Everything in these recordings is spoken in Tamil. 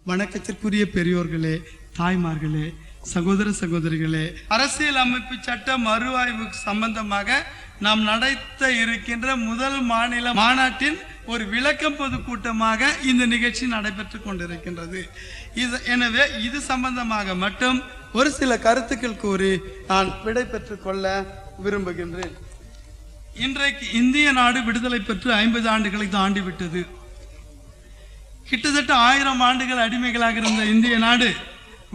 வணக்கத்திற்குரிய பெரியோர்களே, தாய்மார்களே, சகோதர சகோதரிகளே, அரசியல் அமைப்பு சட்ட மறுஆய்வு சம்பந்தமாக நாம் நடத்த இருக்கின்ற முதல் மாநில மாநாட்டின் ஒரு விளக்கம் பொதுக்கூட்டமாக இந்த நிகழ்ச்சி நடைபெற்றுக் கொண்டிருக்கின்றது. எனவே இது சம்பந்தமாக மட்டும் ஒரு சில கருத்துக்கள் கூறி நான் விடை பெற்றுக் கொள்ள விரும்புகின்றேன். இன்றைக்கு இந்திய நாடு விடுதலை பெற்று 50 ஆண்டுகளை தாண்டி விட்டது. கிட்டத்தட்ட 1000 ஆண்டுகள் அடிமைகளாக இருந்த இந்திய நாடு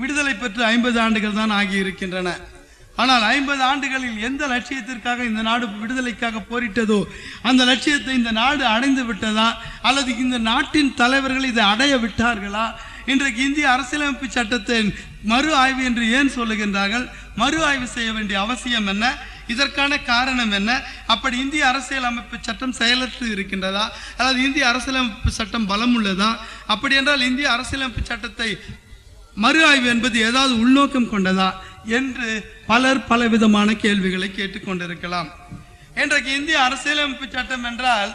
விடுதலை பெற்று 50 ஆண்டுகள் தான் ஆகியிருக்கின்றன. ஆனால் 50 ஆண்டுகளில் எந்த லட்சியத்திற்காக இந்த நாடு விடுதலைக்காக போரிட்டதோ அந்த லட்சியத்தை இந்த நாடு அடைந்து விட்டதா அல்லது இந்த நாட்டின் தலைவர்கள் இதை அடைய விட்டார்களா? இன்றைக்கு இந்திய அரசியலமைப்பு சட்டத்தின் மறு ஆய்வு என்று ஏன் சொல்லுகின்றார்கள்? மறு ஆய்வு செய்ய வேண்டிய அவசியம் என்ன? இதற்கான காரணம் என்ன? அப்படி இந்திய அரசியலமைப்பு சட்டம் செயலற்று இருக்கின்றதா அல்லது இந்திய அரசியலமைப்பு சட்டம் பலம் உள்ளதா? அப்படி என்றால் இந்திய அரசியலமைப்பு சட்டத்தை மறு ஆய்வு என்பது ஏதாவது உள்நோக்கம் கொண்டதா என்று பலர் பலவிதமான கேள்விகளை கேட்டுக்கொண்டிருக்கலாம். இன்றைக்கு இந்திய அரசியலமைப்பு சட்டம் என்றால்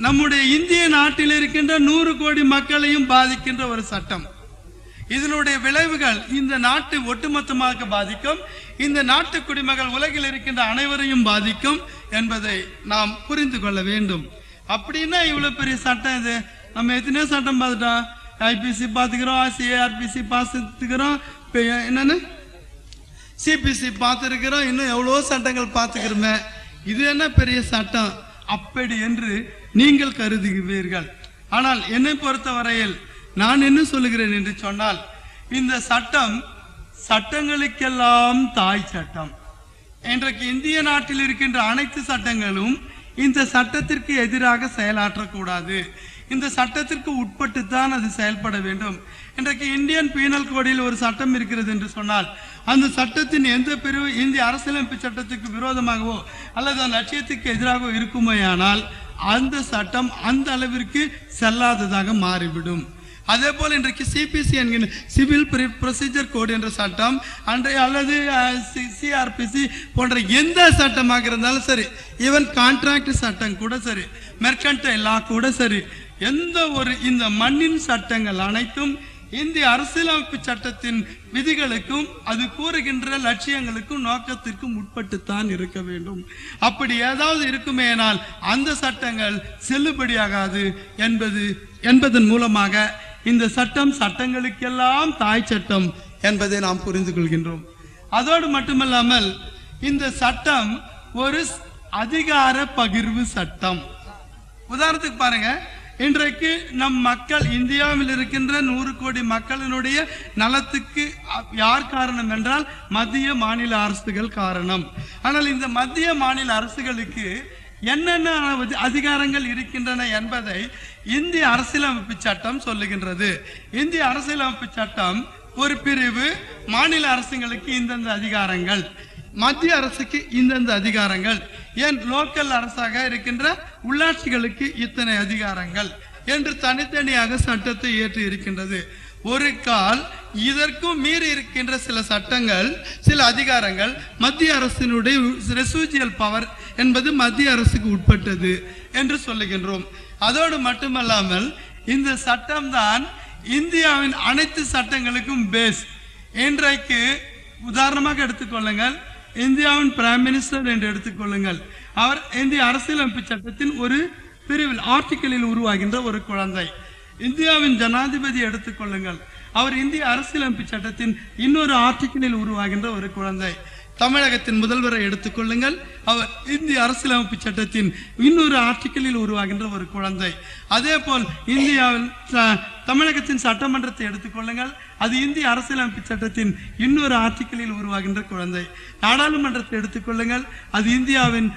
நம்முடைய இந்திய நாட்டில் இருக்கின்ற 100 கோடி மக்களையும் பாதிக்கின்ற ஒரு சட்டம். இதனுடைய விளைவுகள் இந்த நாட்டை ஒட்டுமொத்தமாக பாதிக்கும். இந்த நாட்டு குடிமக்கள் உலகில் இருக்கின்ற அனைவரையும் பாதிக்கும் என்பதை நாம் புரிந்து கொள்ள வேண்டும். அப்படின்னா இவ்வளவு பெரிய சட்டம் இது. நம்ம எத்தனையோ சட்டம் பார்த்துட்டோம். ஐபிசி பார்த்துக்கிறோம், சிஆர்பிசி பார்த்துக்கிறோம், என்னன்னு சிபிசி பார்த்துருக்கிறோம், இன்னும் எவ்வளோ சட்டங்கள் பார்த்துக்கிறோமே. இது என்ன பெரிய சட்டம் அப்படி என்று நீங்கள் கருதுகிறீர்கள். ஆனால் என்னை பொறுத்தவரையில் நான் என்ன சொல்லுகிறேன் என்று சொன்னால், இந்த சட்டம் சட்டங்களுக்கெல்லாம் தாய் சட்டம். இன்றைக்கு இந்திய நாட்டில் இருக்கின்ற அனைத்து சட்டங்களும் இந்த சட்டத்திற்கு எதிராக செயலாற்றக்கூடாது. இந்த சட்டத்திற்கு உட்பட்டு தான் அது செயல்பட வேண்டும். இன்றைக்கு இந்தியன் பீனல் கோடில் ஒரு சட்டம் இருக்கிறது என்று சொன்னால் அந்த சட்டத்தின் எந்த பிரிவு இந்திய அரசியலமைப்பு சட்டத்துக்கு விரோதமாகவோ அல்லது அந்த லட்சியத்துக்கு எதிராகவோ இருக்குமேயானால் அந்த சட்டம் அந்த அளவிற்கு செல்லாததாக மாறிவிடும். அதே போல் இன்றைக்கு சிபிசி என்கிற சிவில் ப்ரொசீஜர் கோட் என்ற சட்டம் அல்லது சிஆர்பிசி போன்ற எந்த சட்டமாக இருந்தாலும் சரி, ஈவன் கான்ட்ராக்ட் சட்டம் கூட சரி, மெர்கன்டைல் லா கூட சரி, எந்த ஒரு இந்த மண்ணின் சட்டங்கள் அனைத்தும் இந்திய அரசியலமைப்பு சட்டத்தின் விதிகளுக்கும் அது கூறுகின்ற லட்சியங்களுக்கும் நோக்கத்திற்கும் உட்பட்டுத்தான் இருக்க வேண்டும். அப்படி ஏதாவது இருக்குமேனால் அந்த சட்டங்கள் செல்லுபடியாகாது என்பதன் மூலமாக இந்த சட்டம் சட்டங்களுக்கெல்லாம் தாய் சட்டம் என்பதை நாம் புரிந்து கொள்கின்றோம். அதோடு மட்டுமல்லாமல் இந்த சட்டம் ஒரு அதிகார பகிர்வு சட்டம். உதாரணத்துக்கு பாருங்க, இன்றைக்கு நம் மக்கள் இந்தியாவில் இருக்கின்ற 100 கோடி மக்களினுடைய நலத்துக்கு யார் காரணம் என்றால் மத்திய மாநில அரசுகள் காரணம். ஆனால் இந்த மத்திய மாநில அரசுகளுக்கு என்னென்ன அதிகாரங்கள் இருக்கின்றன என்பதை இந்திய அரசியலமைப்பு சட்டம் சொல்லுகின்றது. இந்திய அரசியலமைப்பு சட்டம் ஒரு பிரிவு மாநில அரசுகளுக்கு இந்தந்த அதிகாரங்கள், மத்திய அரசுக்கு இந்தந்த அதிகாரங்கள், ஏன் லோக்கல் அரசாக இருக்கின்ற உள்ளாட்சிகளுக்கு இத்தனை அதிகாரங்கள் என்று தனித்தனியாக சட்டத்தை ஏற்றி இருக்கின்றது. ஒரு கால் இதற்கும் மீறி இருக்கின்ற சில சட்டங்கள், சில அதிகாரங்கள் மத்திய அரசினுடைய ரெசூஜியல் பவர் என்பது மத்திய அரசுக்கு உட்பட்டது என்று சொல்லுகின்றோம். அதோடு மட்டுமல்லாமல் இந்த சட்டம்தான் இந்தியாவின் அனைத்து சட்டங்களுக்கும் பேஸ். இன்றைக்கு உதாரணமாக எடுத்துக்கொள்ளுங்கள், இந்தியாவின் பிரைம் மினிஸ்டர் என்று எடுத்துக்கொள்ளுங்கள். அவர் இந்திய அரசியலமைப்பு சட்டத்தின் ஒரு பிரிவில் ஆர்டிக்கிளில் உருவாகின்ற ஒரு குழந்தை. இந்தியாவின் ஜனாதிபதி எடுத்துக்கொள்ளுங்கள், அவர் இந்திய அரசியலமைப்பு சட்டத்தின் இன்னொரு ஆர்டிக்கிளில் உருவாகின்ற ஒரு குழந்தை. தமிழகத்தின் முதல்வரை எடுத்துக்கொள்ளுங்கள், அவர் இந்திய அரசியலமைப்பு சட்டத்தின் இன்னொரு ஆர்டிக்கிளில் உருவாகின்ற ஒரு குழந்தை. அதே போல் இந்தியாவில் தமிழகத்தின் சட்டமன்றத்தை எடுத்துக்கொள்ளுங்கள், அது இந்திய அரசியலமைப்பு சட்டத்தின் இன்னொரு ஆர்டிக்கிளில் உருவாகின்ற குழந்தை. நாடாளுமன்றத்தை எடுத்துக்கொள்ளுங்கள், அது இந்தியாவின்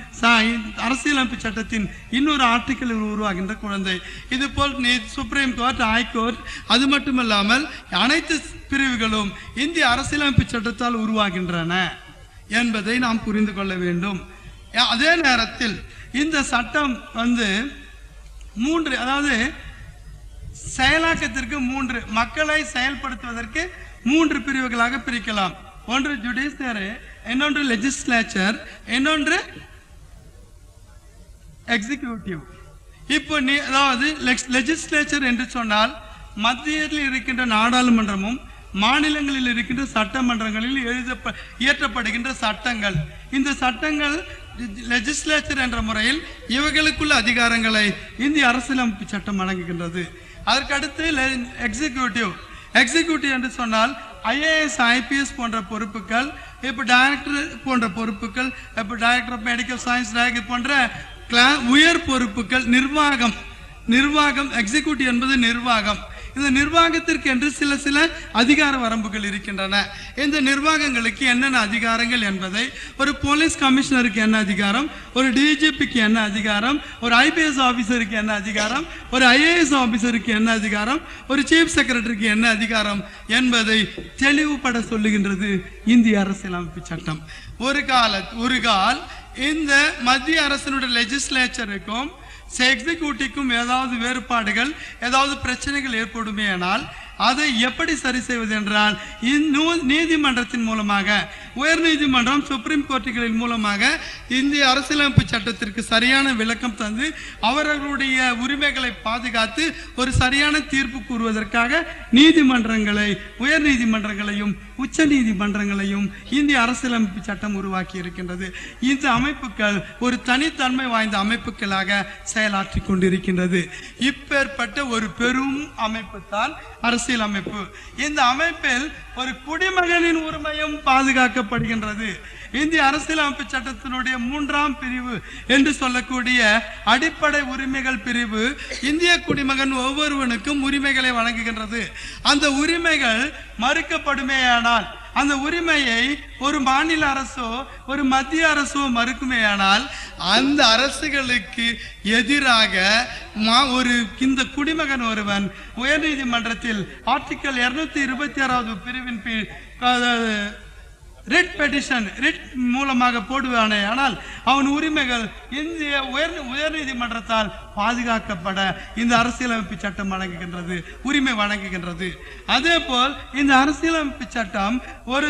அரசியலமைப்பு சட்டத்தின் இன்னொரு ஆர்டிக்கிளில் உருவாகின்ற குழந்தை. இது போல் சுப்ரீம் கோர்ட், ஹைகோர்ட், அது மட்டுமல்லாமல் அனைத்து பிரிவுகளும் இந்திய அரசியலமைப்பு சட்டத்தால் உருவாகின்றன என்பதை நாம் புரிந்து கொள்ள வேண்டும். அதே நேரத்தில் இந்த சட்டம் 3, அதாவது செயலாக்கத்திற்கு 3, மக்களை செயல்படுத்துவதற்கு 3 பிரிவுகளாக பிரிக்கலாம். ஒன்று ஜுடிஷியரி, இன்னொன்று லெஜிஸ்லேச்சர், இன்னொன்று எக்ஸிக்யூட்டிவ். இப்போ அதாவது லெஜிஸ்லேச்சர் என்று சொன்னால் மத்தியில் இருக்கின்ற நாடாளுமன்றமும் மாநிலங்களில் இருக்கின்ற சட்டமன்றங்களில் இயற்றப்படுகின்ற சட்டங்கள். இந்த சட்டங்கள் லெஜிஸ்லேச்சர் என்ற முறையில் இவர்களுக்குள்ள அதிகாரங்களை இந்திய அரசியலமைப்பு சட்டம் வழங்குகின்றது. அதற்கடுத்து எக்ஸிக்யூட்டிவ் என்று சொன்னால் IAS IPS போன்ற பொறுப்புகள், இப்போ டைரக்டர் போன்ற பொறுப்புகள், இப்போ டைரக்டர் ஆஃப் மெடிக்கல் சயின்ஸ் போன்ற உயர் பொறுப்புகள். நிர்வாகம் எக்ஸிக்யூட்டிவ் என்பது நிர்வாகம். இந்த நிர்வாகத்திற்கு என்று சில அதிகார வரம்புகள் இருக்கின்றன. இந்த நிர்வாகங்களுக்கு என்னென்ன அதிகாரங்கள் என்பதை ஒரு போலீஸ் கமிஷனருக்கு என்ன அதிகாரம், ஒரு DGPக்கு என்ன அதிகாரம், ஒரு IPS ஆபீசருக்கு என்ன அதிகாரம், ஒரு IAS ஆபீசருக்கு என்ன அதிகாரம், ஒரு சீஃப் செக்ரட்டரிக்கு என்ன அதிகாரம் என்பதை தெளிவுபட சொல்லுகின்றது இந்திய அரசியலமைப்பு சட்டம். ஒரு கால் இந்த மத்திய அரசினுடைய லெஜிஸ்லேச்சருக்கும் எக்ஸிக்யூட்டிவ்க்கும் ஏதாவது வேறுபாடுகள், ஏதாவது பிரச்சனைகள் ஏற்படுமே ஆனால் அதை எப்படி சரி செய்வது என்றால் நீதிமன்றத்தின் மூலமாக, உயர் நீதிமன்றம், சுப்ரீம் கோர்ட்டுகளின் மூலமாக இந்திய அரசியலமைப்பு சட்டத்திற்கு சரியான விளக்கம் தந்து அவர்களுடைய உரிமைகளை பாதுகாத்து ஒரு சரியான தீர்ப்பு கூறுவதற்காக நீதிமன்றங்களை, உயர் நீதிமன்றங்களையும் உச்ச நீதிமன்றங்களையும் இந்திய அரசியலமைப்பு சட்டம் உருவாக்கி இருக்கின்றது. இந்த அமைப்புகள் ஒரு தனித்தன்மை வாய்ந்த அமைப்புகளாக செயலாற்றி கொண்டிருக்கின்றது. இப்பேற்பட்ட ஒரு பெரும் அமைப்பு தான் அரசியலமைப்பு. இந்த அமைப்பில் ஒரு குடிமகனின் உரிமையும் பாதுகாக்கப்படுகின்றது. இந்திய அரசியலமைப்பு சட்டத்தினுடைய 3ஆம் பிரிவு என்று சொல்லக்கூடிய அடிப்படை உரிமைகள் பிரிவு இந்திய குடிமகன் ஒவ்வொருவனுக்கும் உரிமைகளை வழங்குகின்றது. அந்த உரிமைகள் மறுக்கப்படுமேயானால், அந்த உரிமையை ஒரு மாநில அரசோ ஒரு மத்திய அரசோ மறுக்குமேயானால் அந்த அரசுகளுக்கு எதிராக இந்த குடிமகன் ஒருவன் உயர் நீதிமன்றத்தில் ஆர்டிகல் 226வது பிரிவின் ரிட் பெட்டிஷன் மூலமாக போடுவானே ஆனால் அவன் உரிமைகள் இந்திய உயர் நீதிமன்றத்தால் பாதுகாக்கப்பட இந்த அரசியலமைப்பு சட்டம் வழங்குகின்றது, உரிமை வழங்குகின்றது. அதே போல் இந்த அரசியலமைப்பு சட்டம் ஒரு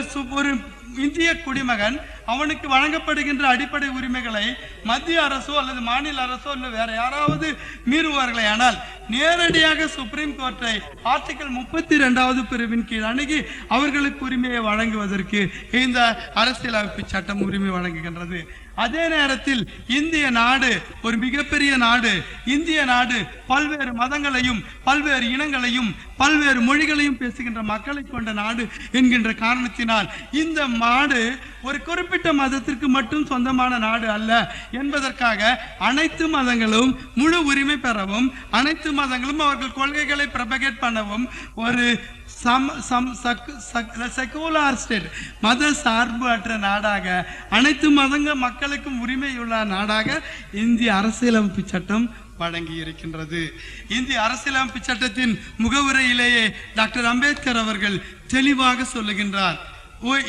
இந்திய குடிமகன் அவனுக்கு வழங்கப்படுகின்ற அடிப்படை உரிமைகளை மத்திய அரசோ அல்லது மாநில அரசோ இல்லை வேற யாராவது மீறுவார்களே ஆனால் நேரடியாக சுப்ரீம் கோர்ட்டை ஆர்டிகல் 32வது பிரிவின் கீழ் அணுகி அவர்களுக்கு உரிமையை வழங்குவதற்கு இந்த அரசியலமைப்பு சட்டம் உரிமை வழங்குகின்றது. அதே நேரத்தில் இந்திய நாடு ஒரு மிகப்பெரிய நாடு. இந்திய நாடு பல்வேறு மதங்களையும் பல்வேறு இனங்களையும் பல்வேறு மொழிகளையும் பேசுகின்ற மக்களை கொண்ட நாடு என்கின்ற காரணத்தினால் இந்த நாடு ஒரு குறிப்பிட்ட மதத்திற்கு மட்டும் சொந்தமான நாடு அல்ல என்பதற்காக அனைத்து மதங்களும் முழு உரிமை பெறவும், அனைத்து மதங்களும் அவர்கள் கொள்கைகளை ப்ரொபகேட் பண்ணவும் ஒரு செகுலர் ஸ்டேட், மத சார்பு அற்ற நாடாக, அனைத்து மக்களுக்கும் உரிமையுள்ள நாடாக இந்திய அரசியலமைப்பு சட்டம் வழங்கி இருக்கின்றது. இந்திய அரசியலமைப்பு சட்டத்தின் முகவுரையிலேயே டாக்டர் அம்பேத்கர் அவர்கள் தெளிவாக சொல்லுகின்றார்,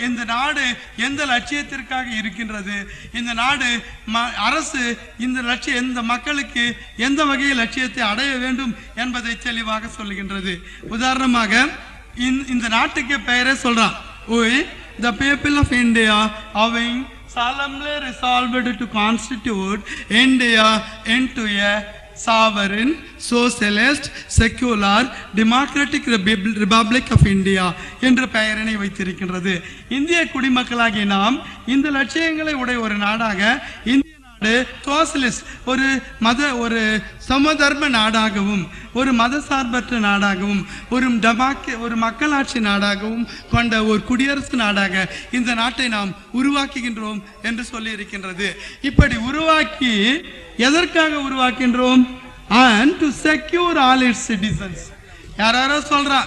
இந்த நாடு எந்த லட்சியத்திற்காக இருக்கின்றது, இந்த நாடு அரசு இந்த மக்களுக்கு எந்த வகையில் லட்சியத்தை அடைய வேண்டும் என்பதை தெளிவாக சொல்லுகின்றது. உதாரணமாக இந்த நாட்டுக்கு பெயரே சொல்றான், the people of India having solemnly resolved to constitute India into a sovereign, socialist, secular, democratic republic of India என்ற பெயரினை வைத்திருக்கின்றது. இந்திய குடிமக்களாகிய நாம் இந்த லட்சியங்களை உடைய ஒரு நாடாக இந்திய நாடு சோசலிஸ்ட், ஒரு சமதர்ம நாடாகவும் ஒரு மத சார்பற்ற நாடாகவும் ஒரு மக்களாட்சி நாடாகவும் கொண்ட ஒரு குடியரசு நாடாக இந்த நாட்டை நாம் உருவாக்குகின்றோம் என்று சொல்லி இருக்கின்றது. இப்படி உருவாக்கி எதற்காக உருவாக்கின்றோம்? and to secure all its citizens. யாராரோ சொல்றா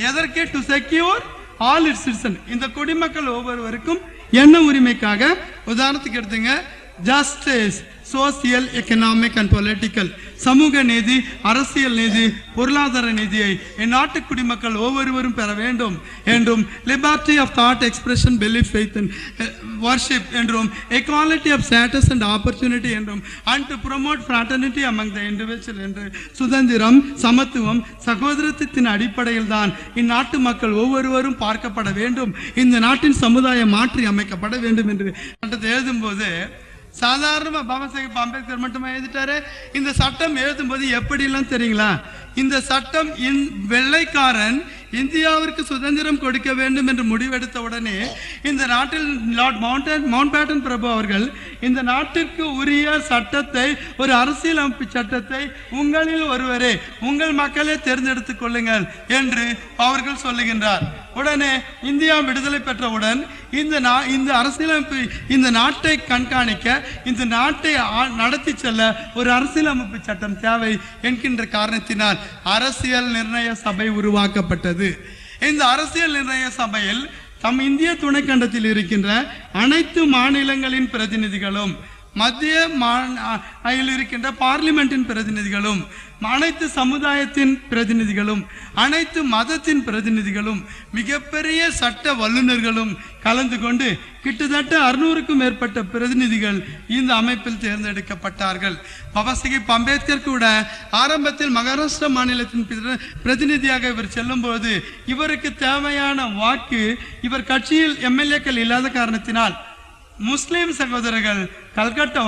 எதற்கு? to secure all its citizens. இந்த குடிமக்கள் ஒவ்வொருவருக்கும் என்ன உரிமைக்காக? உதாரணத்துக்கு எடுத்துங்க, justice, social, economic and political, சமூக நீதி, அரசியல் நீதி, பொருளாதார நீதியை இந்நாட்டு குடிமக்கள் ஒவ்வொருவரும் பெற வேண்டும் என்றும், liberty of thought expression, belief, faith and worship என்றும், equality of status and opportunity என்றும், and to promote fraternity among the individual என்று சுதந்திரம், சமத்துவம், சகோதரத்தின் அடிப்படையில் தான் இந்நாட்டு மக்கள் ஒவ்வொருவரும் பார்க்கப்பட வேண்டும், இந்த நாட்டின் சமுதாயம் மாற்றி அமைக்கப்பட வேண்டும் என்று எழுதும்போது சாதாரண பாபா சாஹேப் அம்பேத்கர் மட்டுமே எழுதிட்டாரு. இந்த சட்டம் எழுதும்போது எப்படிலாம் தெரியுங்களா? இந்த சட்டம் வெள்ளைக்காரன் இந்தியாவிற்கு சுதந்திரம் கொடுக்க வேண்டும் என்று முடிவெடுத்த உடனே இந்த நாட்டில் லார்ட் மவுண்ட் பேட்டன் பிரபு அவர்கள் இந்த நாட்டிற்கு உரிய சட்டத்தை, ஒரு அரசியலமைப்பு சட்டத்தை உங்களில் ஒருவரே, உங்கள் மக்களே தேர்ந்தெடுத்துக் கொள்ளுங்கள் என்று அவர்கள் சொல்லுகின்றார். உடனே இந்தியா விடுதலை பெற்றவுடன் இந்த அரசியலமைப்பு, இந்த நாட்டை கண்காணிக்க, இந்த நாட்டை நடத்தி செல்ல ஒரு அரசியலமைப்பு சட்டம் தேவை என்கின்ற காரணத்தினால் அரசியல் நிர்ணய சபை உருவாக்கப்பட்டது. இந்த அரசியல் நிர்ணய சபையில் இந்திய துணைக்கண்டத்தில் இருக்கின்ற அனைத்து மாநிலங்களின் பிரதிநிதிகளும், மத்திய இருக்கின்ற பார்லிமெண்டின் பிரதிநிதிகளும், அனைத்து சமுதாயத்தின் பிரதிநிதிகளும், அனைத்து மதத்தின் பிரதிநிதிகளும், மிகப்பெரிய சட்ட வல்லுநர்களும் கலந்து கொண்டு கிட்டத்தட்ட 600க்கும் மேற்பட்ட பிரதிநிதிகள் இந்த அமைப்பில் தேர்ந்தெடுக்கப்பட்டார்கள். பாபா சாஹேப் அம்பேத்கர் கூட ஆரம்பத்தில் மகாராஷ்டிரா மாநிலத்தின் பிரதிநிதியாக இவர் செல்லும் போது இவருக்கு தேவையான வாக்கு, இவர் கட்சியில் எம்எல்ஏக்கள் இல்லாத காரணத்தினால் முஸ்லிம் சகோதரர்கள் கல்கட்டா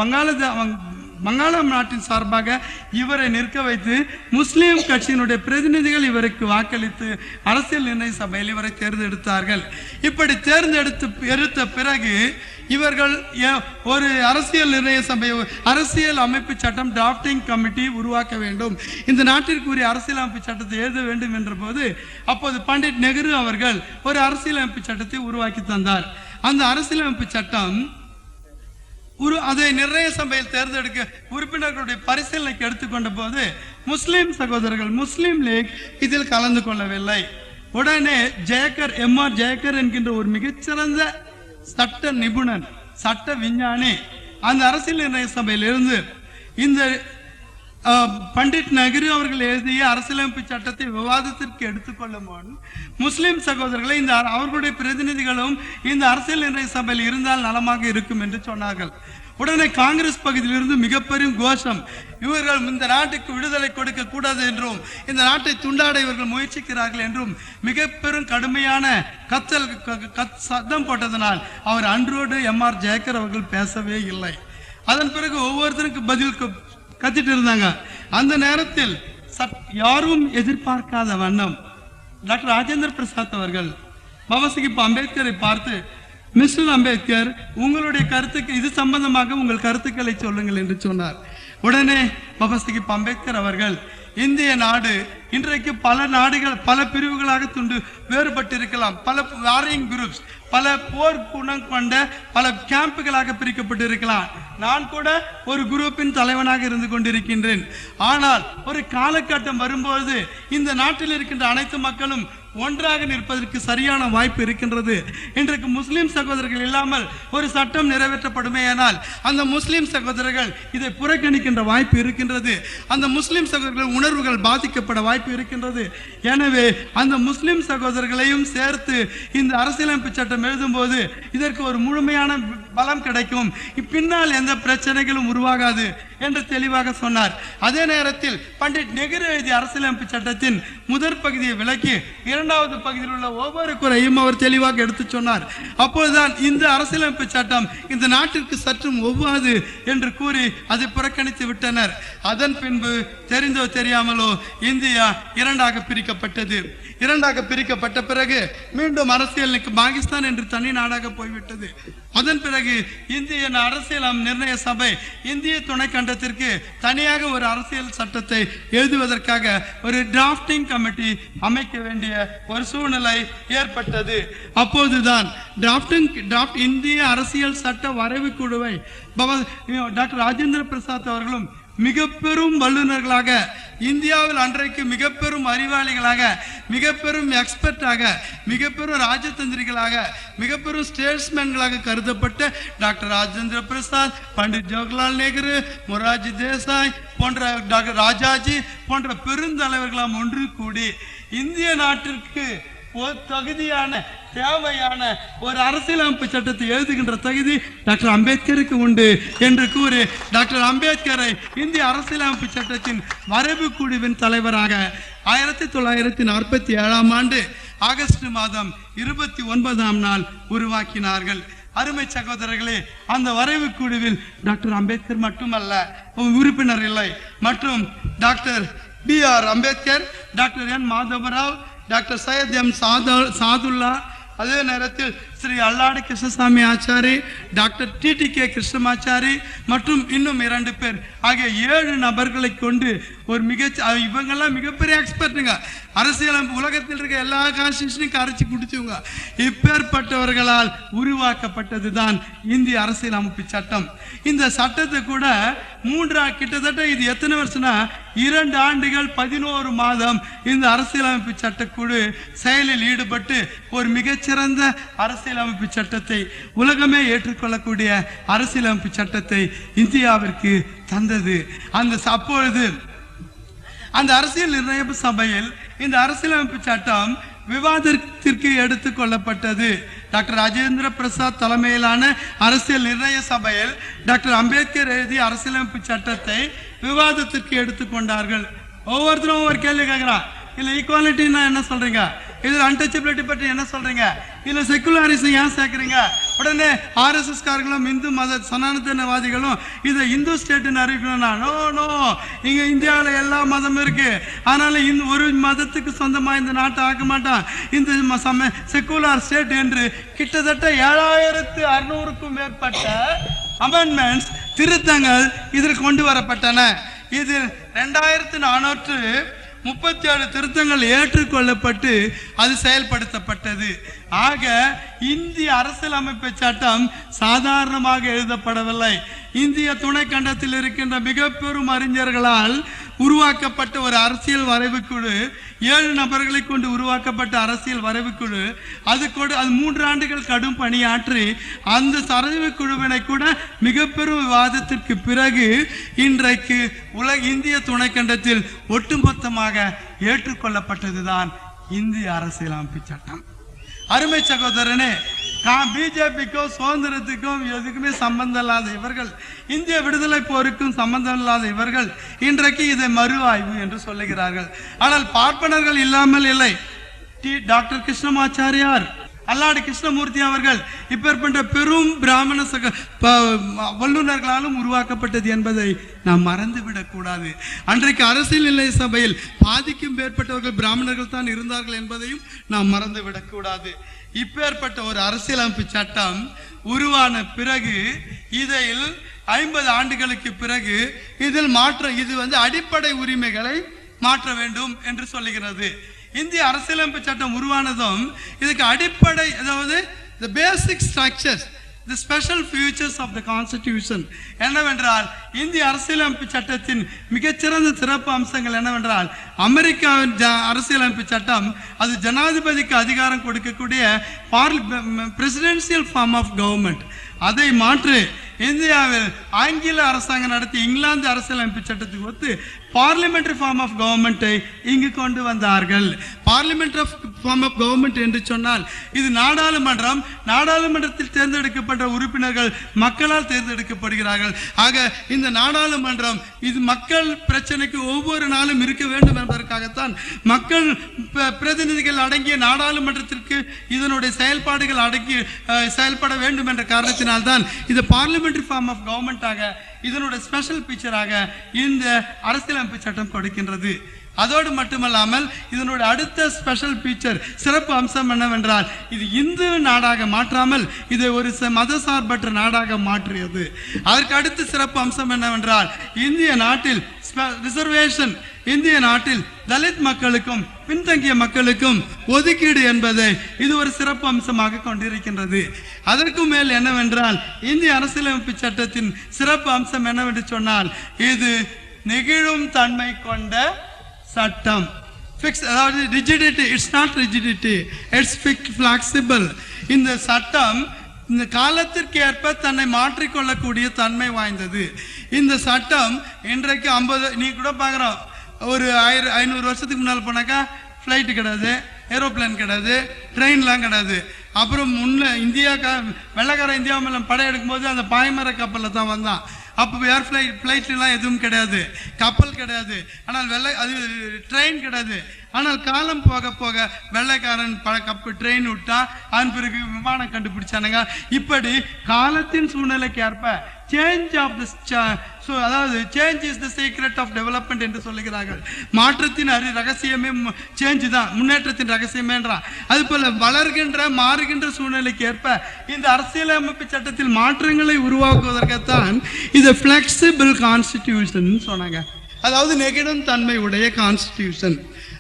வங்காளம் நாட்டின் சார்பாக இவரை நிற்க வைத்து முஸ்லிம் கட்சியினுடைய பிரதிநிதிகள் இவருக்கு வாக்களித்து அரசியல் நிர்ணய சபையில் இவரை தேர்ந்தெடுத்தார்கள். இப்படி தேர்ந்தெடுத்த பிறகு இவர்கள் ஒரு அரசியல் நிர்ணய சபை, அரசியல் அமைப்பு சட்டம் டிராஃப்டிங் கமிட்டி உருவாக்க வேண்டும், இந்த நாட்டிற்குரிய அரசியல் அமைப்பு சட்டத்தை எழுத வேண்டும் என்ற போது அப்போது பண்டிட் நெஹ்ரு அவர்கள் ஒரு அரசியல் அமைப்பு சட்டத்தை உருவாக்கி தந்தார். அந்த அரசியலமைப்பு சட்டம் அதை நிர்ணய சபையில் தேர்ந்தெடுக்க உறுப்பினர்களுடைய பரிசீலனைக்கு எடுத்துக்கொண்ட போது முஸ்லிம் சகோதரர்கள், முஸ்லிம் லீக் இதில் கலந்து கொள்ளவில்லை. உடனே எம்ஆர் ஜெயக்கர் என்கின்ற ஒரு மிகச்சிறந்த சட்ட நிபுணன், சட்ட விஞ்ஞானி அந்த அரசியல் நிர்ணய சபையில் இருந்து இந்த பண்டிட் நெஹ்ரு அவர்கள் எழுதிய அரசியலமைப்பு சட்டத்தை விவாதத்திற்கு எடுத்துக்கொள்ளும் முன் முஸ்லிம் சகோதரர்களை அவர்களுடைய பிரதிநிதிகளும் இந்த அரசியல் நிர்ணய சபையில் இருந்தால் நலமாக இருக்கும் என்று சொன்னார்கள். உடனே காங்கிரஸ் பகுதியிலிருந்து மிகப்பெரும் கோஷம், இவர்கள் இந்த நாட்டுக்கு விடுதலை கொடுக்க கூடாது என்றும், இந்த நாட்டை துண்டாட இவர்கள் முயற்சிக்கிறார்கள் என்றும் மிக பெரும் கடுமையான சத்தம் போட்டதனால் அவர் அன்றோடு எம்ஆர் ஜெயக்கர் அவர்கள் பேசவே இல்லை. அதன் பிறகு ஒவ்வொருத்தருக்கும் பதில் கத்திட்டு இருந்தாங்க. அந்த நேரத்தில் யாரும் எதிர்பார்க்காத வண்ணம் டாக்டர் ராஜேந்திர பிரசாத் அவர்கள் பாபா சாஹேப் அம்பேத்கரை பார்த்து, மிஸ்டர் அம்பேத்கர், உங்களுடைய கருத்துக்கு இது சம்பந்தமாக உங்கள் கருத்துக்களை சொல்லுங்கள் என்று சொன்னார். உடனே பாபா சாஹேப் அம்பேத்கர் அவர்கள், இந்திய நாடு இன்றைக்கு பல நாடுகள், பல பிரிவுகளாக வேறுபட்டு இருக்கலாம், பல வாரிங் குரூப்ஸ், பல போர் குணம் கொண்ட பல கேம்புகளாக பிரிக்கப்பட்டு இருக்கலாம். நான் கூட ஒரு குரூப்பின் தலைவனாக இருந்து கொண்டிருக்கின்றேன். ஆனால் ஒரு காலகட்டம் வரும்போது இந்த நாட்டில் இருக்கின்ற அனைத்து மக்களும் ஒன்றாக நிற்பதற்கு சரியான வாய்ப்பு இருக்கின்றது. இன்றைக்கு முஸ்லிம் சகோதரர்கள் இல்லாமல் ஒரு சட்டம் நிறைவேற்றப்படுமேயானால் அந்த முஸ்லிம் சகோதரர்கள் இதை புறக்கணிக்கின்ற வாய்ப்பு இருக்கின்றது. அந்த முஸ்லிம் சகோதரர்கள் உணர்வுகள் பாதிக்கப்பட வாய்ப்பு இருக்கின்றது. எனவே அந்த முஸ்லிம் சகோதரர்களையும் சேர்த்து இந்த அரசியலமைப்பு சட்டம் எழுதும் போது இதற்கு ஒரு முழுமையான பலம் கிடைக்கும், பின்னால் எந்த பிரச்சனைகளும் உருவாகாது என்று தெளிவாக சொன்னார். அதே நேரத்தில் பண்டிட் நெஹ்ரு எழுதிய அரசியலமைப்பு சட்டத்தின் முதற் பகுதியை விளக்கி இரண்டாவது பகுதியில் உள்ள ஒவ்வொரு குறையும் அவர் தெளிவாக எடுத்து சொன்னார். அப்போதுதான் இந்த அரசியலமைப்பு சட்டம் இந்த நாட்டிற்கு சற்றும் ஒவ்வாது என்று கூறி அதை புறக்கணித்து விட்டனர். அதன் பின்பு தெரிந்தோ தெரியாமலோ இந்தியா இரண்டாக பிரிக்கப்பட்டது. இரண்டாக பிரிக்கப்பட்ட பிறகு மீண்டும் அரசியலுக்கு பாகிஸ்தான் என்று தனி நாடாக போய்விட்டது. அதன் பிறகு இந்திய அரசியல் நிர்ணய சபை இந்திய துணைக்கண்டத்திற்கு தனியாக ஒரு அரசியல் சட்டத்தை எழுதுவதற்காக ஒரு டிராஃப்டிங் கமிட்டி அமைக்க வேண்டிய ஒரு சூழ்நிலை ஏற்பட்டது. அப்போதுதான் இந்திய அரசியல் சட்ட வரைவு குழுவை டாக்டர் ராஜேந்திர பிரசாத் அவர்களும் மிக பெரும் வல்லுநர்களாக, இந்தியாவில் அன்றைக்கு மிக பெரும் அறிவாளிகளாக, மிக பெரும் எக்ஸ்பர்ட்டாக, மிக பெரும் ராஜதந்திரிகளாக, மிக பெரும் ஸ்டேட்ஸ்மேன்களாக கருதப்பட்ட டாக்டர் ராஜேந்திர பிரசாத், பண்டிட் ஜவஹர்லால் நேரு, மொரார்ஜி தேசாய் போன்ற டாக்டர் ராஜாஜி போன்ற பெருந்தலைவர்களாம் ஒன்று கூடி இந்திய நாட்டிற்கு தகுதியான தேவையான ஒரு அரசியலமைப்பு சட்டத்தை எழுதுகின்ற தகுதி டாக்டர் அம்பேத்கருக்கு உண்டு என்று கூறி டாக்டர் அம்பேத்கரை இந்திய அரசியலமைப்பு சட்டத்தின் வரைவு குழுவின் தலைவராக 1947 ஆண்டு ஆகஸ்ட் மாதம் 29ஆம் நாள் உருவாக்கினார்கள். அருமை சகோதரர்களே, அந்த வரைவு குழுவில் டாக்டர் அம்பேத்கர் மட்டுமல்ல உறுப்பினர் இல்லை, மற்றும் doctor BR Ambedkar, doctor N Madhavarao, doctor Syed M Saadulla, அதே நேரத்தில் ஸ்ரீ அல்லாடி கிருஷ்ணசாமி ஆச்சாரி, டாக்டர் TTK கிருஷ்ணமாச்சாரி மற்றும் இன்னும் 2 பேர் ஆகிய 7 நபர்களை கொண்டு ஒரு இவங்கெல்லாம் மிகப்பெரிய எக்ஸ்பர்ட்டுங்க. அரசியல் உலகத்தில் இருக்க எல்லா கான்ஸ்டிடியூஷனையும் கரைச்சி குடிச்சவங்க. இப்பேற்பட்டவர்களால் உருவாக்கப்பட்டது தான் இந்திய அரசியல் அமைப்பு சட்டம். இந்த சட்டத்தை கூட கிட்டத்தட்ட இது எத்தனை வருஷம்னா 2 ஆண்டுகள் 11 மாதம் இந்த அரசியலமைப்பு சட்டக்குழு செயலில் ஈடுபட்டு ஒரு மிகச்சிறந்த அரசியலமைப்பு சட்டத்தை, உலகமே ஏற்றுக்கொள்ளக்கூடிய அரசியலமைப்பு சட்டத்தை இந்தியாவிற்கு தந்தது. அப்பொழுது அந்த அரசியல் நிர்ணய சபையில் இந்த அரசியலமைப்பு சட்டம் விவாதத்திற்கு எடுத்துக் கொள்ளப்பட்டது. டாக்டர் ராஜேந்திர பிரசாத் தலைமையிலான அரசியல் நிர்ணய சபையில் டாக்டர் அம்பேத்கர் எழுதிய அரசியலமைப்பு சட்டத்தை விவாதத்திற்கு எடுத்துக்கொண்டார்கள். ஒவ்வொருத்தரும் ஒவ்வொரு கேள்வி கேட்கிறான். இல்ல ஈக்குவாலிட்டின்னா என்ன சொல்றீங்க, இதுல அன்டச்சபிலிட்டி பற்றி என்ன சொல்றீங்க, இல்ல செக்குலரிசம் ஏன் சேர்க்கிறீங்க? உடனே RSS காரர்களும் இந்து மத சனாதனவாதிகளும் இதை இந்து ஸ்டேட்னு அறிவிக்கணும்னா, நோ இங்க இந்தியாவில் எல்லா மதமும் இருக்கு, அதனால ஒரு மதத்துக்கு சொந்தமா இந்த நாட்டை ஆக்க மாட்டான், இந்த செக்குலர் ஸ்டேட் என்று கிட்டத்தட்ட 7600க்கும் மேற்பட்ட அமெண்ட்மெண்ட்ஸ், திருத்தங்கள் இதில் கொண்டு வரப்பட்டன. இதில் 2437 திருத்தங்கள் ஏற்றுக்கொள்ளப்பட்டு அது செயல்படுத்தப்பட்டது. ஆக இந்திய அரசியலமைப்பு சட்டம் சாதாரணமாக எழுதப்படவில்லை. இந்திய துணை கண்டத்தில் இருக்கின்ற மிக பெரும் அறிஞர்களால் உருவாக்கப்பட்ட ஒரு அரசியல் வரைவுக்குழு, 7 நபர்களை கொண்டு உருவாக்கப்பட்ட அரசியல் வரைவுக்குழு, அது 3 ஆண்டுகள் கடும் பணியாற்றி அந்த வரைவுக்குழுவினை கூட மிக பெரும் விவாதத்திற்கு பிறகு இன்றைக்கு இந்திய துணை கண்டத்தில் ஒட்டுமொத்தமாக ஏற்றுக்கொள்ளப்பட்டதுதான் இந்திய அரசியலமைப்பு சட்டம். அருமை சகோதரனே, பிஜேபிக்கும் சுதந்திரத்துக்கும் எதுக்குமே சம்பந்தம் இல்லாத இவர்கள், இந்திய விடுதலை போருக்கும் சம்பந்தம் இல்லாத இவர்கள் இன்றைக்கு இதை மறு ஆய்வு என்று சொல்லுகிறார்கள். ஆனால் பார்ப்பனர்கள் இல்லாமல் இல்லை. டாக்டர் கிருஷ்ணமாச்சாரியார், அல்லாடி கிருஷ்ணமூர்த்தி அவர்கள் இப்பேற்பட்ட பெரும் பிராமண வல்லுநர்களாலும் உருவாக்கப்பட்டது என்பதை நாம் மறந்துவிடக் கூடாது. அன்றைக்கு அரசியல் நிலைய சபையில் பாதிக்கும் மேற்பட்டவர்கள் பிராமணர்கள் தான் இருந்தார்கள் என்பதையும் நாம் மறந்துவிடக் கூடாது. இப்பேற்பட்ட ஒரு அரசியலமைப்பு சட்டம் உருவான பிறகு இதில் 50 ஆண்டுகளுக்கு பிறகு இதில் இது அடிப்படை உரிமைகளை மாற்ற வேண்டும் என்று சொல்லுகிறது. இந்திய அரசியலமைப்பு சட்டம் உருவானதும் இதுக்கு அடிப்படை, அதாவது the basic structures, the special features of the constitution என்னவென்றால், இந்திய அரசியலமைப்பு சட்டத்தின் மிகச்சிறந்த சிறப்பு அம்சங்கள் என்னவென்றால், அமெரிக்காவின் அரசியலமைப்பு சட்டம் அது ஜனாதிபதிக்கு அதிகாரம் கொடுக்கக்கூடிய பிரசிடென்சியல் ஃபார்ம் ஆஃப் கவர்மெண்ட். அதை மாற்றி இந்தியாவில் ஆங்கில அரசாங்கம் நடத்தி இங்கிலாந்து அரசியலமைப்பு சட்டத்துக்கு ஒத்து பார்லிமெண்டரி ஃபார்ம் ஆஃப் கவர்மெண்ட்டை இங்கு கொண்டு வந்தார்கள். பார்லிமெண்டரி ஃபார்ம் ஆஃப் கவர்மெண்ட் என்று சொன்னால் இது நாடாளுமன்றம், நாடாளுமன்றத்தில் தேர்ந்தெடுக்கப்பட்ட உறுப்பினர்கள் மக்களால் தேர்ந்தெடுக்கப்படுகிறார்கள். ஆக இந்த நாடாளுமன்றம் இது மக்கள் பிரச்சனைக்கு ஒவ்வொரு நாளும் இருக்க வேண்டும் என்பதற்காகத்தான் மக்கள் பிரதிநிதிகள் அடங்கிய நாடாளுமன்றத்திற்கு இதனுடைய செயல்பாடுகள் அடங்கி செயல்பட வேண்டும் என்ற காரணத்தினால்தான் இது பார்லிமெண்டரி ஃபார்ம் ஆஃப் கவர்மெண்டாக, இதனுடைய ஸ்பெஷல் ஃபீச்சராக இந்த அரசியலமைப்பு சட்டம் கொடுக்கின்றது. அதோடு மட்டுமல்லாமல் இதனுடைய அடுத்த ஸ்பெஷல் ஃபீச்சர், சிறப்பு அம்சம் என்னவென்றால், இது இந்து நாடாக மாற்றாமல் இதை ஒரு மதசார்பற்ற நாடாக மாற்றியது. அதற்கு அடுத்த சிறப்பு அம்சம் என்னவென்றால், இந்திய நாட்டில் ரிசர்வேஷன், இந்திய நாட்டில் தலித் மக்களுக்கும் பின்தங்கிய மக்களுக்கும் ஒதுக்கீடு என்பதை இது ஒரு சிறப்பு அம்சமாக கொண்டிருக்கின்றது. அதற்கு மேல் என்னவென்றால், இந்திய அரசியலமைப்பு சட்டத்தின் சிறப்பு அம்சம் என்னவென்று சொன்னால், இது நெகிழும் தன்மை கொண்ட சட்டம். அதாவது rigidity, it's not rigidity, it's flexible. இந்த சட்டம் இந்த காலத்திற்கு ஏற்ப தன்னை மாற்றிக்கொள்ளக்கூடிய தன்மை வாய்ந்தது. இந்த சட்டம் இன்றைக்கு 50, நீ கூட பார்க்குறோம், ஒரு 500 வருஷத்துக்கு முன்னால் போனாக்கா ஃப்ளைட்டு கிடையாது, ஏரோப்ளேன் கிடையாது, ட்ரெயின்லாம் கிடையாது. அப்புறம் வெள்ளக்கார இந்தியா மேலே படையெடுக்கும் போது அந்த பாய்மர கப்பலில் தான் வந்தான். அப்போ ஏர் ஃப்ளைட்லாம் எதுவும் கிடையாது, கப்பல் கிடையாது, ஆனால் அது ட்ரெயின் கிடையாது. ஆனால் காலம் போக போக வெள்ளைக்காரன் ட்ரெயின் விட்டா, அதன் பிறகு விமானம் கண்டுபிடிச்சானுங்க. இப்படி காலத்தின் சூழ்நிலைக்கு ஏற்ப சேஞ்ச் ஆஃப் அதாவது change is the secret of development என்று சொல்லுகிறார்கள். மாற்றத்தின் ரகசியமே சேஞ்ச் தான், முன்னேற்றத்தின் ரகசியமேன்றான். அது போல வளர்கின்ற மாறுகின்ற சூழ்நிலைக்கு ஏற்ப இந்த அரசியலமைப்பு சட்டத்தில் மாற்றங்களை உருவாக்குவதற்குத்தான் இது பிளெக்சிபிள் கான்ஸ்டிடியூஷன் சொன்னாங்க. அதாவது நெகிழும் தன்மை உடைய கான்ஸ்டிடியூஷன்.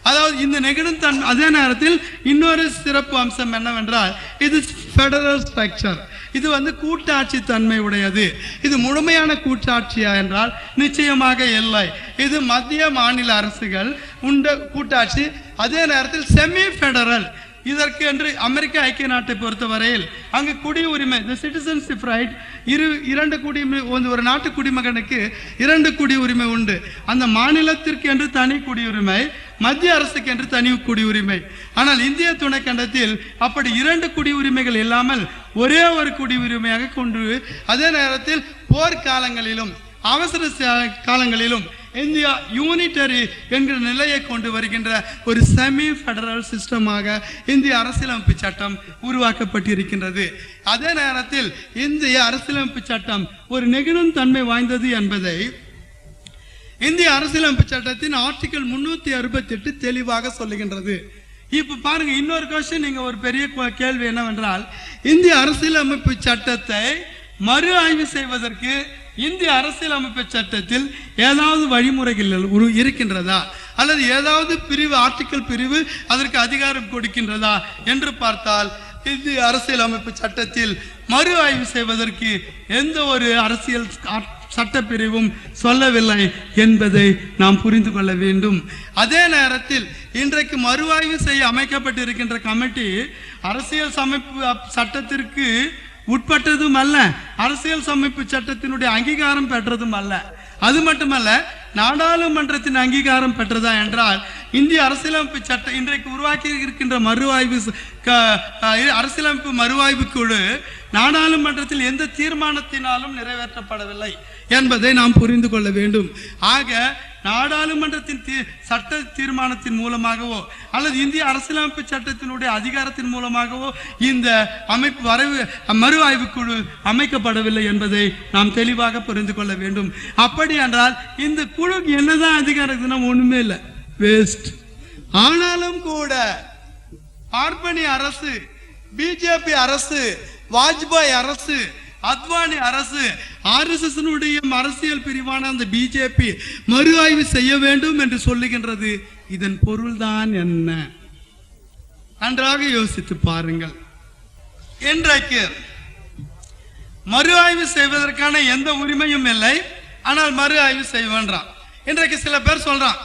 அதாவது இந்த நெகிழும் தன்மை, அதே நேரத்தில் இன்னொரு சிறப்பு அம்சம் என்னவென்றால் இது ஃபெடரல் ஸ்ட்ரக்சர். இது கூட்டாட்சி தன்மை உடையது. இது முழுமையான கூட்டாட்சியா என்றால் நிச்சயமாக இல்லை. இது மத்திய மாநில அரசுகள் உண்ட கூட்டாட்சி. அதே நேரத்தில் செமி ஃபெடரல். இதற்கு என்று அமெரிக்க ஐக்கிய நாட்டை பொறுத்தவரையில் அங்கு குடியுரிமை, தி சிட்டிசன்ஷிப் ரைட், இரண்டு குடியுரிமை, ஒரு நாட்டு குடிமகனுக்கு 2 குடியுரிமை உண்டு. அந்த மாநிலத்திற்கு என்று தனி குடியுரிமை, மத்திய அரசுக்கு என்று தனி குடியுரிமை. ஆனால் இந்திய துணைக்கண்டத்தில் அப்படி 2 குடியுரிமைகள் இல்லாமல் ஒரே ஒரு குடியுரிமையாக கொண்டு, அதே நேரத்தில் போர்க்காலங்களிலும் அவசர காலங்களிலும் இந்தியா யூனிட்டரி என்கிற நிலையை கொண்டு வருகின்ற ஒரு செமி ஃபெடரல் சிஸ்டமாக இந்திய அரசியலமைப்பு சட்டம் உருவாக்கப்பட்டிருக்கின்றது. அதே நேரத்தில் இந்திய அரசியலமைப்பு சட்டம் ஒரு நெகிழும் தன்மை வாய்ந்தது என்பதை இந்திய அரசியலமைப்பு சட்டத்தின் ஆர்டிகல் 368 தெளிவாக சொல்லுகின்றது. இப்ப பாருங்க, இன்னொரு கொஸ்டின், நீங்க ஒரு பெரிய கேள்வி என்னவென்றால், இந்திய அரசியலமைப்பு சட்டத்தை மறு ஆய்வு செய்வதற்கு இந்திய அரசியலமைப்பு சட்டத்தில் ஏதாவது வழிமுறைகள் இருக்கின்றதா, அல்லது ஏதாவது பிரிவு, ஆர்டிக்கல் பிரிவு அதற்கு அதிகாரம் கொடுக்கின்றதா என்று பார்த்தால் இந்திய அரசியலமைப்பு சட்டத்தில் மறு ஆய்வு செய்வதற்கு எந்த ஒரு அரசியல் சட்டப்பிரிவும் சொல்லவில்லை என்பதை நாம் புரிந்து கொள்ள வேண்டும். அதே நேரத்தில் இன்றைக்கு மறுஆய்வு செய்ய அமைக்கப்பட்டிருக்கின்ற கமிட்டி அரசியல் அமைப்பு சட்டத்திற்கு உட்பட்டதும் அல்ல, அரசியல் அமைப்பு சட்டத்தினுடைய அங்கீகாரம் பெற்றதும் அல்ல. அது மட்டுமல்ல, நாடாளுமன்றத்தின் அங்கீகாரம் பெற்றதா என்றால் இந்திய அரசியலமைப்பு சட்டம் இன்றைக்கு உருவாக்கி இருக்கின்ற அரசியலமைப்பு மறுஆய்வு குழு நாடாளுமன்றத்தில் எந்த தீர்மானத்தினாலும் நிறைவேற்றப்படவில்லை என்பதை நாம் புரிந்து கொள்ள வேண்டும். ஆக நாடாளுமன்றத்தின் சட்ட தீர்மானத்தின் மூலமாகவோ அல்லது இந்திய அரசியலமைப்பு சட்டத்தினுடைய அதிகாரத்தின் மூலமாகவோ இந்த மறு ஆய்வு குழு அமைக்கப்படவில்லை என்பதை நாம் தெளிவாக புரிந்து கொள்ள வேண்டும். அப்படி என்றால் இந்த குழுக்கு என்னதான் அதிகாரம், ஒண்ணுமே இல்லை, வேஸ்ட். ஆனாலும் கூட பார்ப்பனி அரசு, பிஜேபி அரசு, வாஜ்பாய் அரசு, அத்வானி அரசு, RSS அரசியல் பிரிவான அந்த பிஜேபி மறு ஆய்வு செய்ய வேண்டும் என்று சொல்லுகின்றது. இதன் பொருள்தான் என்ன? நன்றாக யோசித்து பாருங்கள். இன்றைக்கு மறு ஆய்வு செய்வதற்கான எந்த உரிமையும் இல்லை, ஆனால் மறு ஆய்வு செய்வேன்றான். இன்றைக்கு சில பேர் சொல்றான்,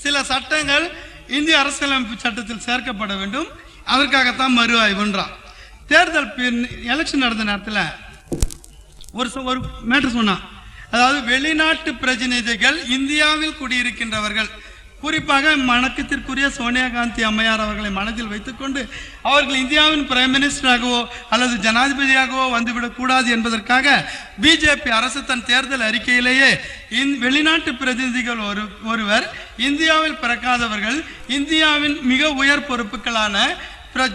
சில சட்டங்கள் இந்திய அரசியலமைப்பு சட்டத்தில் சேர்க்கப்பட வேண்டும், அதற்காகத்தான் மறு ஆய்வுன்றான். தேர்தல் எலெக்ஷன் நடந்த நேரத்தில் ஒரு மேட்டர் சொன்னான். அதாவது வெளிநாட்டு பிரதிநிதிகள் இந்தியாவில் குடியிருக்கின்றவர்கள், குறிப்பாக வணக்கத்திற்குரிய சோனியா காந்தி அம்மையார் அவர்களை மனதில் வைத்துக்கொண்டு அவர்கள் இந்தியாவின் பிரைம் மினிஸ்டராகவோ அல்லது ஜனாதிபதியாகவோ வந்துவிடக் கூடாது என்பதற்காக பிஜேபி அரசு தன் தேர்தல் அறிக்கையிலேயே வெளிநாட்டு பிரதிநிதிகள் ஒருவர் இந்தியாவில் பிறக்காதவர்கள் இந்தியாவின் மிக உயர் பொறுப்புகளான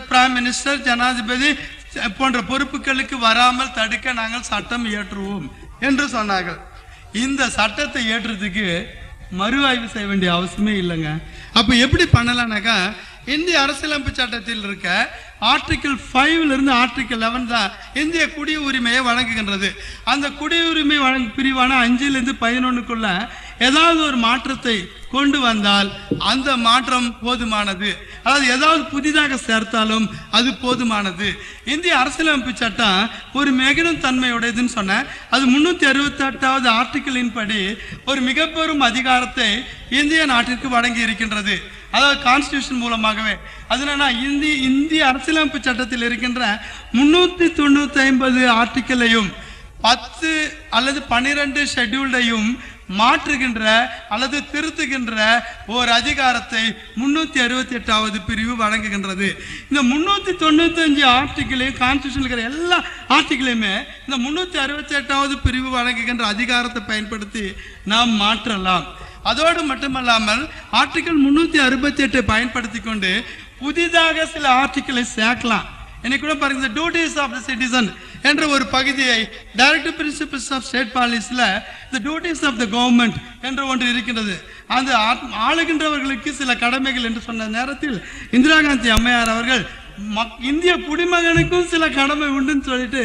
பிரைம் மினிஸ்டர், ஜனாதிபதி போன்ற பொறுப்புகளுக்கு வராமல் தடுக்க நாங்கள் சட்டம் இயற்றுவோம் என்று சொன்னார்கள். இந்த சட்டத்தை ஏற்றுறதுக்கு மறு ஆய்வு செய்ய வேண்டிய அவசியமே இல்லைங்க. அப்ப எப்படி பண்ணலாம்னாக்கா, இந்திய அரசியலமைப்பு சட்டத்தில் இருக்க ஆர்டிகிள் 5 இருந்து ஆர்டிகிள் 11 தான் இந்திய குடியுரிமையை வழங்குகின்றது. அந்த குடியுரிமை பிரிவான 5 11க்குள்ள ஏதாவது ஒரு மாற்றத்தை கொண்டு வந்தால் அந்த மாற்றம் போதுமானது. அதாவது ஏதாவது புதிதாக சேர்த்தாலும் அது போதுமானது. இந்திய அரசியலமைப்பு சட்டம் ஒரு மிகவும் தன்மையுடையதுன்னு சொன்ன, அது 368வது ஆர்டிகிளின் படி ஒரு மிக பெரும் அதிகாரத்தை இந்திய நாட்டிற்கு வழங்கி இருக்கின்றது. அதாவது கான்ஸ்டிடியூஷன் மூலமாகவே. அதனால இந்திய அரசியலமைப்பு சட்டத்தில் இருக்கின்ற 399 ஆர்டிகிளையும் 10 அல்லது 12 ஷெட்யூல்டையும் மாற்றுகின்ற அல்லது திருத்துகின்ற ஒரு அதிகாரத்தை 368வது பிரிவு வழங்குகின்றது. இந்த 395 ஆர்டிகிளையும் கான்ஸ்டிடியூஷன் இருக்கிற எல்லா ஆர்டிகிளையுமே இந்த 368வது பிரிவு வழங்குகின்ற அதிகாரத்தை பயன்படுத்தி நாம் மாற்றலாம். அதோடு மட்டுமல்லாமல் ஆர்டிகிள் 368 பயன்படுத்தி கொண்டு புதிதாக சில ஆர்டிகிளை சேர்க்கலாம். இன்னைக்கு கூட பாருங்க, டியூட்டிஸ் ஆஃப் த சிட்டிசன் என்ற ஒரு பகுதியை டைரக்டிவ் பிரின்சிபிள்ஸ் ஆஃப் ஸ்டேட் பாலிசியில் the duties of the government என்று ஒன்று இருக்கின்றது. அந்த ஆளுகின்றவர்களுக்கு சில கடமைகள் என்று சொன்ன நேரத்தில் இந்திரா காந்தி அம்மையார் அவர்கள் இந்திய குடிமகனுக்கும் சில கடமை உண்டுன்னு சொல்லிட்டு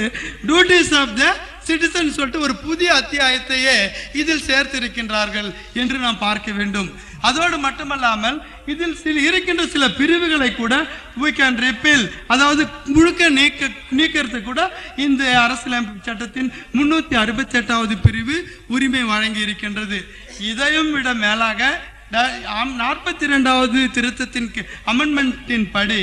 டியூட்டிஸ் ஆஃப் த சிட்டிசன் சொல்லிட்டு ஒரு புதிய அத்தியாயத்தையே இதில் சேர்த்திருக்கின்றார்கள் என்று நாம் பார்க்க வேண்டும். அதோடு மட்டுமல்லாமல் இதில் இருக்கின்ற சில பிரிவுகளை கூட we can repeal, அதாவது முழுக்க நீக்கிறது கூட இந்த அரசியலமைப்பு சட்டத்தின் 368வது பிரிவு உரிமை வழங்கி இருக்கின்றது. இதையும் விட மேலாக 42வது திருத்தத்தின் அமெண்ட்மெண்டின் படி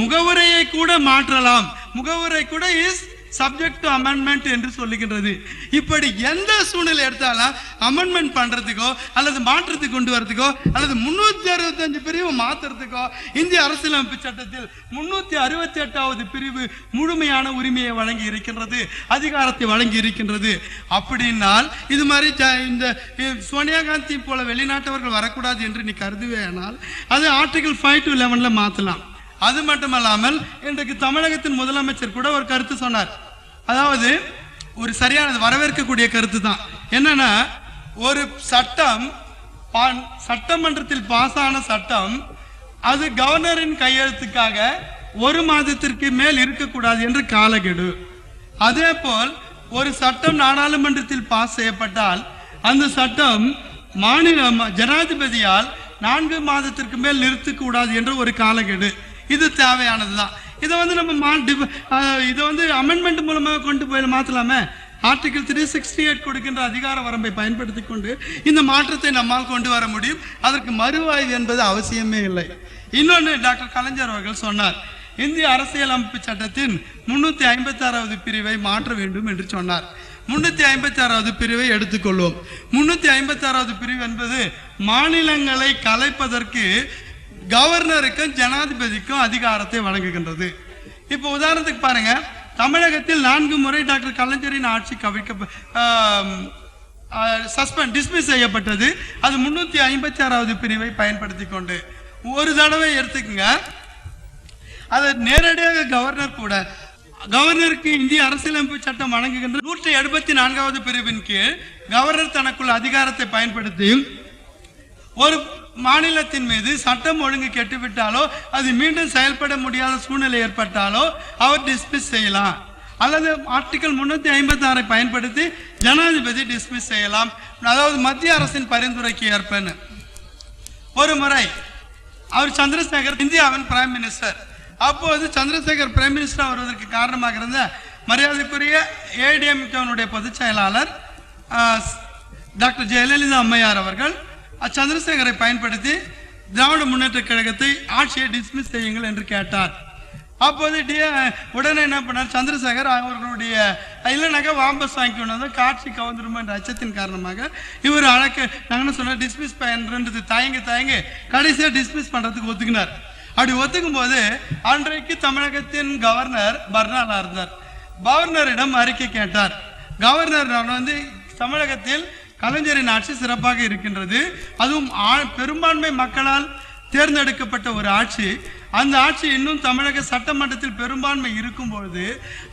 முகவுரையை கூட மாற்றலாம். முகவுரை கூட இஸ் சப்ஜெக்ட் டு அமெண்ட்மெண்ட் என்று சொல்லுகின்றது. இப்படி எந்த சூழ்நிலை எடுத்தாலும் அமெண்ட்மெண்ட் பண்றதுக்கோ அல்லது மாற்றத்துக்கு கொண்டு வரதுக்கோ அல்லது 365 பிரிவு மாத்துறதுக்கோ இந்திய அரசியலமைப்பு சட்டத்தில் 368வது பிரிவு முழுமையான உரிமையை வழங்கி இருக்கின்றது, அதிகாரத்தை வழங்கி இருக்கின்றது. அப்படின்னால் இது மாதிரி இந்த சோனியா காந்தி போல வெளிநாட்டவர்கள் வரக்கூடாது என்று நீ கருதுவேனால் அது ஆர்டிகல் 5 to 11 மாற்றலாம். அது மட்டுமல்லாமல் இன்றைக்கு தமிழகத்தின் முதலமைச்சர் கூட ஒரு கருத்து சொன்னார். அதாவது ஒரு சரியானது வரவேற்கக்கூடிய கருத்து தான். என்னன்னா, ஒரு சட்டம் சட்டமன்றத்தில் பாஸ் ஆன சட்டம் அது கவர்னரின் கையெழுத்துக்காக 1 மாதத்திற்கு மேல் இருக்கக்கூடாது என்று காலக்கெடு. அதே போல் ஒரு சட்டம் நாடாளுமன்றத்தில் பாஸ் செய்யப்பட்டால் அந்த சட்டம் மாநில ஜனாதிபதியால் 4 மாதத்திற்கு மேல் நிறுத்தக்கூடாது என்ற ஒரு காலக்கெடு. இது தேவையானதுதான். இதை நம்ம இதை அமெண்ட்மெண்ட் மூலமாக கொண்டு போய் மாற்றலாமே. ஆர்டிகல் 368 கொடுக்கின்ற அதிகார வரம்பை பயன்படுத்தி கொண்டு இந்த மாற்றத்தை நம்மால் கொண்டு வர முடியும். அதற்கு மறுவாய்வு என்பது அவசியமே இல்லை. இன்னொன்று டாக்டர் கலைஞர் அவர்கள் சொன்னார், இந்திய அரசியலமைப்பு சட்டத்தின் 356வது பிரிவை மாற்ற வேண்டும் என்று சொன்னார். 356வது பிரிவை எடுத்துக்கொள்வோம். 356வது பிரிவு என்பது மாநிலங்களை கலைப்பதற்கு கவர்னருக்கும் ஜனாதிபதிக்கும் அதிகாரத்தை வழங்குகின்றது. இப்போ உதாரணத்துக்கு பாருங்க, தமிழகத்தில் 4 முறை டாக்டர் கலைஞரின் ஆட்சி டிஸ்மிஸ் செய்யப்பட்டது. அது 356வது பிரிவை பயன்படுத்தி கொண்டு. ஒரு தடவை எடுத்துக்கங்க, அது நேரடியாக கவர்னருக்கு இந்திய அரசியலமைப்பு சட்டம் வழங்குகின்ற 174வது பிரிவின் கீழ் கவர்னர் தனக்குள்ள அதிகாரத்தை பயன்படுத்தி ஒரு மாநிலத்தின் மீது சட்டம் ஒழுங்கு கெட்டுவிட்டாலோ அது மீண்டும் செயல்பட முடியாத சூழ்நிலை ஏற்பட்டாலோ அவர் டிஸ்மிஸ் செய்யலாம். அல்லது ஆர்டிகல் 356 பயன்படுத்தி ஜனாதிபதி டிஸ்மிஸ் செய்யலாம். அதாவது மத்திய அரசின் பரிந்துரைக்கு ஏற்பன்னு. ஒரு முறை அவர் சந்திரசேகர் இந்தியாவின் பிரைம் மினிஸ்டர். அப்போது சந்திரசேகர் பிரைம் மினிஸ்டர் வருவதற்கு காரணமாக இருந்த மரியாதைக்குரிய ஏடிஎம்கேனுடைய பொதுச் செயலாளர் டாக்டர் ஜெயலலிதா அம்மையார் அவர்கள் சந்திரசேகரை பயன்படுத்தி திராவிட முன்னேற்ற கழகத்தை ஆட்சியை டிஸ்மிஸ் செய்யுங்கள் என்று கேட்டார். அப்போது உடனே என்ன பண்ணார் சந்திரசேகர், அவர்களுடைய இல்லைனாக்கா வாபஸ் வாங்கிக்கணும், காட்சி கவர்ந்துருமா என்ற அச்சத்தின் காரணமாக இவர் நாங்கள் சொன்ன டிஸ்மிஸ் பண்ணுறது தயங்கி கடைசியாக டிஸ்மிஸ் பண்ணுறதுக்கு ஒத்துக்கினார். அப்படி ஒத்துக்கும் போது அன்றைக்கு தமிழகத்தின் கவர்னர் பர்னாலா இருந்தார். கவர்னரிடம் அறிக்கை கேட்டார். கவர்னர் தமிழகத்தில் கலைஞரின் ஆட்சி சிறப்பாக இருக்கின்றது, அதுவும் பெரும்பான்மை மக்களால் தேர்ந்தெடுக்கப்பட்ட ஒரு ஆட்சி. அந்த ஆட்சி இன்னும் தமிழக சட்டமன்றத்தில் பெரும்பான்மை இருக்கும் பொழுது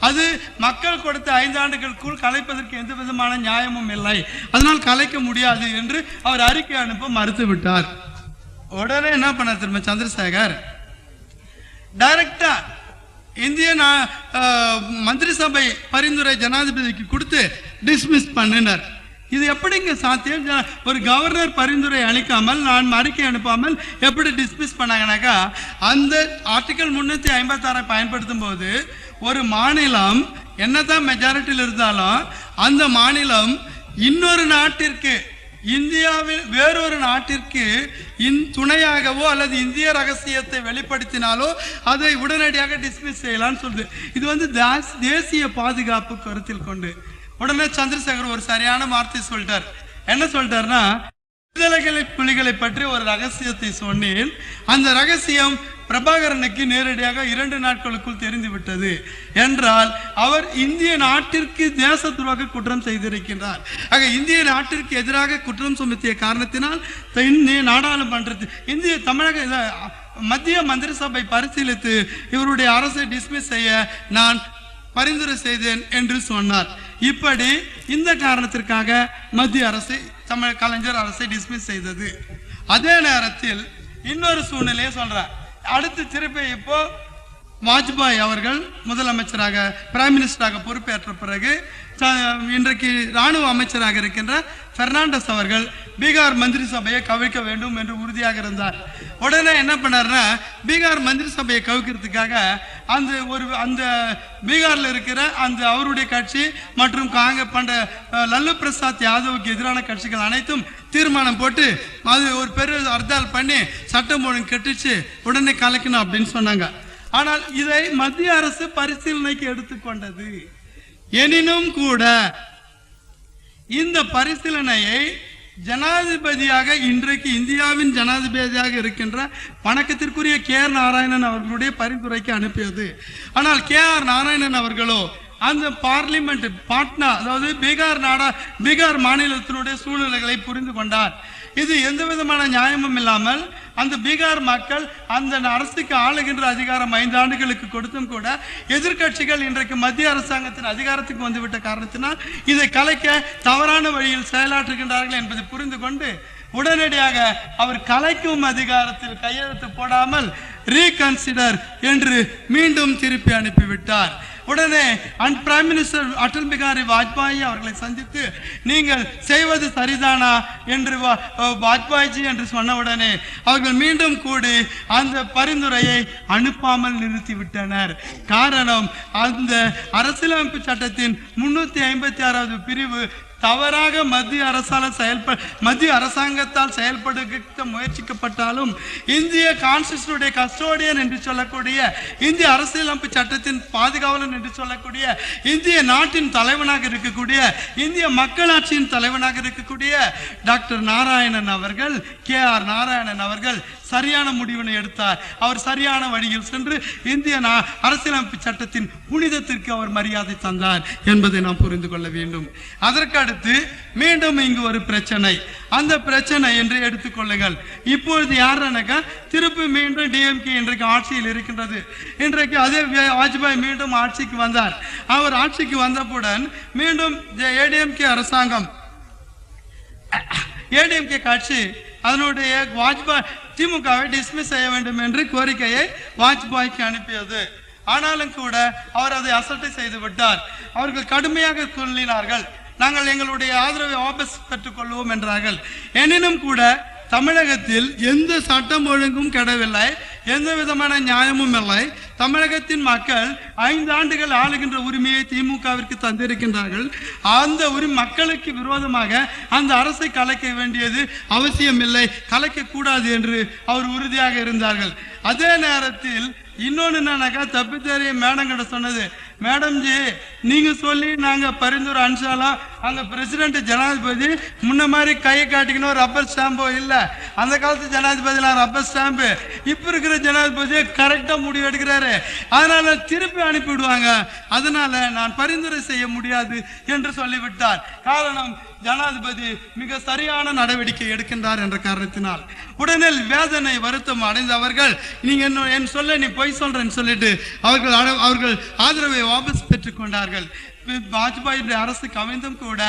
அது மக்கள் கொடுத்த 5 ஆண்டுகளுக்குள் கலைப்பதற்கு எந்த விதமான நியாயமும் இல்லை, அதனால் கலைக்க முடியாது என்று அவர் அறிக்கை அனுப்ப மறுத்து விட்டார். உடனே என்ன பண்ண திரும்ப சந்திரசேகர் டைரக்டா இந்திய மந்திரி சபை பரிந்துரை ஜனாதிபதிக்கு கொடுத்து டிஸ்மிஸ் பண்ணினார். இது எப்படிங்க சாத்தியம்? ஒரு கவர்னர் பரிந்துரை அளிக்காமல் நான் அறிக்கை அனுப்பாமல் எப்படி டிஸ்மிஸ் பண்ணாங்கனாக்கா, அந்த ஆர்டிகல் 356 பயன்படுத்தும் போது ஒரு மாநிலம் என்னதான் மெஜாரிட்டியில் இருந்தாலும் அந்த மாநிலம் இன்னொரு நாட்டிற்கு இந்தியாவில் வேறொரு நாட்டிற்கு துணையாகவோ அல்லது இந்திய ரகசியத்தை வெளிப்படுத்தினாலோ அதை உடனடியாக டிஸ்மிஸ் செய்யலாம்னு சொல்லுது. இது தேசிய பாதுகாப்பு கருத்தில் கொண்டு. உடனே சந்திரசேகர் ஒரு சரியான வார்த்தை சொல்லிட்டார். என்ன சொல்லிட்டாருன்னா, விடுதலை புலிகளை பற்றி ஒரு ரகசியத்தை சொன்னேன். அந்த ரகசியம் பிரபாகரனுக்கு நேரடியாக 2 நாட்களுக்குள் தெரிந்து விட்டது என்றால் அவர் இந்திய நாட்டிற்கு தேச துரோக குற்றம் செய்திருக்கின்றார். ஆக இந்திய நாட்டிற்கு எதிராக குற்றம் சுமத்திய காரணத்தினால் இந்திய நாடாளுமன்றத்தில் இந்திய தமிழக மத்திய மந்திரி சபை பரிசீலித்து இவருடைய அரசை டிஸ்மிஸ் செய்ய நான் பரிந்துரை செய்தேன் என்று சொன்னார். இப்படி இந்த காரணத்திற்காக மத்திய அரசு கலைஞர் அரசை டிஸ்மிஸ் செய்தது. அதே நேரத்தில் இன்னொரு சூழ்நிலையை சொல்றார். அடுத்து திருப்பி இப்போ வாஜ்பாய் அவர்கள் முதலமைச்சராக பிரைம் மினிஸ்டராக பொறுப்பேற்ற பிறகு இன்றைக்கு ராணுவ அமைச்சராக இருக்கின்ற பெர்னாண்டஸ் அவர்கள் பீகார் மந்திரி சபையை கவிழ்க்க வேண்டும் என்று உறுதியாக இருந்தார். உடனே என்ன பண்ணார்னா, பீகார் மந்திரி சபையை கவிழ்க்கிறதுக்காக அந்த பீகார்ல இருக்கிற அந்த அவருடைய கட்சி மற்றும் லல்லு பிரசாத் யாதவுக்கு எதிரான கட்சிகள் அனைத்தும் தீர்மானம் போட்டு அது ஒரு பெரிய அர்த்தால் பண்ணி சட்டம் ஒழுங்கு கெட்டுச்சு, உடனே கலைக்கணும் அப்படின்னு சொன்னாங்க. ஆனால் இதை மத்திய அரசு பரிசீலனைக்கு எடுத்துக்கொண்டது. எனினும் கூட இந்த பரிசீலனையை ஜனாதிபதியாக இன்றைக்கு இந்தியாவின் ஜனாதிபதியாக இருக்கின்ற வணக்கத்திற்குரிய KR நாராயணன் அவர்களுடைய பரிந்துரைக்கு அனுப்பியது. ஆனால் KR நாராயணன் அவர்களோ அந்த பார்லிமெண்ட் பாட்னா, அதாவது பீகார் மாநிலத்தினுடைய சூழ்நிலைகளை புரிந்து கொண்டார். இது எந்த விதமான நியாயமும் இல்லாமல் அந்த பீகார் மக்கள் அந்த அரசுக்கு ஆளுகின்ற அதிகாரம் 5 ஆண்டுகளுக்கு கொடுத்தும் கூட எதிர்கட்சிகள் இன்றைக்கு மத்திய அரசாங்கத்தின் அதிகாரத்துக்கு வந்துவிட்ட காரணத்தினால் இதை கலைக்க தவறான வழியில் செயலாற்றுகின்றார்கள் என்பதை புரிந்து கொண்டு உடனடியாக அவர் கலைக்கும் அதிகாரத்தில் கையெழுத்து போடாமல் ரீகன்சிடர் என்று மீண்டும் திருப்பி அனுப்பிவிட்டார். உடனே பிரைம் மினிஸ்டர் அடல் பிகாரி வாஜ்பாய் அவர்களை சந்தித்து நீங்கள் செய்வது சரிதானா என்று வாஜ்பாய்ஜி என்று சொன்ன உடனே அவர்கள் மீண்டும் கூடி அந்த பரிந்துரையை அனுப்பாமல் நிறுத்திவிட்டனர். காரணம், அந்த அரசியலமைப்பு சட்டத்தின் 356வது பிரிவு தவறாக மத்திய அரசாங்கத்தால் செயல்படுத்த முயற்சிக்கப்பட்டாலும் இந்திய கான்ஸ்டிடியூஷனுடைய கஸ்டோடியன் என்று சொல்லக்கூடிய, இந்திய அரசியலமைப்பு சட்டத்தின் பாதுகாவலன் என்று சொல்லக்கூடிய, இந்திய நாட்டின் தலைவனாக இருக்கக்கூடிய, இந்திய மக்களாட்சியின் தலைவனாக இருக்கக்கூடிய டாக்டர் நாராயணன் அவர்கள், KR நாராயணன் அவர்கள் சரியான முடிவினை எடுத்தார். அவர் சரியான வழியில் சென்று இந்திய அரசியலமைப்பு சட்டத்தின் புனிதத்திற்கு அவர் மரியாதை தந்தார் என்பதை நாம் புரிந்து கொள்ள வேண்டும். அதற்கு அடுத்து மீண்டும் இங்கு ஒரு பிரச்சனை, அந்த பிரச்சனை என்று எடுத்துக்கொள்ளுங்கள். இப்பொழுது யாருனாக்கா திருப்பி மீண்டும் DMK இன்றைக்கு ஆட்சியில் இருக்கின்றது. இன்றைக்கு அதே வாஜ்பாய் மீண்டும் ஆட்சிக்கு வந்தார். அவர் ஆட்சிக்கு வந்தவுடன் மீண்டும் ADMK அரசாங்கம், ADMK கட்சி அதனுடைய வாஜ்பாய் திமுகவை டிஸ்மிஸ் செய்ய வேண்டும் என்று கோரிக்கையை வாஜ்பாய்க்கு அனுப்பியது. ஆனாலும் கூட அவர் அதை அசட்டை செய்து விட்டார். அவர்கள் கடுமையாக சொல்லினார்கள், நாங்கள் எங்களுடைய ஆதரவை வாபஸ் பெற்றுக் கொள்வோம் என்றார்கள். எனினும் கூட தமிழகத்தில் எந்த சட்டம் ஒழுங்கும் கெடவில்லை, எந்த விதமான நியாயமும் இல்லை. தமிழகத்தின் மக்கள் 5 ஆண்டுகள் ஆளுகின்ற உரிமையை திமுகவிற்கு தந்திருக்கின்றார்கள். அந்த மக்களுக்கு விரோதமாக அந்த அரசை கலைக்க வேண்டியது அவசியம் இல்லை, கலைக்க கூடாது என்று அவர் உறுதியாக இருந்தார்கள். அதே நேரத்தில் இன்னொன்னு என்னன்னாக்கா, தப்பி தெரிய மேடம் கிட்ட சொன்னது, மேடம் ஜி நீங்க சொல்லி நாங்க பரிந்துரை அனுப்பிச்சாலும் அங்க பிரசிடென்ட் ஜனாதிபதி முன்ன மாதிரி கையை காட்டிக்கணும் ரப்பர் ஸ்டாம்போ இல்ல. அந்த காலத்து ஜனாதிபதி ரப்பர் ஸ்டாம்பு, இப்ப இருக்கிற ஜனாதிபதி கரெக்டா முடிவு எடுக்கிறாரு, அதனால திருப்பி அனுப்பிவிடுவாங்க, அதனால நான் பரிந்துரை செய்ய முடியாது என்று சொல்லிவிட்டார். காரணம், ஜனாதிபதி மிக சரியான நடவடிக்கை எடுக்கின்றார் என்ற காரணத்தினால். உடனே வேதனை வருத்தம் அடைந்த அவர்கள், நீங்க என் சொல்ல நீ பொய் சொல்றேன்னு சொல்லிட்டு அவர்கள் ஆதரவை வாபஸ் பெற்றுக் கொண்டார்கள். வாஜ்பாய் அரசு கவிழ்ந்தும் கூட,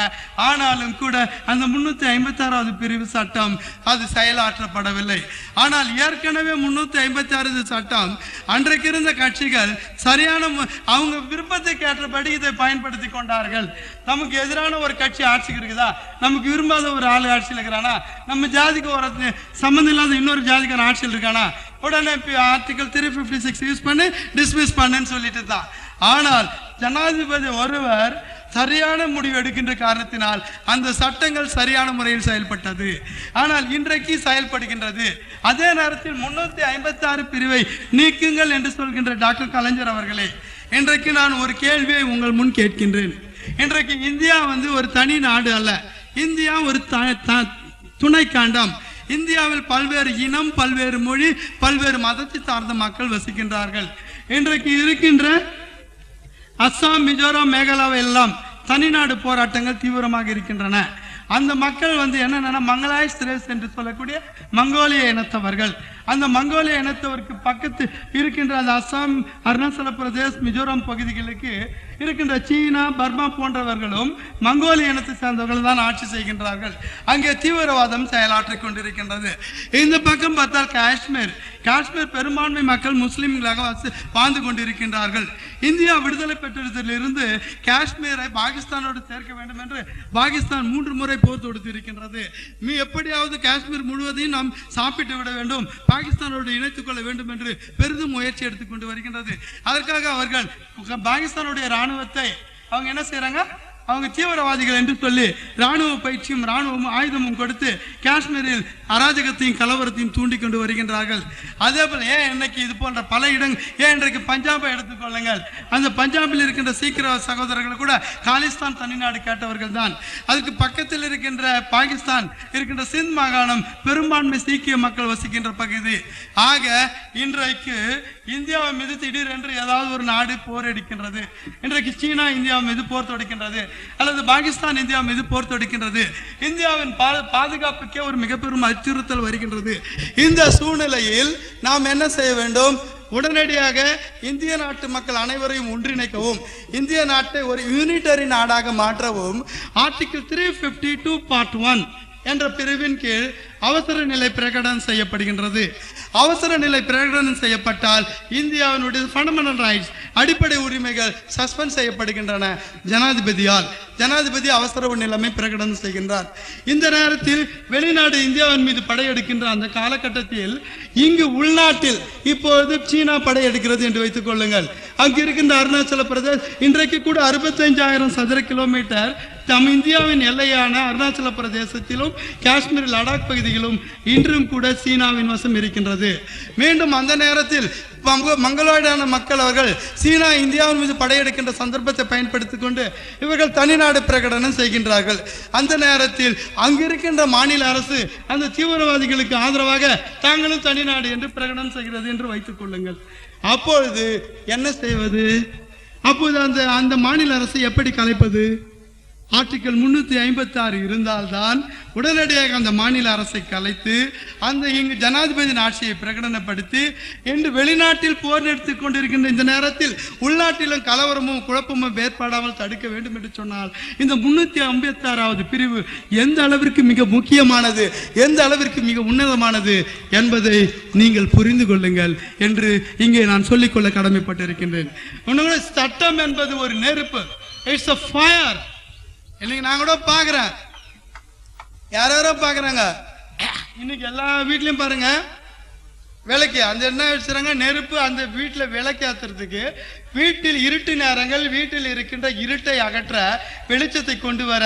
ஆனாலும் கூட அந்த 356வது பிரிவு சட்டம் அது செயலாற்றப்படவில்லை. ஆனால் ஏற்கனவே 356 சட்டம் அன்றைக்கு இருந்த கட்சிகள் சரியான அவங்க விருப்பத்துக்கு ஏற்றபடி இதை பயன்படுத்தி கொண்டார்கள். நமக்கு எதிரான ஒரு கட்சி ஆட்சிக்கு இருக்குதா, நமக்கு விரும்பாத ஒரு ஆளு ஆட்சியில் இருக்கிறானா, நம்ம ஜாதிக்கு ஒரு சம்பந்தம் இல்லாத இன்னொரு ஜாதிக்கான ஆட்சியில் இருக்கானா, உடனே ஆர்டிகல் 356 யூஸ் பண்ணி டிஸ்மிஸ் பண்ணுன்னு சொல்லிட்டு தான். ஆனால் ஜனாதிபதி ஒருவர் சரியான முடிவு எடுக்கின்ற காரணத்தினால் அந்த சட்டங்கள் சரியான முறையில் செயல்பட்டது. ஆனால் இன்றைக்கு செயல்படுகின்றது. அதே நேரத்தில் 356 பிரிவை நீக்குங்கள் என்று சொல்கின்ற டாக்டர் கலைஞர் அவர்களே, இன்றைக்கு நான் ஒரு கேள்வியை உங்கள் முன் கேட்கின்றேன். இன்றைக்கு இந்தியா ஒரு தனி நாடு அல்ல. இந்தியா ஒரு துணை கண்டம். இந்தியாவில் பல்வேறு இனம், பல்வேறு மொழி, பல்வேறு மதத்தை சார்ந்த மக்கள் வசிக்கின்றார்கள். இன்றைக்கு இருக்கின்ற அஸ்ஸாம், மிசோரம், மேகாலயா எல்லாம் தனிநாடு போராட்டங்கள் தீவிரமாக இருக்கின்றன. அந்த மக்கள் என்னன்னா மங்களாய்ஸ் திரேஸ் என்று சொல்லக்கூடிய மங்கோலிய இனத்தவர்கள். அந்த மங்கோலிய இனத்தவருக்கு பக்கத்து இருக்கின்ற அந்த அஸ்ஸாம், அருணாச்சல பிரதேஷ், மிசோரம் பகுதிகளுக்கு இருக்கின்ற சீனா, பர்மா போன்றவர்களும் மங்கோலிய இனத்தை சேர்ந்தவர்கள் தான் ஆட்சி செய்கின்றார்கள். அங்கே தீவிரவாதம் செயலாற்றிக் கொண்டிருக்கின்றது. இந்த பக்கம் பார்த்தால் காஷ்மீர் பெரும்பான்மை மக்கள் முஸ்லிம்களாக வாழ்ந்து கொண்டிருக்கின்றார்கள். இந்தியா விடுதலை பெற்றதிலிருந்து காஷ்மீரை பாகிஸ்தானோடு சேர்க்க வேண்டும் என்று பாகிஸ்தான் 3 முறை போர் தொடுத்து இருக்கின்றது. எப்படியாவது காஷ்மீர் முழுவதையும் நாம் சாப்பிட்டு விட வேண்டும், பாகிஸ்தானோடு இணைத்துக் கொள்ள வேண்டும் என்று பெரிதும் முயற்சி எடுத்துக்கொண்டு வருகின்றது. அதற்காக அவர்கள் பாகிஸ்தானுடைய ராணுவத்தை அவங்க என்ன செய்யறாங்க, அவங்க தீவிரவாதிகள் என்று சொல்லி ராணுவ பயிற்சியும் ராணுவமும் ஆயுதமும் கொடுத்து காஷ்மீரில் அராஜகத்தையும் கலவரத்தையும் தூண்டி கொண்டு வருகின்றார்கள். அதே போல இன்னைக்கு இது போன்ற பல இடங்கள் இன்றைக்கு பஞ்சாபை எடுத்துக்கொள்ளுங்கள். அந்த பஞ்சாபில் இருக்கின்ற சீக்கிர சகோதரர்கள் கூட காலிஸ்தான் தனிநாடு கேட்டவர்கள் தான். அதுக்கு பக்கத்தில் இருக்கின்ற பாகிஸ்தான் இருக்கின்ற சிந்த் மாகாணம் பெரும்பான்மை சீக்கிய மக்கள் வசிக்கின்ற பகுதி. ஆக இன்றைக்கு இந்தியாவை மீது திடீரென்று ஏதாவது ஒரு நாடு போர் அடிக்கின்றது. இன்றைக்கு சீனா இந்தியா மீது போர் தொடுக்கின்றது, அல்லது பாகிஸ்தான் இந்தியா மீது போர் தொடுக்கின்றது. இந்தியாவின் பாதுகாப்புக்கே ஒரு மிக பெரும் அச்சுறுத்தல் வருகின்றது. இந்த சூழ்நிலையில் நாம் என்ன செய்ய வேண்டும்? உடனடியாக இந்திய நாட்டு மக்கள் அனைவரையும் ஒன்றிணைக்கவும், இந்திய நாட்டை ஒரு யூனிட்டரி நாடாக மாற்றவும் ஆர்டிகிள் 352 பார்ட் 1 என்ற பிரிவின் கீழ் அவசர நிலை பிரகடனம் செய்யப்படுகின்றது. அவசர நிலை பிரகடனம் செய்யப்பட்டால் இந்தியாவினுடைய ஃபண்டமெண்டல் ரைட்ஸ், அடிப்படை உரிமைகள் சஸ்பெண்ட் செய்யப்படுகின்றன ஜனாதிபதியால். ஜனாதிபதி அவசர நிலைமை பிரகடனம் செய்கின்றார். இந்த நேரத்தில் வெளிநாடு இந்தியாவின் மீது படையெடுக்கின்ற அந்த காலகட்டத்தில் இங்கு உள்நாட்டில் இப்போது சீனா படையெடுக்கிறது என்று வைத்துக் கொள்ளுங்கள். அங்கு இருக்கின்ற அருணாச்சல பிரதேஷ் இன்றைக்கு கூட 65,000 சதுர கிலோமீட்டர் தம் இந்தியாவின் எல்லையான அருணாச்சல பிரதேசத்திலும் காஷ்மீர், லடாக் பகுதியிலும் இன்றும் கூட சீனாவின் வசம் இருக்கின்றது. மீண்டும் அந்த நேரத்தில் மங்களோடான மக்கள் அவர்கள் சீனா இந்தியாவின் மீது படையெடுக்கின்ற சந்தர்ப்பத்தை பயன்படுத்திக் கொண்டு இவர்கள் தனிநாடு பிரகடனம் செய்கின்றார்கள். அந்த நேரத்தில் அங்கிருக்கின்ற மாநில அரசு அந்த தீவிரவாதிகளுக்கு ஆதரவாக தாங்களும் தனிநாடு என்று பிரகடனம் செய்கிறது என்று வைத்துக் கொள்ளுங்கள். அப்பொழுது என்ன செய்வது? அப்போது அந்த மாநில அரசை எப்படி கலைப்பது? ஆர்டிகல் 356 இருந்தால்தான் உடனடியாக அந்த மாநில அரசை கலைத்து அந்த இங்கு ஜனாதிபதியின் ஆட்சியை பிரகடனப்படுத்தி இன்று வெளிநாட்டில் போர் நடத்திக் கொண்டிருக்கின்ற இந்த நேரத்தில் உள்நாட்டிலும் கலவரமும் குழப்பமும் ஏற்படாமல் தடுக்க வேண்டும் என்று சொன்னால் இந்த 356வது பிரிவு எந்த அளவிற்கு மிக முக்கியமானது, எந்த அளவிற்கு மிக உன்னதமானது என்பதை நீங்கள் புரிந்து கொள்ளுங்கள் என்று இங்கே நான் சொல்லிக்கொள்ள கடமைப்பட்டிருக்கின்றேன். சட்டம் என்பது ஒரு நெருப்பு, இட்ஸ் a fire. இன்னைக்கு நான் கூட பாக்குறேன், யாரோ பாக்குறாங்க, இன்னைக்கு எல்லா வீட்லயும் பாருங்க விளக்கு அந்த என்ன வச்சுறாங்க, நெருப்பு. அந்த வீட்டுல விளக்கு ஏத்துறதுக்கு வீட்டில் இருட்டு நேரங்கள், வீட்டில் இருக்கின்ற இருட்டை அகற்ற வெளிச்சத்தை கொண்டு வர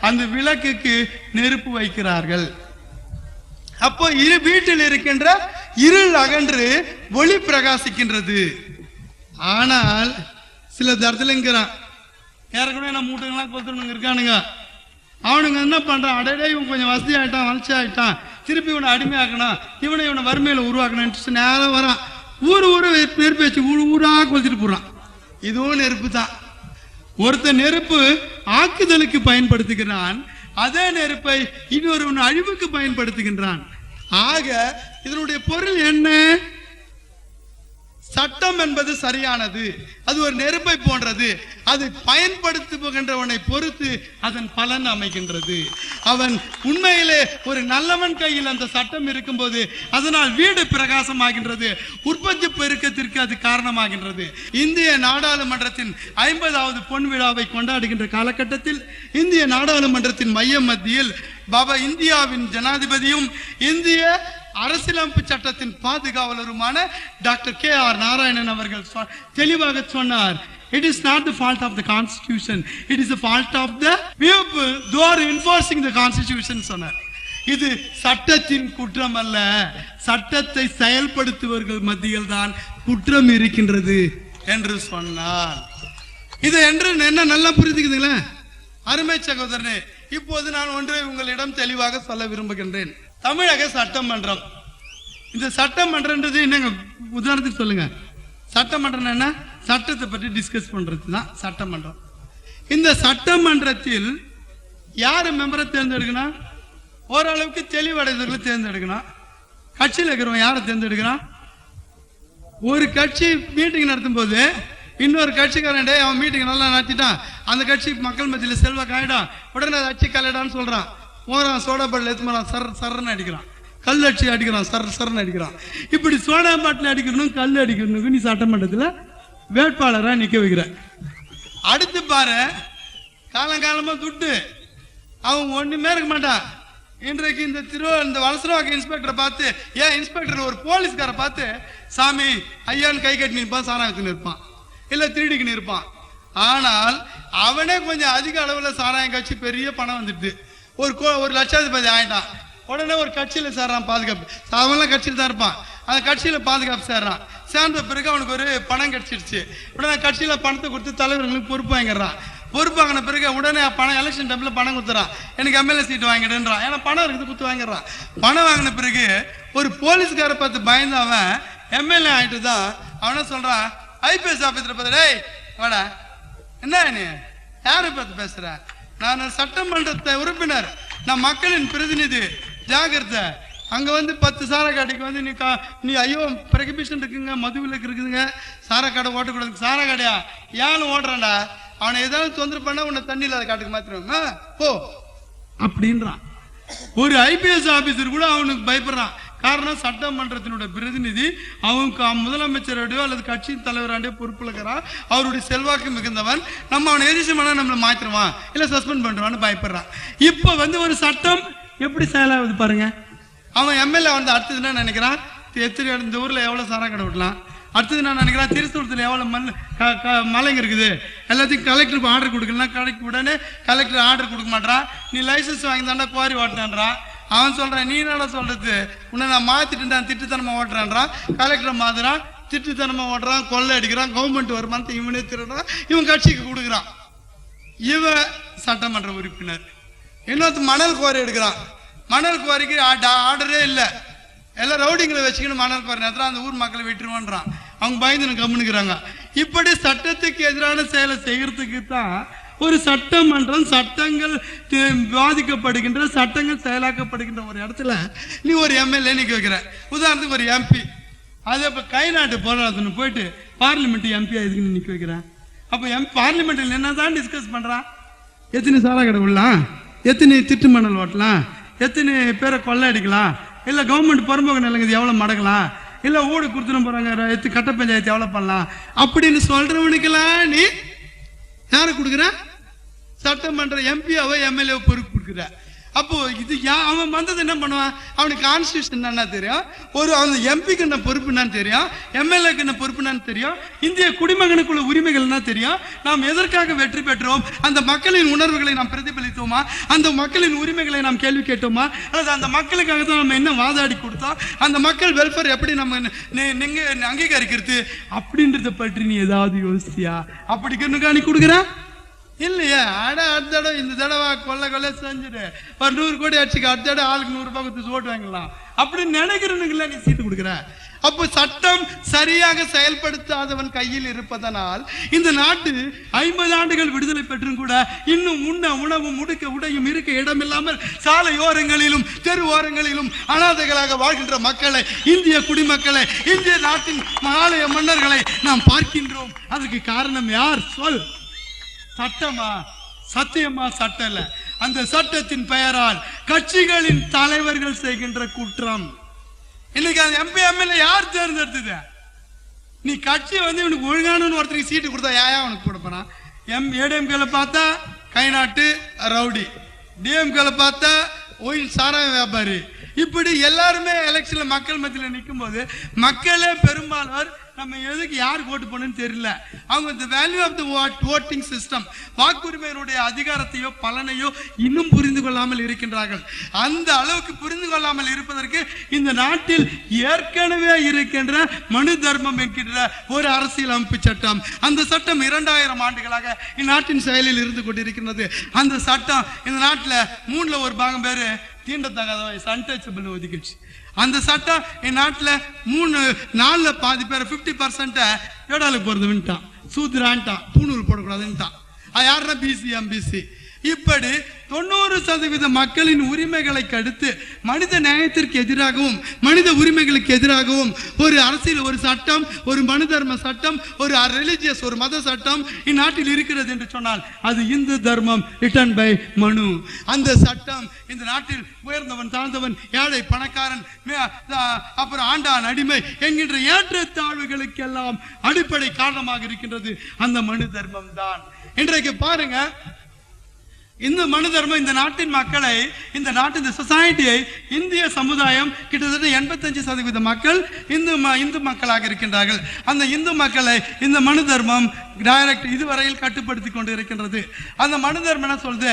அந்த விளக்குக்கு நெருப்பு வைக்கிறார்கள். அப்போ வீட்டில் இருக்கின்ற இருள் அகன்று ஒளி பிரகாசிக்கின்றது. ஆனால் சில தரத்துலங்கிறான் ஏற்கனவே நம்ம மூட்டைகள்லாம் கொத்துறவங்க இருக்கானுங்க, அவனுங்க என்ன பண்றான், அடையே இவன் கொஞ்சம் வசதி ஆயிட்டான், வளர்ச்சி ஆயிட்டான், திருப்பி இவனை அடிமையாக்கணும், இவனை வறுமையில உருவாக்கணும் நேரம் வரான். ஊரு நெருப்பு வச்சு ஊரா கொளுத்திட்டு போடுறான். இதுவும் நெருப்பு தான். ஒருத்தர் நெருப்பு ஆக்குதலுக்கு பயன்படுத்துகிறான், அதே நெருப்பை இன்னொரு அழிவுக்கு பயன்படுத்துகின்றான். ஆக இதனுடைய பொருள் என்ன? சட்டம் என்பது சரியானது, அது ஒரு நெருப்பை போன்றது. அது பயன்படுத்துகின்றவனை பொறுத்து அதன் பலன் அமைகின்றது. அவன் உண்மையிலே ஒரு நல்லவன் கையில் அந்த சட்டம் இருக்கும்போது அதனால் வீடு பிரகாசமாகின்றது, உற்பத்தி பெருக்கத்திற்கு அது காரணமாகின்றது. இந்திய நாடாளுமன்றத்தின் 50வது பொன் விழாவை கொண்டாடுகின்ற காலகட்டத்தில் இந்திய நாடாளுமன்றத்தின் மைய மத்தியில் இந்தியாவின் ஜனாதிபதியும் இந்திய அரசியலமைப்பு சட்டத்தின் பாதுகாவலருமான டாக்டர் KR நாராயணன் அவர்கள் தெளிவாக சொன்னார், it is not the fault of the constitution, it is the fault of the people who are enforcing the constitution சொன்னார். இது சட்டத்தின் குற்றம் அல்ல, சட்டத்தை செயல்படுத்துவர்கள் மத்தியில் தான் குற்றம் இருக்கின்றது என்று சொன்னார். இது என்று என்ன நல்லா புரிஞ்சுக்குதுங்களா அருமை சகோதரனே? இப்போது நான் ஒன்றை உங்களிடம் தெளிவாக சொல்ல விரும்புகின்றேன். தமிழக சட்டமன்றம், இந்த சட்டமன்றம்ன்றது என்னங்க? உதாரணத்துக்கு சொல்லுங்க. சட்டமன்றம் என்ன? சட்டத்தை பற்றி டிஸ்கஸ் பண்றது தான் சட்டமன்றம். இந்த சட்டமன்றத்தில் யாரு மெம்பரை தேர்ந்தெடுக்கணும்? ஓரளவுக்கு தெளிவடைந்தவர்களை தேர்ந்தெடுக்கணும். கட்சியில் இருக்கிறவன் யாரை தேர்ந்தெடுக்கிறான்? ஒரு கட்சி மீட்டிங் நடத்தும் போது இன்னொரு கட்சிக்காரன் அவன் மீட்டிங் நல்லா நடத்திட்டான், அந்த கட்சி மக்கள் மத்தியில் செல்வாக்கு ஆயிடான், உடனே அச்சு கலையிடான்னு சொல்றான். போறான் சோடா பாட்டில் எடுத்து சர் சர்ன்னு அடிக்கிறான், கல் அடிச்சு அடிக்கிறான், சர் சர்ன்னு அடிக்கிறான். இப்படி சோடா பாட்டில் அடிக்கணும், கல் அடிக்கணும், நீ சட்டமன்றத்தில் வேட்பாளராக நிற்க வைக்கிற. அடுத்து பாரு, காலங்காலமா துட்டு அவன் ஒண்ணுமே இருக்க மாட்டான். இன்றைக்கு இந்த வலசரவாக்க இன்ஸ்பெக்டரை பார்த்து, ஏன் இன்ஸ்பெக்டர் ஒரு போலீஸ்காரை பார்த்து சாமி ஐயான்னு கை கட்டி நிற்பான், சாராயத்துக்கு நிற்பான், இல்ல திருடிக்கு நிற்பான். ஆனால் அவனே கொஞ்சம் அதிக அளவுல சாராயம் கட்சி பெரிய பணம் வந்துட்டு ஒரு லட்சாதிபதி ஆயிட்டான். உடனே ஒரு கட்சியில சேர்றான், பாதுகாப்பு. அவன்லாம் கட்சியில் தான் இருப்பான், அந்த கட்சியில பாதுகாப்பு சேர்றான். சேர்ந்த பிறகு அவனுக்கு ஒரு பணம் கிடைச்சிருச்சு. உடனே கட்சியில பணத்தை கொடுத்து தலைவர்களுக்கு பொறுப்பு வாங்கிடுறான். பொறுப்பு வாங்கின பிறகு உடனே பணம் எலெக்ஷன் டைம்ல பணம் கொடுத்துறான், எனக்கு எம்எல்ஏ சீட் வாங்கிடுன்றான். ஏன்னா பணம் இருக்குது, குத்து வாங்கிடுறான். பணம் வாங்கின பிறகு ஒரு போலீஸ்கார பார்த்து பயந்து அவன் எம்எல்ஏ ஆயிட்டு தான் அவன சொல்றான், ஐபிஎஸ் ஆபீசர் பார்த்து, டேய் வாடா, என்ன நீ யாரை பார்த்து பேசுற? நான் சட்டமன்றத்தை உறுப்பினர், நான் மக்களின் பிரதிநிதி, ஜாகிரதை. அங்க வந்து 10 சாரா கடைக்கு வந்து நீ ஐயோ பிரகிபிஷன் இருக்குங்க, மதுவிலக்கு இருக்குதுங்க, சாரா கடை ஓட்டக்கூடாது. சாரா கடையா ஏன்னு ஓடுறான்டா, அவனை ஏதாவது தொந்தரவு பண்ண உன்னை தண்ணியில் அதை காட்டுக்கு மாத்திரம் போ அப்படின்றான். ஒரு ஐபிஎஸ் ஆபீசர் கூட அவனுக்கு பயப்படுறான். காரணம், சட்டமன்றத்தினுடைய பிரதிநிதி, அவனுக்கு முதலமைச்சரோடையோ அல்லது கட்சியின் தலைவராண்டே பொறுப்புல இருக்கிறான், அவருடைய செல்வாக்கு மிகுந்தவன். நம்ம அவனை எதிர்த்து பண்ணா நம்மளை மாத்திருவான், இல்ல சஸ்பெண்ட் பண்ணுவான்னு பயப்படுறான். இப்ப வந்து ஒரு சட்டம் எப்படி செயலாகுது பாருங்க. அவன் எம்எல்ஏ வந்து அடுத்தது என்ன நினைக்கிறான், எத்தனை இந்த ஊர்ல எவ்வளவு சாரா கடை விடலாம், அடுத்தது நான் நினைக்கிறேன் திருச்சூரத்தில் எவ்வளவு மலைங்க இருக்குது, எல்லாத்தையும் கலெக்டருக்கு ஆர்டர் கொடுக்கலாம். கலெக்டர் உடனே கலெக்டர் ஆர்டர் கொடுக்க மாட்டான், நீ லைசன்ஸ் வாங்கி தாண்டா குவாரி ஓட்டினான்றான். அவன் சொல்றான், நீ என்ன சொல்றது, உன்னை நான் மாத்திட்டு திட்டுத்தனமா ஓட்டுறான்றான். கலெக்டரை மாத்துறான், திட்டுத்தனமா ஓட்டுறான், கொள்ளை அடிக்கிறான், கவர்மெண்ட் வருமானத்தை இவனே திருடுறான், இவன் கட்சிக்கு கொடுக்குறான். இவன் சட்டமன்ற உறுப்பினர். இன்னொருத்த மணல் குவாரி எடுக்கிறான், மணல் குவாரிக்கு ஆர்டரே இல்லை, எல்லாம் ரவுடிங்களை வச்சுக்கணும், மணல் குவாரி நேரத்தில் அந்த ஊர் மக்களை விட்டுருவான்றான். அவங்க பயந்து கம்முனுக்குறாங்க. இப்படி சட்டத்துக்கு எதிரான செயலை செய்யறதுக்கு தான் ஒரு சட்டமன்றம், சட்டங்கள் விவாதிக்கப்படுகின்ற, சட்டங்கள் செயலாக்கப்படுகின்ற ஒரு இடத்துல நீ ஒரு எம்எல்ஏ நிக்க வைக்கிற. உதாரணத்துக்கு ஒரு எம்பி, அது இப்ப கை நாட்டு போராட்டத்துன்னு போயிட்டு பார்லிமெண்ட் எம்பி எதுக்கு நிக்க வைக்கிறேன்? அப்ப பார்லிமெண்ட்ல என்னதான் டிஸ்கஸ் பண்றான்? எத்தனை சாரா கடை விடலாம், எத்தனை திட்டு மணல் ஓட்டலாம், எத்தனை பேரை கொள்ளை அடிக்கலாம், இல்ல கவர்மெண்ட் பரம்போக நிலங்குது எவ்வளவு மடக்கலாம், இல்ல ஊடு கொடுத்துட்டு போறாங்க கட்ட பஞ்சாயத்து எவ்வளவு பண்ணலாம் அப்படின்னு சொல்றவனுக்கெல்லாம் நீ யாரு கொடுக்குற? சட்டமன்ற எம்பியாவோ எம்எல்ஏ பொறுப்பு கொடுக்குற. அப்போ இது அவன் வந்தது என்ன பண்ணுவான்? அவனுக்கு கான்ஸ்டியூஷன் என்ன தெரியும், ஒரு அந்த எம்பிக்கு என்ன பொறுப்பு என்னன்னு தெரியும், எம்எல்ஏக்கு என்ன பொறுப்பு என்னன்னு தெரியும், இந்திய குடிமகனுக்குள்ள உரிமைகள் என்ன தெரியும், நாம் எதற்காக வெற்றி பெற்றோம், அந்த மக்களின் உணர்வுகளை நாம் பிரதிபலித்தோமா, அந்த மக்களின் உரிமைகளை நாம் கேள்வி கேட்டோமா, அல்லது அந்த மக்களுக்காக தான் நம்ம என்ன வாதாடி கொடுத்தோம், அந்த மக்கள் வெல்ஃபேர் எப்படி நம்ம நீங்க அங்கீகரிக்கிறது அப்படின்றத பற்றி நீ ஏதாவது யோசிச்சியா? அப்படி நீ கொடுக்குற இல்லையா? அடுத்த தடவை இந்த தடவை கொள்ள செஞ்சுட்டு ஒரு 100 கோடி அடிச்சுக்க, அடுத்த தடவை ஆளுக்கு 100 ரூபாய் கொடுத்து ஓட்டு வாங்கலாம் அப்படின்னு நினைக்கிறவனுக்குல நீ சீட்டு கொடுக்குற. அப்போ சட்டம் சரியாக செயல்படுத்தாதவன் கையில் இருப்பதனால் இந்த நாட்டு 50 ஆண்டுகள் விடுதலை பெற்றும் கூட இன்னும் உண்ண உணவும் உடுக்க உடையும் இருக்க இடமில்லாமல் சாலையோரங்களிலும் தெரு ஓரங்களிலும் அனாதைகளாக வாழ்கின்ற மக்களை, இந்திய குடிமக்களை, இந்திய நாட்டின் மகாலய மன்னர்களை நாம் பார்க்கின்றோம். அதுக்கு காரணம் யார் சொல்? சட்டமா? சத்தியமா சட்டம் இல்ல. அந்த சட்டத்தின் பெயரால் கட்சிகளின் தலைவர்கள் செய்கின்ற குற்றம். இன்னைக்கு அந்த எம்பி எம்எல்ஏ யார் தேர்ந்தெடுத்தது? நீ கட்சி வந்து இவனுக்கு ஒழுங்கான ஒருத்தருக்கு சீட்டு கொடுத்தா ஏன் அவனுக்கு கொடுப்பான்? ஏடிஎம்கேல பார்த்தா கைநாட்டு ரவுடி, டிஎம்கேல பார்த்தா ஒயின் சாராய வியாபாரி, இப்படி எல்லாருமே எலெக்ஷன்ல மக்கள் மத்தியில் நிற்கும் போது மக்களே பெரும்பாலானோர் நம்ம எதுக்கு யாருக்கு ஓட்டு போடணும்னு தெரியல. அவங்க இந்த value of the voting system, வாக்குரிமையினுடைய அதிகாரத்தையோ பலனையோ இன்னும் புரிந்து கொள்ளாமல் இருக்கின்றார்கள். அந்த அளவுக்கு புரிந்து கொள்ளாமல் இருப்பதற்கு இந்த நாட்டில் ஏற்கனவே இருக்கின்ற மனு தர்மம் என்கின்ற ஒரு அரசியல் அமைப்பு சட்டம், அந்த சட்டம் 2000 ஆண்டுகளாக இந்நாட்டின் செயலில் இருந்து கொண்டிருக்கிறது. அந்த சட்டம் இந்த நாட்டில் 3ல் 1 பாகம் பேரு தீண்டத்தகாத அன்டச்சபிள் ஒதுக்கிடுச்சு. அந்த சட்டம் என் நாட்டில் 3-4 பாதி பேர் 50% ஏடாலுக்கு போறது விட்டான், சூத்திரான்ட்டான், பூணூல் போடக்கூடாதுன்ட்டான். யாருன்னா பிசி எம்பிசி. இப்படி 90% மக்களின் உரிமைகளை கடுத்து மனித நியாயத்திற்கு எதிராகவும் மனித உரிமைகளுக்கு எதிராகவும் ஒரு அரசியல், ஒரு சட்டம், ஒரு மனு தர்ம சட்டம், ஒரு ரிலிஜியஸ், ஒரு மத சட்டம் இந்நாட்டில் இருக்கிறது என்று சொன்னால் அது இந்து தர்மம் ரிட்டன் பை மனு. அந்த சட்டம் இந்த நாட்டில் உயர்ந்தவன் தாழ்ந்தவன், ஏழை பணக்காரன், அப்புறம் ஆண்டான் அடிமை என்கின்ற ஏற்றத்தாழ்வுகளுக்கெல்லாம் அடிப்படை காரணமாக இருக்கின்றது அந்த மனு தர்மம் தான். இன்றைக்கு பாருங்க, இந்த மனு தர்மம் இந்த நாட்டின் மக்களை, இந்த நாட்டின் சொசைட்டியை, இந்திய சமுதாயம் கிட்டத்தட்ட 85% மக்கள் இந்து மக்களாக இருக்கின்றார்கள். அந்த இந்து மக்களை இந்த மனு தர்மம் டைரக்ட் இதுவரையில் கட்டுப்படுத்தி கொண்டு இருக்கின்றது. அந்த மனு தர்மம் என்ன சொல்றது,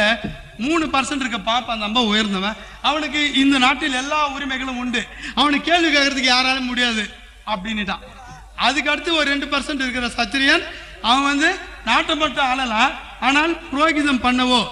3% இருக்க பாப்பா, அந்த அம்மா உயர்ந்தவன், அவனுக்கு இந்த நாட்டில் எல்லா உரிமைகளும் உண்டு, அவனுக்கு கேள்வி கேட்கறதுக்கு யாராலும் முடியாது அப்படின்னுட்டான். அதுக்கு அடுத்து ஒரு 2% இருக்கிற சத்திரியன், அவன் நாட்டை மட்டும் ஆளலாம், ஆனால் புரோகிதம் பண்ணவோ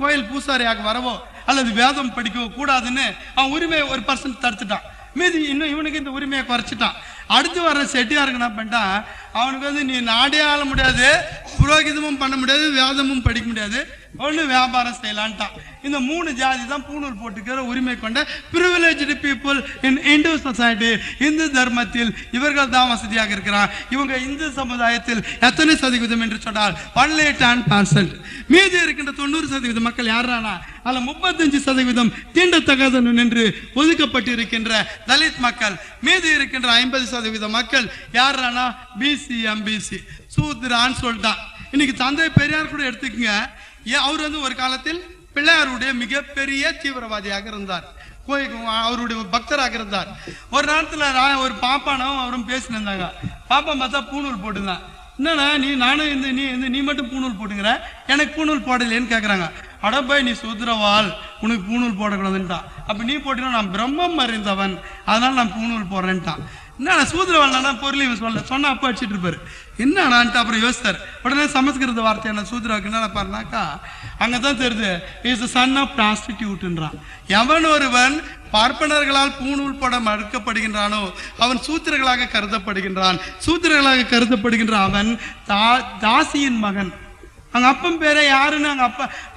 கோயில் பூசாரியாக வரவோ அல்லது வேதம் படிக்கவோ கூடாதுன்னு அவன் உரிமையை 1% தடுத்துட்டான். மீதி இன்னும் இவனுக்கு இந்த உரிமையை குறைச்சிட்டான். அடுத்து வர செட்டியாருக்கு என்ன பண்ணிட்டான், அவனுக்கு நீ நாடே ஆள முடியாது, புரோகிதமும் பண்ண முடியாது, வேதமும் படிக்க முடியாது, ஒன்று வியாபாரம் செய்யலான்ட்டான். இந்த 3 ஜாதி தான் பூணூல் போட்டுக்கிற உரிமை கொண்ட privileged people in Hindu society. Hindu தர்மத்தில் இவர்கள் தான் வசதியாக இருக்கிறார். இவங்க இந்து சமுதாயத்தில் எத்தனை சதவீதம் என்று சொன்னால் 10% மீதி இருக்கின்ற 90% மக்கள் யாரானா அதில் 35% தீண்டத்தகாதவன் என்று ஒதுக்கப்பட்டு இருக்கின்ற தலித் மக்கள். மீதி இருக்கின்ற 50% மக்கள் யாரானா பிசி எம்பிசி சூத்ரான்னு சொல்லிட்டான். இன்னைக்கு தந்தை பெரியார் கூட எடுத்துக்கங்க, அவர் ஒரு காலத்தில் பிள்ளையாருடைய மிகப்பெரிய தீவிரவாதியாக இருந்தார், அவருடைய பக்தராக இருந்தார். ஒரு நேரத்தில் ஒரு பாப்பானும் அவரும் பேசினிருந்தாங்க. பாப்பா பார்த்தா பூணூல் போட்டுருந்தான். என்னன்னா நீ மட்டும் பூணூல் போட்டுங்கிற, எனக்கு பூணூல் போடலேன்னு கேட்குறாங்க. அடப்பாய், நீ சூத்திரவாள், உனக்கு பூணூல் போடக்கூடாதுன்ட்டான். அப்போ நீ போட்டினா நான் பிரம்மம் அறிந்தவன், அதனால நான் பூணூல் போடுறேன்ட்டான். என்ன சூத்திரவாள்னா பொருள் இவன் சொன்னா அப்போ அடிச்சிட்டு இருப்பாரு. என்னடான்ட்டு அப்புறம் யோசித்தார். உடனே சமஸ்கிருத வார்த்தை என்ன சூத்திராவுக்கு என்ன பாருனாக்கா, அங்கதான் தெரியுது, இஸ் த சன் ஆஃப் ப்ராஸ்டிடியூட்ன்றான். எவன் ஒருவன் பார்ப்பனர்களால் பூணூல் போட மறுக்கப்படுகின்றானோ அவன் சூத்திரர்களாக கருதப்படுகின்றான். சூத்திரர்களாக கருதப்படுகின்ற அவன் தாசியின் மகன். அவங்க அப்பன் பேரை யாருன்னு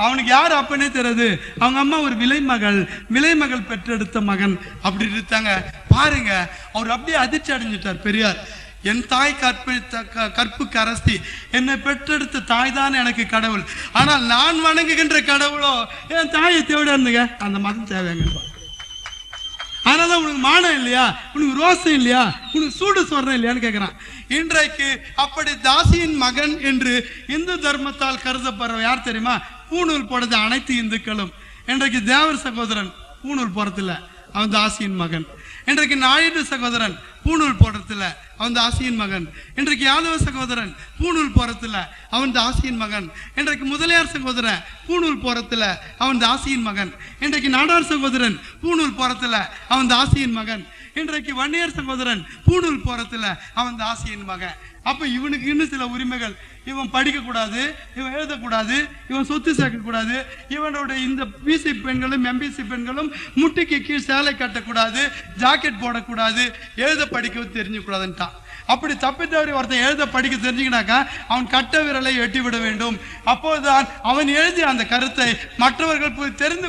அவனுக்கு யாரு அப்பனே தெரியாது. அவங்க அம்மா ஒரு விலைமகள் பெற்றெடுத்த மகன் அப்படி இருத்தாங்க. பாருங்க, அவர் அப்படியே அதிர்ச்சி அடைஞ்சிட்டார் பெரியார். என் தாய் கற்புக்கு அரசி, என்னை பெற்றெடுத்த தாய் தான் எனக்கு கடவுள், ஆனால் நான் வணங்குகின்ற கடவுளோ என் தாயை தேட இருந்துங்க, அந்த மதம் தேவைங்க. அதனால உனக்கு மானம் இல்லையா, உனக்கு ரோசம் இல்லையா, உனக்கு சூடு சொல்றேன் இல்லையான்னு கேட்கிறான். இன்றைக்கு அப்படி தாசியின் மகன் என்று இந்து தர்மத்தால் கருதப்படுற யார் தெரியுமா, பூணூல் போடுறது அனைத்து இந்துக்களும். இன்றைக்கு தேவர் சகோதரன் பூணூல் போறதில்ல, அவன் தாசியின் மகன். இன்றைக்கு நாயுடு சகோதரன் பூணூல் போடுறதில்ல, அவன் தாசியின் மகன். இன்றைக்கு யாதவ சகோதரன் பூணூல் போறதில்ல, அவன் தாசியின் மகன். இன்றைக்கு முதலியார் சகோதரன் பூணூல் போறதில்ல, அவன் தாசியின் மகன். இன்றைக்கு நாடார் சகோதரன் பூணூல் போறதில்ல, அவன் தாசியின் மகன். இன்றைக்கு வன்னியர் சகோதரன் பூணூல் போறதில்ல, அவன் தாசியின் மகன். அப்ப இவனுக்கு இன்னும் சில உரிமைகள், இவன் படிக்க கூடாது, இவன் எழுதக்கூடாது, இவன் சொத்து சேர்க்க கூடாது, இவனோட இந்த பிசி பெண்களும் எம்பிசி பெண்களும் முட்டிக்கு கீழ் சேலை கட்டக்கூடாது, ஜாக்கெட் போடக்கூடாது, எழுத படிக்க தெரிஞ்சுக்கூடாதுன்ட்டான். அப்படி தப்பி தவறி ஒருத்தன் எழுத படிக்க தெரிஞ்சுக்கினாக்கா அவன் கட்ட விரலை வெட்டிவிட வேண்டும். அப்போதுதான் அவன் எழுதிய அந்த கருத்தை மற்றவர்கள் தெரிந்து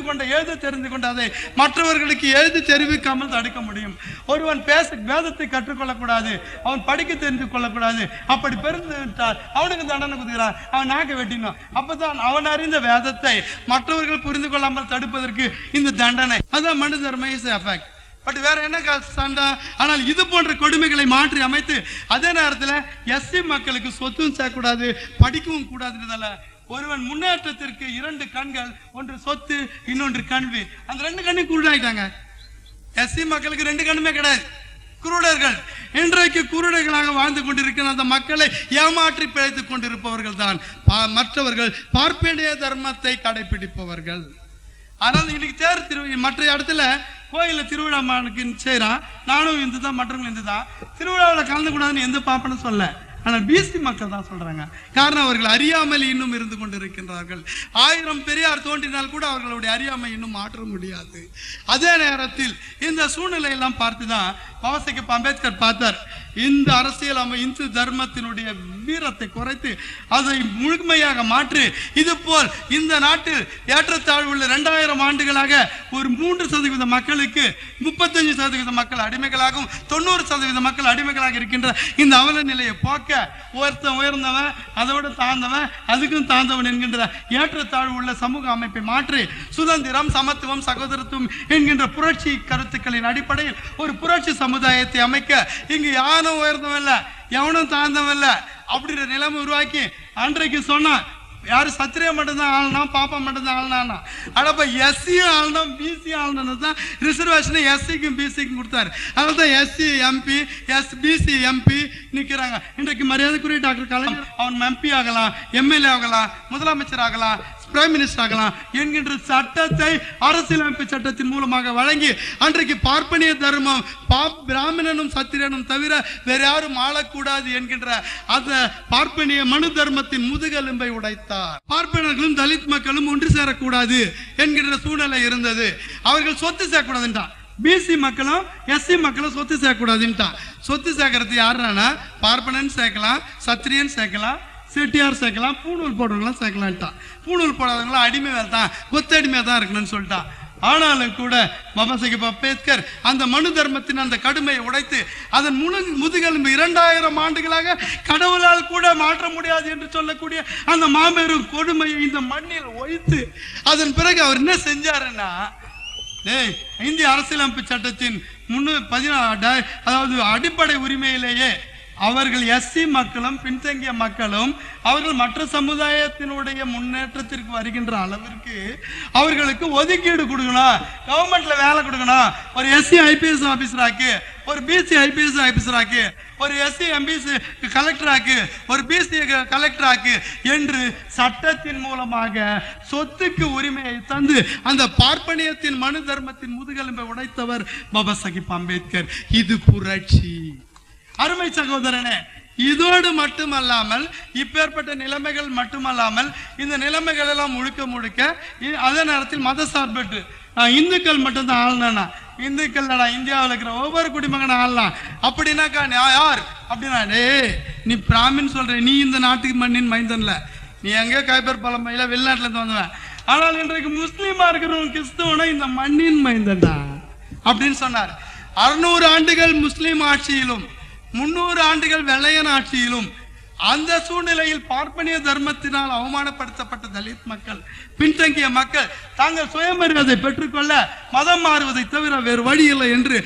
கொண்ட அதை மற்றவர்களுக்கு எழுதி தெரிவிக்காமல் தடுக்க முடியும். ஒருவன் வேதத்தை கற்றுக்கொள்ளக்கூடாது, அவன் படிக்க தெரிந்து கொள்ளக்கூடாது, அப்படி பெருந்துவிட்டால் அவனுக்கு தண்டனை கொடுக்கிறான், அவன் நாக்க வெட்டினான். அப்பதான் அவன் அறிந்த வேதத்தை மற்றவர்கள் புரிந்து கொள்ளாமல் தடுப்பதற்கு இந்த தண்டனை. அதான் மனு தர்ம இஸ் எஃபெக்ட். பட் வேற என்ன சண்டை? ஆனால் இது போன்ற கொடுமைகளை மாற்றி அமைத்து அதே நேரத்தில் எஸ்சி மக்களுக்கு சொத்தும் சேர்க்கக்கூடாது, படிக்கவும் கூடாதுன்றதால ஒருவன் முன்னேற்றத்திற்கு 2 கண்கள், ஒன்று சொத்து, இன்னொன்று கல்வி, அந்த 2 கண்ணையும் குருடாயிட்டாங்க. எஸ்சி மக்களுக்கு 2 கண்ணுமே கிடையாது. குருடர்கள். இன்றைக்கு குருடர்களாக வாழ்ந்து கொண்டிருக்கிற அந்த மக்களை ஏமாற்றி பிழைத்துக் கொண்டிருப்பவர்கள் தான் மற்றவர்கள் பார்ப்பனிய தர்மத்தை கடைபிடிப்பவர்கள். ஆனால் இன்னைக்கு மற்ற இடத்துல கோயில திருவிழா செய்யறான், நானும் இந்து தான் மற்றவங்களும் இந்து தான், திருவிழாவில் கலந்து கூடாதுன்னு எந்த பாப்பனும் சொல்ல. ஆனால் பிசி மக்கள் தான் சொல்றாங்க. காரணம் அவர்கள் அறியாமல் இன்னும் இருந்து கொண்டிருக்கின்றார்கள். 1000 பெரியார் தோன்றினால் கூட அவர்களுடைய அறியாமை இன்னும் மாற்ற முடியாது. அதே நேரத்தில் இந்த சூழ்நிலையெல்லாம் பார்த்துதான் பாபாசாஹேப் அம்பேத்கர் பார்த்தார். இந்த அரசியல் இந்து தர்மத்தினுடைய வீரத்தை குறைத்து அதை முழுமையாக மாற்றி, இது போல் இந்த நாட்டில் ஏற்றத்தாழ்வுள்ள 2000 ஆண்டுகளாக ஒரு 3% மக்களுக்கு 35% மக்கள் அடிமைகளாகவும் 90% மக்கள் அடிமைகளாக இருக்கின்ற இந்த அவல நிலையை போக்க ஒருத்தன் உயர்ந்தவன் அதோட தாழ்ந்தவன் அதுக்கும் தாழ்ந்தவன் என்கின்ற ஏற்றத்தாழ்வு உள்ள சமூக அமைப்பை மாற்றி சுதந்திரம், சமத்துவம், சகோதரத்துவம் என்கின்ற புரட்சி கருத்துக்களின் அடிப்படையில் ஒரு புரட்சி சமுதாயத்தை அமைக்க இங்கு யாரும் உயர்ந்தவன் இல்ல, எவனும் தாழ்ந்தவன் இல்ல அப்படின்ற நிலைமை உருவாக்கி அன்றைக்கு சொன்னான், யாரு சத்திரிய மட்டும்தான் ஆள்னா, பாப்பா மட்டும்தான் ஆள்னா. அடப்ப எஸ்சியும் ஆள்னா பிசியும் ஆள்னா தான் ரிசர்வேஷன் எஸ்சிக்கும் பிசிக்கும் கொடுத்தாரு. அதனால தான் எஸ்சி எம்பி பிசி எம்பி நிற்கிறாங்க. இன்றைக்கு மரியாதைக்குரிய டாக்டர் கலைஞர் அவன் எம்பி ஆகலாம், எம்எல்ஏ ஆகலாம், முதலமைச்சர் ஆகலாம், பிரைம் மினிஸ்டர் ஆகலாம் என்கின்ற சட்டத்தை அரசியலமைப்பு சட்டத்தின் மூலமாக வழங்கி அன்றைக்கு பார்ப்பனிய தர்மம் பிராமணனும் சத்திரியனும் தவிர வேற யாரும் ஆளக்கூடாது என்கின்ற அந்த பார்ப்பனிய மனு தர்மத்தின் முதுகெலும்பை உடைத்தார். பார்ப்பனர்களும் தலித் மக்களும் ஒன்று சேரக்கூடாது என்கின்ற சூழ்நிலை இருந்தது. அவர்கள் சொத்து சேர்க்கக்கூடாதுன்றான். பிசி மக்களும் எஸ்சி மக்களும் சொத்து சேர்க்கக்கூடாதுன்ட்டான். சொத்து சேர்க்கறது யாருன்னா பார்ப்பனன் சேர்க்கலாம், சத்திரியன் சேர்க்கலாம், செட்டியார் சேர்க்கலாம், பூணூல் போடுறவங்களாம் சேர்க்கலான்ட்டான். பூணூல் போடாதவங்களாம் அடிமை வேலை தான், கொத்தடிமையாக தான் இருக்கணும்னு சொல்லிட்டான். ஆனாலும் கூட பாபாசாஹேப் அம்பேத்கர் அந்த மனு தர்மத்தின் அந்த கடுமையை உடைத்து அதன் முதுகெலும்பு 2000 ஆண்டுகளாக கடவுளால் கூட மாற்ற முடியாது என்று சொல்லக்கூடிய அந்த மாபெரும் கொடுமையை இந்த மண்ணில் ஒழித்து அதன் பிறகு அவர் என்ன செஞ்சாருன்னா, இந்திய அரசியலமைப்பு சட்டத்தின் 314 அதாவது அடிப்படை உரிமையிலேயே அவர்கள் எஸ்சி மக்களும் பின்தங்கிய மக்களும் அவர்கள் மற்ற சமுதாயத்தினுடைய முன்னேற்றத்திற்கு வருகின்ற அளவிற்கு அவர்களுக்கு ஒதுக்கீடு கொடுக்கணும், கவர்மெண்ட்ல வேலை கொடுக்கணும். ஒரு எஸ்சி ஐபிஎஸ் ஆபீசராக்கு, ஒரு பிசி ஐபிஎஸ் ஆபீசராக்கு, ஒரு எஸ்சி எம்பிசி கலெக்டராக்கு, ஒரு பிசி கலெக்டராக்கு என்று சட்டத்தின் மூலமாக சொத்துக்கு உரிமையை தந்து அந்த பார்ப்பனியத்தின் மனு தர்மத்தின் முதுகெலும்பை உடைத்தவர் பாபாசாஹேப் அம்பேத்கர். இது புரட்சி. அருமை சகோதரனே, இதோடு மட்டுமல்லாமல் இப்பேற்பட்ட நிலைமைகள் மட்டுமல்லாமல் இந்த நிலைமைகள் எல்லாம் முழுக்க அதே நேரத்தில் மத சார்பற்று இந்துக்கள் மட்டும்தான் ஆள்னா, இந்துக்கள் இந்தியாவில் இருக்கிற ஒவ்வொரு குடிமகனும் ஆளலாம் அப்படின்னாக்கா யார் அப்படின்னா, நீ பிராமின் சொல்ற, நீ இந்த நாட்டுக்கு மண்ணின் மைந்தன்ல, நீ எங்க கைப்பர் பழமையில வெளிநாட்டுல இருந்து வந்தவன். ஆனால் இன்றைக்கு முஸ்லீமா இருக்கிறவங்க கிறிஸ்துவனா இந்த மண்ணின் மைந்தன்டா அப்படின்னு சொன்னார். 600 ஆண்டுகள் முஸ்லீம் ஆட்சியிலும் 300 ஆண்டுகள் வெள்ளையன் ஆட்சியிலும் அந்த சூழ்நிலையில் பார்ப்பனிய தர்மத்தினால் அவமானப்படுத்தப்பட்ட தலித் மக்கள், பின்தங்கிய மக்கள் தாங்கள் சுயமரியாதை பெற்றுக்கொள்ள மதம் மாறுவதை தவிர வேறு வழி இல்லை என்று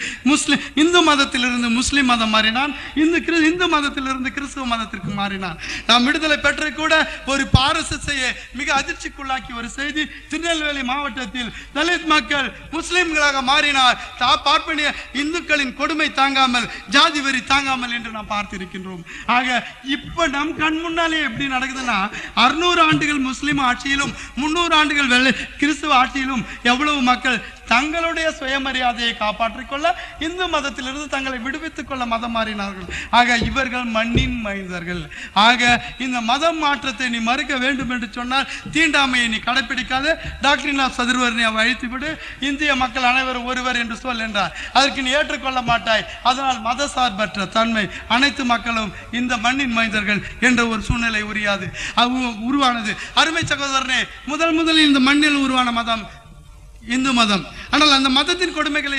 இந்து மதத்திலிருந்து முஸ்லிம் மதம் மாறினான், இந்து மதத்திலிருந்து கிறிஸ்துவ மதத்திற்கு மாறினான். நாம் விடுதலை பெற்று கூட ஒரு பாரசீகத்தை மிக அதிர்ச்சிக்குள்ளாக்கி ஒரு செய்தி, திருநெல்வேலி மாவட்டத்தில் தலித் மக்கள் முஸ்லிம்களாக மாறினார். பார்ப்பனிய இந்துக்களின் கொடுமை தாங்காமல், ஜாதி வரி தாங்காமல் என்று நாம் பார்த்திருக்கின்றோம். ஆக இப்ப நம் கண் முன்னாலே எப்படி நடக்குதுன்னா, 600 ஆண்டுகள் முஸ்லிம் ஆட்சியிலும் 300 ஆண்டுகள் கிறிஸ்துவ ஆட்சியிலும் எவ்வளவு மக்கள் தங்களுடைய சுயமரியாதையை காப்பாற்றிக் கொள்ள இந்து மதத்திலிருந்து தங்களை விடுவித்துக் கொள்ள மதம் மாறினார்கள். ஆக இவர்கள் மண்ணின் மைந்தர்கள். ஆக இந்த மதம் மாற்றத்தை நீ மறுக்க வேண்டும் என்று சொன்னால் தீண்டாமையை நீ கடைபிடிக்காத, டாக்டரின் ஆஃப் சதுர்வர்ணி அழித்து விடு, இந்திய மக்கள் அனைவரும் ஒருவர் என்று சொல் என்றார். அதற்கு நீ ஏற்றுக்கொள்ள மாட்டாய். அதனால் மத சார்பற்ற தன்மை, அனைத்து மக்களும் இந்த மண்ணின் மைந்தர்கள் என்ற ஒரு சூழ்நிலை உருவானது. அருமை சகோதரனே, முதலில் இந்த மண்ணில் உருவான மதம் இந்து மதம். ஆனால் அந்த மதத்தின் கொடுமைகளை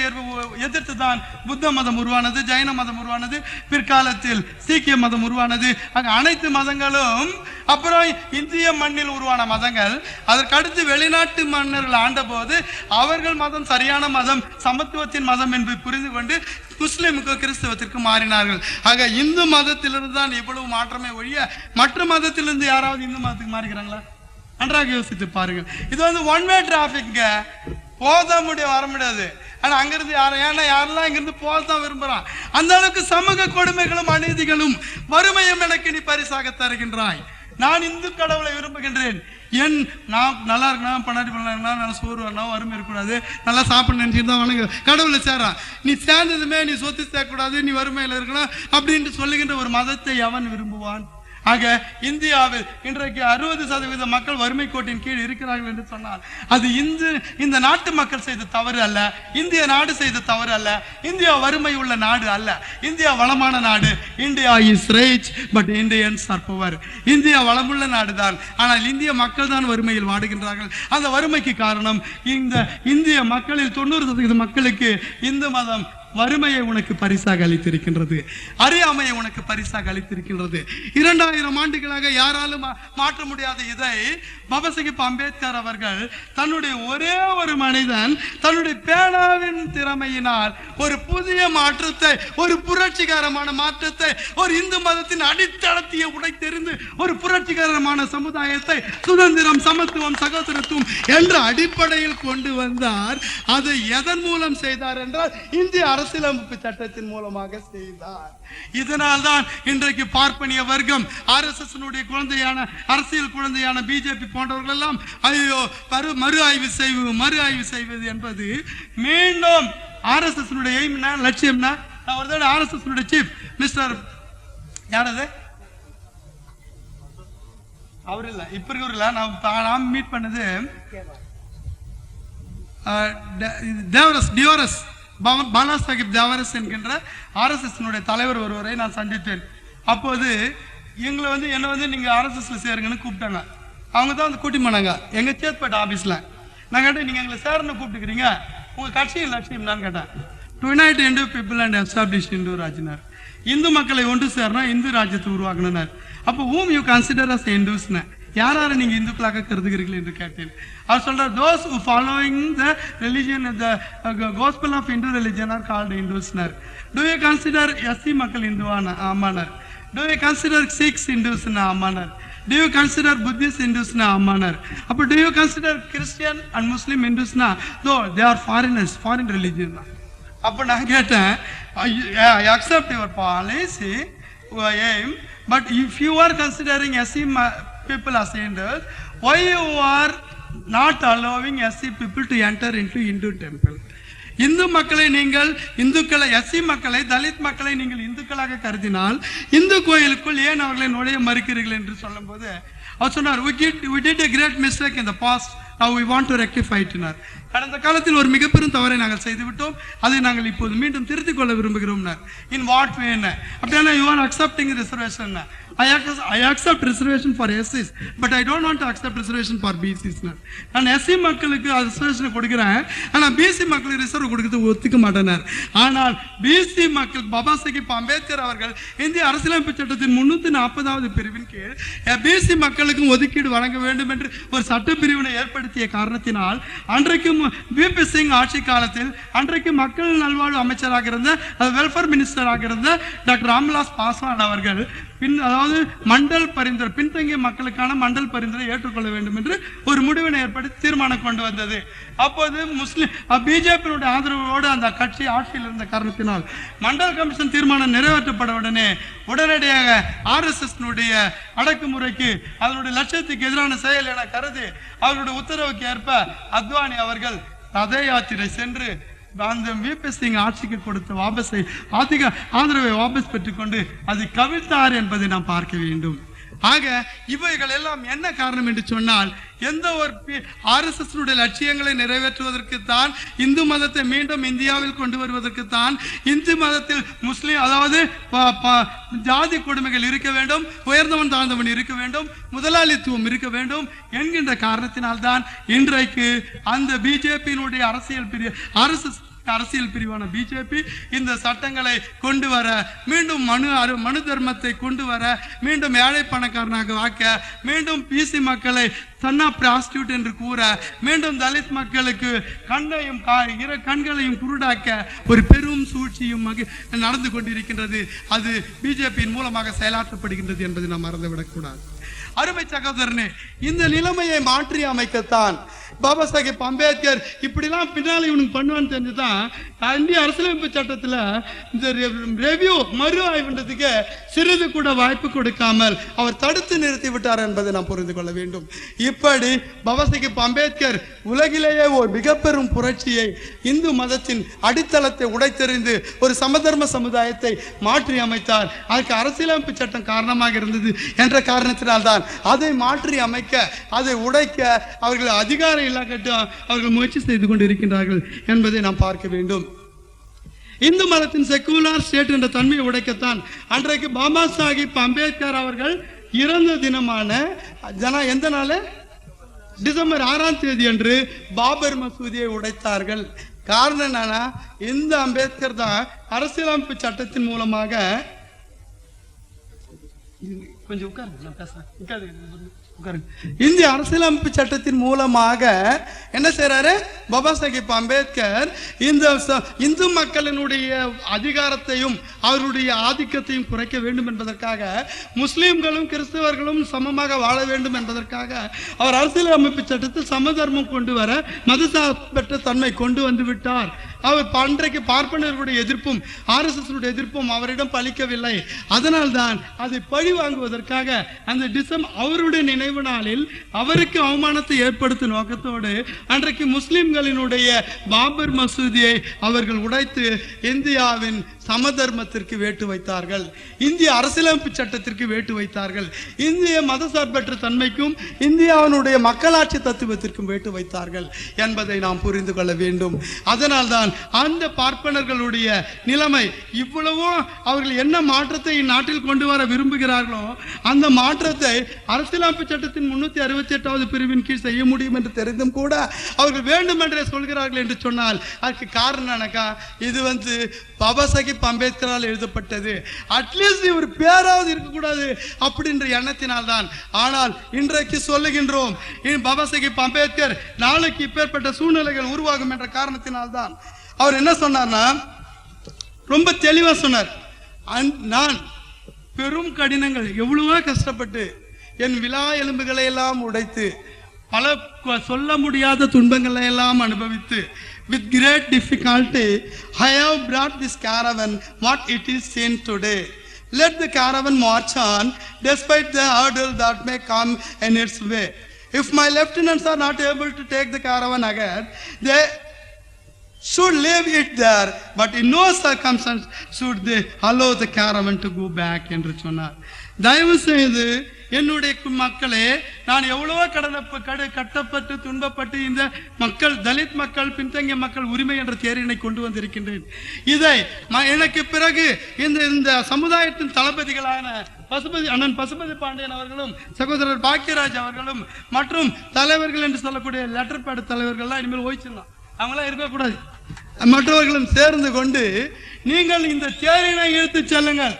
எதிர்த்து தான் புத்த மதம் உருவானது, ஜைன மதம் உருவானது, பிற்காலத்தில் சீக்கிய மதம் உருவானது. அனைத்து மதங்களும் அப்புறம் இந்திய மண்ணில் உருவான மதங்கள். அதற்கடுத்து வெளிநாட்டு மன்னர்கள் ஆண்ட போது அவர்கள் மதம் சரியான மதம், சமத்துவத்தின் மதம் என்று புரிந்து கொண்டு முஸ்லிமுக்கு கிறிஸ்தவத்திற்கு மாறினார்கள். ஆக இந்து மதத்திலிருந்து தான் இவ்வளவு மாற்றமே ஒழிய மற்ற மதத்திலிருந்து யாராவது இந்து மதத்துக்கு மாறிக்கிறாங்களா? நன்றாக யோசித்து பாருங்கள். இது ஒன் வே டிராபிக். போதான் முடியும், வர முடியாது. ஆனா அங்கிருந்து ஏன்னா யாரெல்லாம் இங்கிருந்து போதான் விரும்புறான். அந்த அளவுக்கு சமூக கொடுமைகளும் அநீதிகளும் வறுமையும் எனக்கு நீ பரிசாக தருகின்றாய். நான் இந்து கடவுளை விரும்புகின்றேன். நான் நல்லா இருக்கணும், பண்ணாடி பண்ணலாம், நல்லா சோறு வரணும், வறுமை இருக்கக்கூடாது, நல்லா சாப்பிட நினைச்சிட்டு தான் வணங்க கடவுளை சேரா. நீ சேர்ந்ததுமே நீ சொத்து சேர்க்கக்கூடாது, நீ வறுமையில் இருக்கணும் அப்படின்ட்டு சொல்லுகின்ற ஒரு மதத்தை எவன் விரும்புவான்? ஆக இந்தியாவில் இன்றைக்கு 60% மக்கள் வறுமை கோட்டின் கீழ் இருக்கிறார்கள் என்று சொன்னால் அது இந்த நாட்டு மக்கள் செய்த தவறு அல்ல, இந்திய நாடு செய்த தவறு அல்ல, இந்தியா வறுமை உள்ள நாடு அல்ல, இந்தியா வளமான நாடு. India is rich but Indians are poor. India வளமுள்ள நாடுதான், ஆனால் இந்திய மக்கள் தான் வறுமையில் வாடுகின்றார்கள். அந்த வறுமைக்கு காரணம் இந்த இந்திய மக்களில் 90% மக்களுக்கு இந்து மதம் வறுமையை உனக்கு பரிசாக அளித்திருக்கின்றது, அறியாமையை உனக்கு பரிசாக அளித்திருக்கின்றது. 2000 ஆண்டுகளாக யாராலும் மாற்ற முடியாத இதை பாபா சாஹேப் அம்பேத்கர் அவர்கள் தன்னுடைய ஒரே ஒரு மனிதன் தன்னுடைய பேனாவின் திறமையினால் ஒரு புதிய மாற்றத்தை, ஒரு புரட்சிகரமான மாற்றத்தை, ஒரு இந்து மதத்தின் அடித்தளத்தையே உடைத்தெறிந்து ஒரு புரட்சிகரமான சமுதாயத்தை, சுதந்திரம், சமத்துவம், சகோதரத்துவம் என்ற அடிப்படையில் கொண்டு வந்தார். அதை எதன் மூலம் செய்தார் என்றால் இந்திய அரசியலமைப்பு சட்டத்தின் மூலமாக செய்தார். இதனால் தான் இன்றைக்கு பார்ப்பனிய வர்க்கம், RSS குழந்தையான அரசியல் குழந்தையான பிஜேபி போன்றவர்கள் எல்லாம் ஐயோ மறு ஆய்வு செய்வது என்பது மீண்டும் RSS லட்சியம்னா. RSS சீஃப் மிஸ்டர் யாரது அவர் இல்ல, இப்ப இருக்கிற நாம் மீட் பண்ணது டியோரஸ் பாலா சாஹிப் தேவரஸ் என்கின்ற RSS தலைவர் ஒருவரை நான் சந்தித்தேன். அப்போது எங்களை என்னை நீங்க RSSல சேருங்கன்னு கூப்பிட்டாங்க. அவங்க தான் கூட்டி போனாங்க எங்க சேத்பேட் ஆபீஸ்ல. நான் கேட்டேன், நீங்க எங்களை சேரன்னு கூப்பிட்டுக்கிறீங்க, உங்க கட்சியின் லட்சியம் தான் கேட்டேன். To unite Hindu people and establish Hindu ராஜ்னார். இந்து மக்களை ஒன்று சேரணும், இந்து ராஜ்யத்தை உருவாக்கணும்னார். அப்போ whom you consider as Hindus, யாரார நீங்க இந்துக்களாக கருதுகிறீர்கள் என்று கேட்டேன். அவர் சொல்றார், those who following the religion, the gospel of Hindu religion are called Hindus. Do you consider SC மக்கள் இந்துவான? ஆமானார். Do you consider Sikhs Hindus? ஆமானார். Do you consider Buddhist Hindus? ஆமானார். அப்ப do you consider Christian and Muslim Hindus? Though they are foreigners, foreign religion. அப்ப நான் கேட்டேன், I accept your policy, aim, but if you are considering SC people as Hindus, why you are not allowing SC people to enter into Hindu temple? Hindu மக்களை நீங்கள் இந்துக்களை, SC மக்களை, தலித் மக்களை நீங்கள் இந்துக்களாக கருதினால் இந்து கோயிலுக்குள் ஏன் அவர்களை நுழைய மறுக்கிறீர்கள் என்று சொல்லும் போது அவர் சொன்னார், we did a great mistake in the past, now we want to rectify it. கடந்த காலத்தில் ஒரு மிகப்பெரும் தவறை நாங்கள் செய்துவிட்டோம், அதை நாங்கள் இப்போது மீண்டும் திருத்திக் கொள்ள விரும்புகிறோம். இன் வாட் வே? அப்படின்னா you are accepting reservation. I accept reservation for SCs, but I don't want to accept reservation for BCs. நான் SC மக்களுக்கு ரிசர்வேஷன் கொடுக்கிறேன், ஆனால் BC மக்களுக்கு ரிசர்வ் கொடுக்கிறது ஒத்துக்க மாட்டேனார். ஆனால் BC மக்கள் பாபா சாஹேப் அம்பேத்கர் அவர்கள் இந்திய அரசியலமைப்பு சட்டத்தின் 340வது பிரிவின் கீழ் BC மக்களுக்கும் ஒதுக்கீடு வழங்க வேண்டும் என்று ஒரு சட்ட பிரிவினை ஏற்படுத்திய காரணத்தினால் அன்றைக்கு VP சிங் ஆட்சி காலத்தில் அன்றைக்கு மக்கள் நல்வாழ்வு அமைச்சராக இருந்த, வெல்ஃபேர் மினிஸ்டராக இருந்த டாக்டர் ராம்விலாஸ் பாஸ்வான் அவர்கள் அதாவது மண்டல் பரிந்துரை, பின்தங்கிய மக்களுக்கான மண்டல் பரிந்துரை ஏற்றுக்கொள்ள வேண்டும் என்று ஒரு முடிவினை ஏற்படுத்தி தீர்மானம் கொண்டு வந்தது. அப்போது பிஜேபியினுடைய ஆதரவோடு அந்த கட்சி ஆட்சியில் இருந்த காரணத்தினால் மண்டல் கமிஷன் தீர்மானம் நிறைவேற்றப்பட உடனடியாக RSS அடக்குமுறைக்கு, அதனுடைய லட்சியத்துக்கு எதிரான செயல் என கருதி அவருடைய உத்தரவுக்கு ஏற்ப அத்வானி அவர்கள் ரத யாத்திரை சென்று அந்த VP சிங் ஆட்சிக்கு கொடுத்த அதிக ஆதரவை வாபஸ் பெற்றுக்கொண்டு அதை கவிழ்த்தார் என்பதை நாம் பார்க்க வேண்டும். ஆக இவைகள் எல்லாம் என்ன காரணம் என்று சொன்னால், எந்த ஒரு RSS லட்சியங்களை நிறைவேற்றுவதற்கு தான், இந்து மதத்தை மீண்டும் இந்தியாவில் கொண்டு வருவதற்கு தான், இந்து மதத்தில் முஸ்லிம் அதாவது ஜாதி கொடுமைகள் இருக்க வேண்டும், உயர்ந்தவன் தாழ்ந்தவன் இருக்க வேண்டும், முதலாளித்துவம் இருக்க வேண்டும் என்கின்ற காரணத்தினால்தான் இன்றைக்கு அந்த பிஜேபியினுடைய RSS அரசியல் பிரிவான பிஜேபி இந்த சட்டங்களை கொண்டு வர, மீண்டும் மனு தர்மத்தை கொண்டு வர, மீண்டும் ஏழை பணக்காரனாக ஆக்க, மீண்டும் BC மக்களை சன்னா பிராஸ்டியூட் என்று கூற, மீண்டும் தலித் மக்களுக்கு கண்களையும் குருடாக்க ஒரு பெரும் சூழ்ச்சியும் நடந்து கொண்டிருக்கின்றது. அது பிஜேபியின் மூலமாக செயலாற்றப்படுகின்றது என்பதை நாம் மறந்துவிடக்கூடாது. அருமை சகோதரனே, இந்த நிலைமையை மாற்றி அமைக்கத்தான் பாபா சாஹேப் அம்பேத்கர் இப்படிலாம் பின்னால இவனுக்கு பண்ணுவான்னு தெரிஞ்சுதான் இந்திய அரசியலமைப்பு சட்டத்துல இந்த ரெவியூ மறு ஆய்வுன்றதுக்கு சிறிது கூட வாய்ப்பு கொடுக்காமல் அவர் தடுத்து நிறுத்தி விட்டார் என்பதை நாம் புரிந்து கொள்ள வேண்டும். இப்படி பாபா சாஹேப் அம்பேத்கர் உலகிலேயே ஒரு மிக பெரும் புரட்சியை, இந்து மதத்தின் அடித்தளத்தை உடைத்தெறிந்து ஒரு சமதர்ம சமுதாயத்தை மாற்றி அமைத்தார். அதுக்கு அரசியலமைப்பு சட்டம் காரணமாக இருந்தது என்ற காரணத்தினால்தான் அதை மாற்றி அமைக்க, அதை உடைக்க அவர்கள் அதிகாரம் இல்லாக்கட்டும் அவர்கள் முயற்சி செய்து கொண்டு இருக்கின்றார்கள் என்பதை நாம் பார்க்க வேண்டும். இந்து மதத்தின் செக்குலர் ஸ்டேட் என்ற தன்மையை உடைக்கத்தான் அன்றைக்கு பாபா சாஹிப் அம்பேத்கர் அவர்கள் இறந்த தினமான எந்த நாள், டிசம்பர் 6ஆம் தேதி அன்று பாபர் மசூதியை உடைத்தார்கள். காரணம் என்னன்னா, இந்த அம்பேத்கர் தான் அரசியலமைப்பு சட்டத்தின் மூலமாக கொஞ்சம் இந்திய அரசியலமைப்பு சட்டத்தின் மூலமாக என்ன செய்யறாரு பாபா சாஹேப் அம்பேத்கர், இந்த இந்து மக்களினுடைய அதிகாரத்தையும் அவருடைய ஆதிக்கத்தையும் குறைக்க வேண்டும் என்பதற்காக, முஸ்லிம்களும் கிறிஸ்தவர்களும் சமமாக வாழ வேண்டும் என்பதற்காக அவர் அரசியலமைப்பு சட்டத்தில் சமதர்மம் கொண்டு வர, மதசார்பற்ற தன்மை கொண்டு வந்து விட்டார். அவர் அன்றைக்கு பார்ப்பனர்களுடைய எதிர்ப்பும் RSS எதிர்ப்பும் அவரிடம் பலிக்கவில்லை. அதனால்தான் அதை பழி வாங்குவதற்காக அந்த டிசம்பர் அவருடைய நினைவு நாளில் அவருக்கு அவமானத்தை ஏற்படுத்தும் நோக்கத்தோடு அன்றைக்கு முஸ்லிம்களினுடைய பாபர் மசூதியை அவர்கள் உடைத்து இந்தியாவின் சமதர்மத்திற்கு வேட்டு வைத்தார்கள், இந்திய அரசியலமைப்பு சட்டத்திற்கு வேட்டு வைத்தார்கள், இந்திய மதசார்பற்ற தன்மைக்கும் இந்தியாவினுடைய மக்களாட்சி தத்துவத்திற்கும் வேட்டு வைத்தார்கள் என்பதை நாம் புரிந்து கொள்ள வேண்டும். அதனால்தான் அந்த பார்ப்பனர்களுடைய நிலைமை இவ்வளவோ அவர்கள் என்ன மாற்றத்தை இந்நாட்டில் கொண்டு வர விரும்புகிறார்களோ அந்த மாற்றத்தை அரசியலமைப்பு சட்டத்தின் 368வது பிரிவின் கீழ் செய்ய முடியும் என்று தெரிந்தும் கூட அவர்கள் வேண்டும் என்றே சொல்கிறார்கள் என்று சொன்னால் அதுக்கு காரணம் எனக்கா, இது பாபா சாஹேப் அம்பேத்கரால் எழுதப்பட்டது, அட்லீஸ்ட் ஒரு பேராவது இருக்கக்கூடாது அப்படின்ற எண்ணத்தினால் தான். ஆனால் இன்றைக்கு சொல்லுகின்றோம், பாபா சாஹேப் அம்பேத்கர் நாளைக்கு இப்பேற்பட்ட சூழ்நிலைகள் உருவாகும் என்ற காரணத்தினால் தான். அவர் என்ன சொன்னார்னா, ரொம்ப தெளிவா சொன்னார், நான் பெரும் கடினங்கள் எவ்வளவோ கஷ்டப்பட்டு என் விலா எலும்புகளை எல்லாம் உடைத்து பல சொல்ல முடியாத துன்பங்களை எல்லாம் அனுபவித்து with great difficulty I have brought this caravan what it is seen today. Let the caravan march on despite the hurdle that may come in its way. If my lieutenants are not able to take the caravan again, they should leave it there, but in no circumstance should they allow the caravan to go back என்று சொன்னார். தயவு செய்து என்னுடைய மக்களே, நான் எவ்வளவோ கட்டப்பட்டு துன்பப்பட்டு இந்த மக்கள், தலித் மக்கள், பின்தங்கிய மக்கள் உரிமை என்ற தேரினை கொண்டு வந்திருக்கின்றேன். இதை எனக்கு பிறகு இந்த சமுதாயத்தின் தளபதிகளான அண்ணன் பசுபதி பாண்டியன் அவர்களும் சகோதரர் பாக்கியராஜ் அவர்களும் மற்றும் தலைவர்கள் என்று சொல்லக்கூடிய லெட்டர் பேட் தலைவர்கள்லாம் இனிமேல் ஓய்ச்சிடலாம், அவங்களாம் இருக்கக்கூடாது. மற்றவர்களும் சேர்ந்து கொண்டு நீங்கள் இந்த தேரினை இழுத்து செல்லுங்கள்.